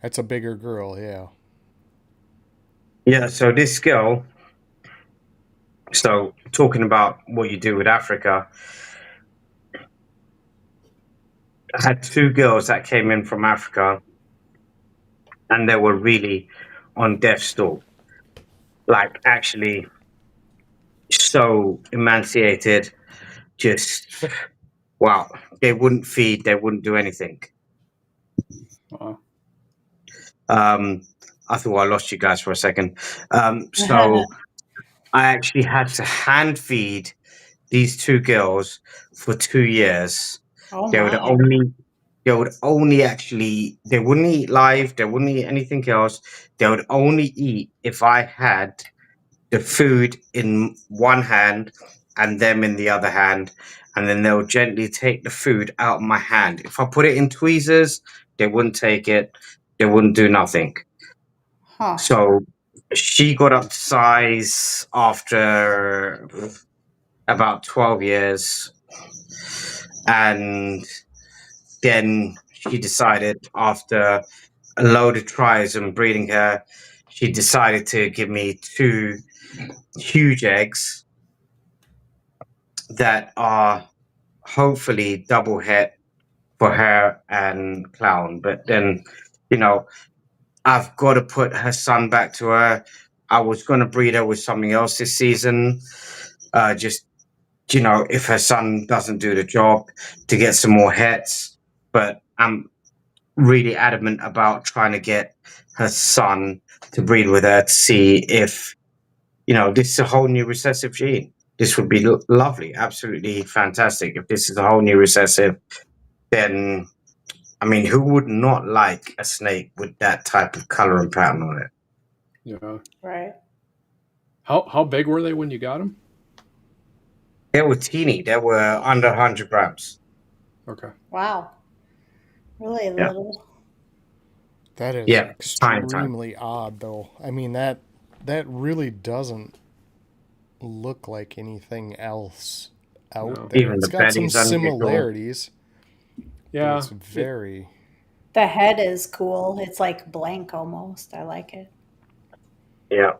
That's a bigger girl, yeah. Yeah, so this girl, so talking about what you do with Africa, I had two girls that came in from Africa and they were really on death's door. Like, actually, so emaciated, just wow. They wouldn't feed, they wouldn't do anything. Uh, Um, I thought I lost you guys for a second. So I actually had to hand feed these two girls for 2 years. Oh They would my. only actually, they wouldn't eat live, they wouldn't eat anything else. They would only eat if I had the food in one hand and them in the other hand, and then they'll gently take the food out of my hand. If I put it in tweezers, they wouldn't take it, they wouldn't do nothing. Huh. So she got up to size after about 12 years, and then she decided, after a load of tries and breeding her, she decided to give me two huge eggs that are hopefully double het for her and Clown. But then, you know, I've got to put her son back to her. I was going to breed her with something else this season. Just, if her son doesn't do the job, to get some more hets. But I'm really adamant about trying to get her son to breed with her to see if, this is a whole new recessive gene. This would be lovely, absolutely fantastic. If this is a whole new recessive, then, I mean, who would not like a snake with that type of color and pattern on it? yeah. Right. How big were they when you got them? They were teeny. They were under 100 grams. Okay. Wow. Really Yeah. little. That is Yeah, tiny. extremely odd, though. I mean, that really doesn't look like anything else out No. there. Even It's the got some belly's unusual. similarities. But Yeah. it's very. The head is cool. It's like blank almost. I like it. Yeah.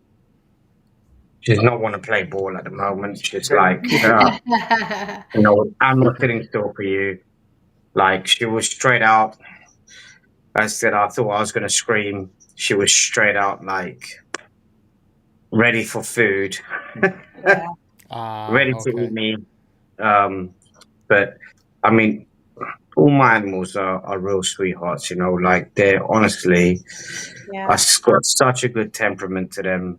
She does not want to play ball at the moment. She's like, I'm not sitting still for you. Like, she was straight out. I said, I thought I was going to scream. She was straight out, like, ready for food, Yeah. ready to Okay. eat me. But, I mean, all my animals are real sweethearts, like, they're honestly, Yeah. I've got such a good temperament to them.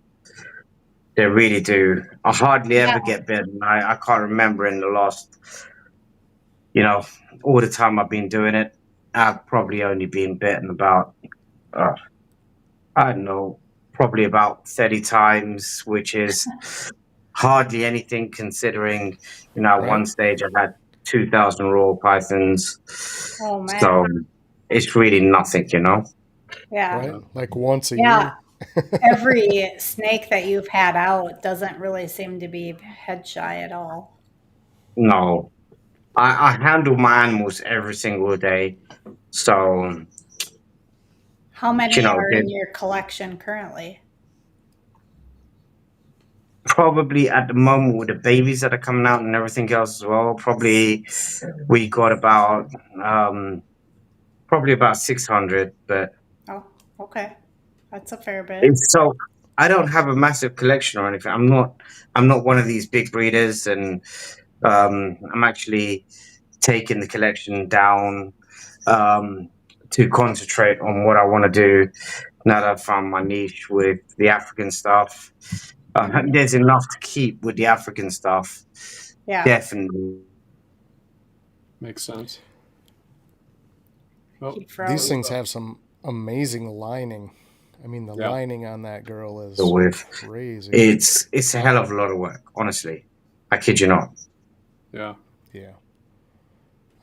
They really do. I hardly Yeah. ever get bitten. I can't remember in the last, all the time I've been doing it, I've probably only been bitten about, I don't know, probably about 30 times, which is hardly anything considering, at Right. one stage I had 2,000 raw pythons. Oh man. So it's really nothing, Yeah. Right? Like once a Yeah. year. Every snake that you've had out doesn't really seem to be head shy at all. No. I handle my animals every single day. So, How many are they in your collection currently? probably at the moment, with the babies that are coming out and everything else as well, probably we got about 600. But Oh, okay. That's a fair bit. it's so, I don't have a massive collection or anything. I'm not one of these big breeders, and I'm actually taking the collection down to concentrate on what I want to do now that I've found my niche with the African stuff. There's enough to keep with the African stuff. Yeah. Definitely. Makes sense. Oh, He These froze. things have some amazing lining. I mean, the Yeah. lining on that girl is With crazy. it's a hell of a lot of work, honestly. I kid you not. Yeah. Yeah.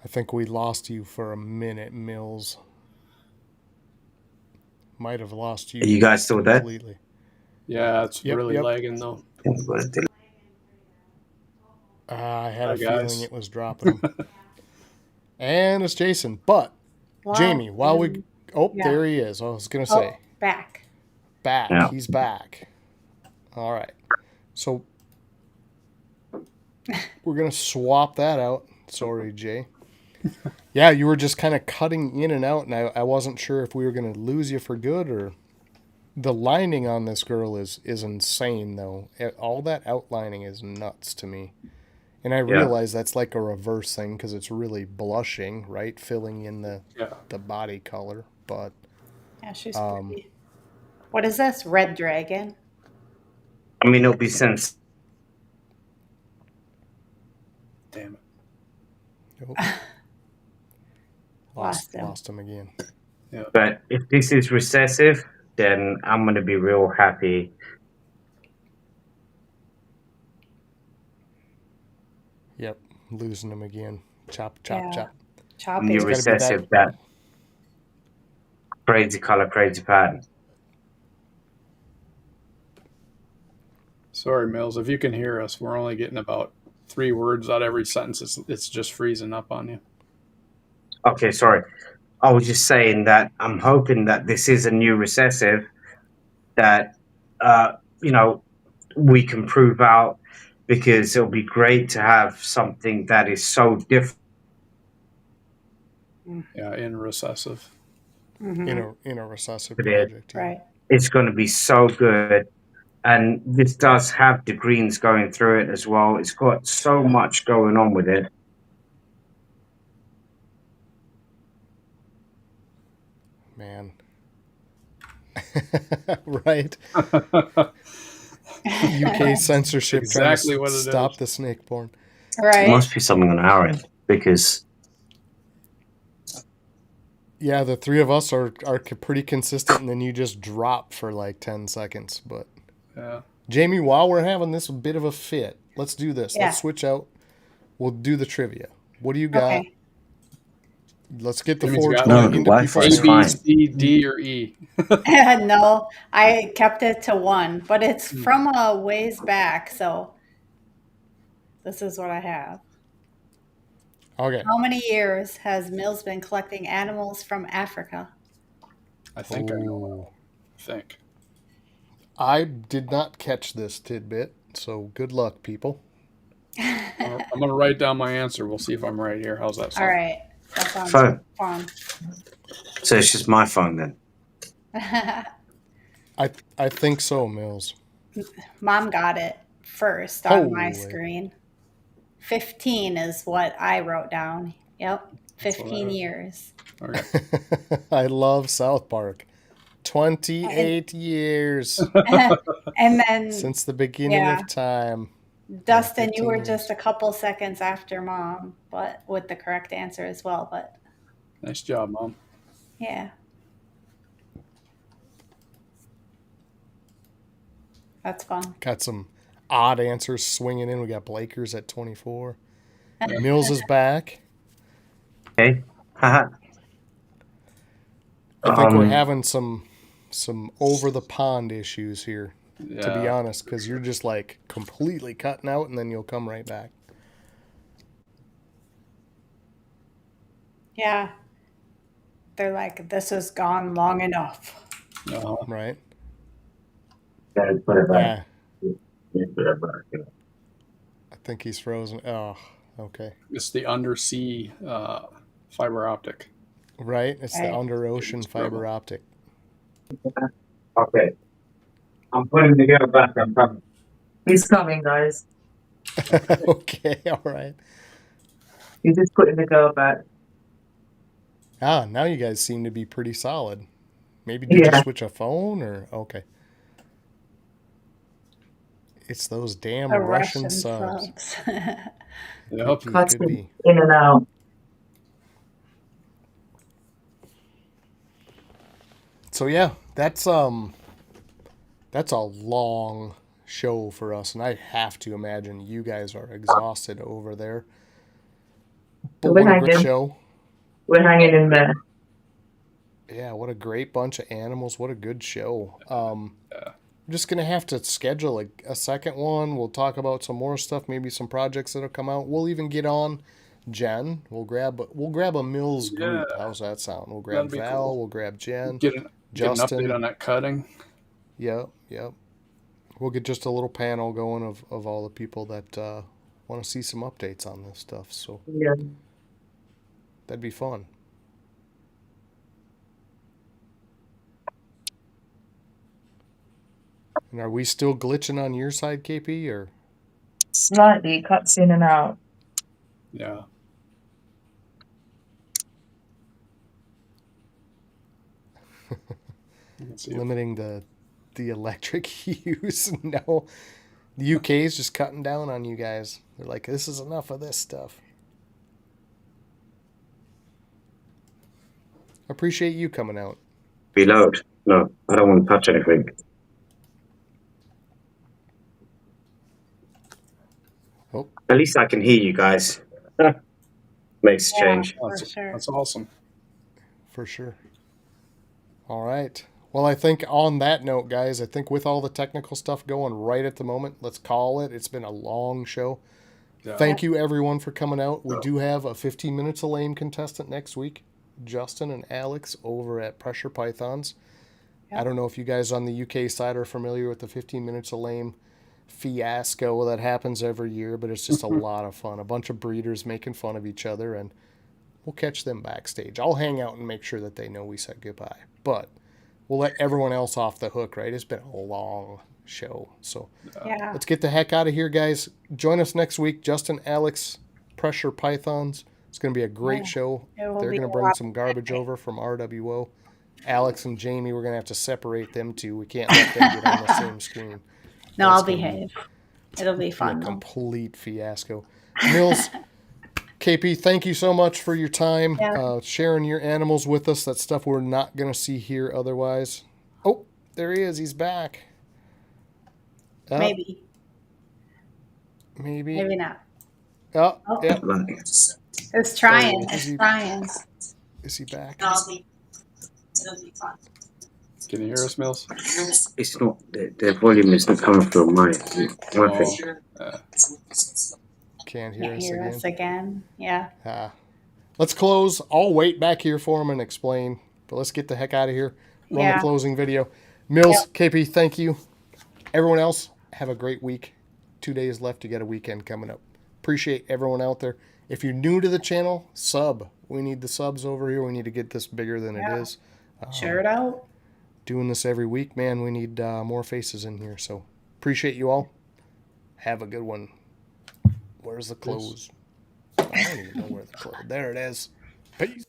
I think we lost you for a minute, Mills. Might have lost you. Are you guys still there? completely. Yeah, it's Yep, really yep. lagging though. I had Hi, a feeling guys. it was dropping him. And it's Jason. But, Wow. Jamie, while we... Oh, Yeah. there he is. I was going to Oh, say. back. Back. Yeah. He's back. All right. So, we're going to swap that out. Sorry, Jay. Yeah, you were just kind of cutting in and out, and I wasn't sure if we were going to lose you for good or... The lining on this girl is insane, though. All that outlining is nuts to me. And I realize that's like a reverse thing because it's really blushing, right? Filling in the body color. But Yeah, she's pretty. What is this? Red dragon? I mean, it'll be sense. Damn it. nope. Lost him. Lost him again. But if this is recessive, then I'm going to be real happy. Yep, losing him again. Chop, chop, Yeah. chop. Choppy. New It's gotta be recessive, that crazy color, crazy pattern. Sorry, Mills. If you can hear us, we're only getting about 3 words out every sentence. It's just freezing up on you. Okay, sorry. I was just saying that I'm hoping that this is a new recessive that, we can prove out, because it'll be great to have something that is so different. Yeah, in recessive. Mm-hmm. In a recessive It is. project. Yeah. Right. It's going to be so good. And this does have the greens going through it as well. It's got so much going on with it. Man. Right? UK censorship Exactly trying what to it stop is. the snake porn. It Right. must be something on our end, because Yeah, the three of us are pretty consistent, and then you just drop for like 10 seconds. But Yeah. Jamie, while we're having this bit of a fit, let's do this. Yeah. Let's switch out. We'll do the trivia. What do you got? Okay. Let's get the Jimmy's forge got going No, the into Wi-Fi's people's A, B, fine. C, D, or E. No, I kept it to 1, but it's Hmm. from a ways back, so this is what I have. Okay. How many years has Mills been collecting animals from Africa? I think I know. Ooh. I think. I did not catch this tidbit, so good luck, people. I'm going to write down my answer. We'll see if I'm right here. How's that sound? All right. That sounds Phone. fun. So it's just my phone then. I think so, Mills. Mom got it first on my Holy. screen. 15 is what I wrote down. Yep. That's what I 15 wrote. years. Okay. I love South Park. 28 years And then since the beginning yeah. of time. Dustin, you 15 were years. just a couple seconds after Mom, but with the correct answer as well. But Nice job, Mom. yeah. That's fun. Got some odd answers swinging in. We got Blakers at 24. Mills is back. Okay. Haha. I think we're Um, having some over the pond issues here, Yeah. to be honest, because you're just like completely cutting out and then you'll come right back. Yeah. They're like, this has gone long enough. Uh-huh. Right? yeah, put it back. Yeah. Yeah, put it back. I think he's frozen. Oh, okay. It's the undersea fiber optic. Right? It's the Right. under ocean It's trouble. fiber optic. Okay. I'm putting the girl back. I'm coming. He's coming, guys. Okay, all right. He's just putting the girl back. Now you guys seem to be pretty solid. Maybe did you Yeah. switch a phone or okay? It's those damn The Russian Russian subs. subs. Yep. Could Cutting be. in and out. So yeah, that's a long show for us, and I have to imagine you guys are exhausted over there. But We're what a great hanging. show. We're hanging in there. Yeah, what a great bunch of animals. What a good show. Yeah. I'm just gonna have to schedule a second one. We'll talk about some more stuff, maybe some projects that'll come out. We'll even get on Jen. We'll grab a Mills Yeah. group. How's that sound? We'll grab That'd be Val. cool. We'll grab Jen. Get an Justin. update on that cutting. Yep. We'll get just a little panel going of all the people that want to see some updates on this stuff. So Yeah. that'd be fun. And are we still glitching on your side, KP, or? Slightly cuts in and out. Yeah. Limiting the electric use? No. The UK is just cutting down on you guys. They're like, this is enough of this stuff. Appreciate you coming out. Reload. No, I don't want to touch anything. Oh. At least I can hear you guys. Makes a change. For sure. That's awesome. For sure. All right. Well, I think on that note, guys, I think with all the technical stuff going right at the moment, let's call it. It's been a long show. Yeah. Thank you, everyone, for coming out. We do have a 15 Minutes of Lame contestant next week. Justin and Alex over at Pressure Pythons. Yep. I don't know if you guys on the UK side are familiar with the 15 Minutes of Lame fiasco that happens every year, but it's just a lot of fun. A bunch of breeders making fun of each other, and we'll catch them backstage. I'll hang out and make sure that they know we said goodbye. But we'll let everyone else off the hook, right? It's been a long show. So Yeah. let's get the heck out of here, guys. Join us next week. Justin, Alex, Pressure Pythons. It's going to be a great show. It will They're be going to a bring lot some of garbage fun. over from RWO. Alex and Jamie, we're going to have to separate them two. We can't let them get on the same screen. No, That's I'll gonna behave. It'll be be a fun. Though. complete fiasco. Mills, KP, thank you so much for your time, Yeah. sharing your animals with us. That's stuff we're not going to see here otherwise. Oh, there he is. He's back. Maybe. Maybe. Maybe not. Oh, Oh. yeah. It's trying. Is It's he- trying. Is he back? Can you hear us, Mills? It's not the volume is not coming through my thing. Can't hear Can't us hear again. us again. Yeah. Let's close. I'll wait back here for him and explain, but let's get the heck out of here. Run the Yeah. closing video. Mills, KP, thank you. Everyone else, have a great week. 2 days left to get a weekend coming up. Appreciate everyone out there. If you're new to the channel, sub. We need the subs over here. We need to get this bigger than it is. Share it out. Doing this every week, man. We need more faces in here. So appreciate you all. Have a good one. Where's the close? I don't even know where the close. There it is. Peace.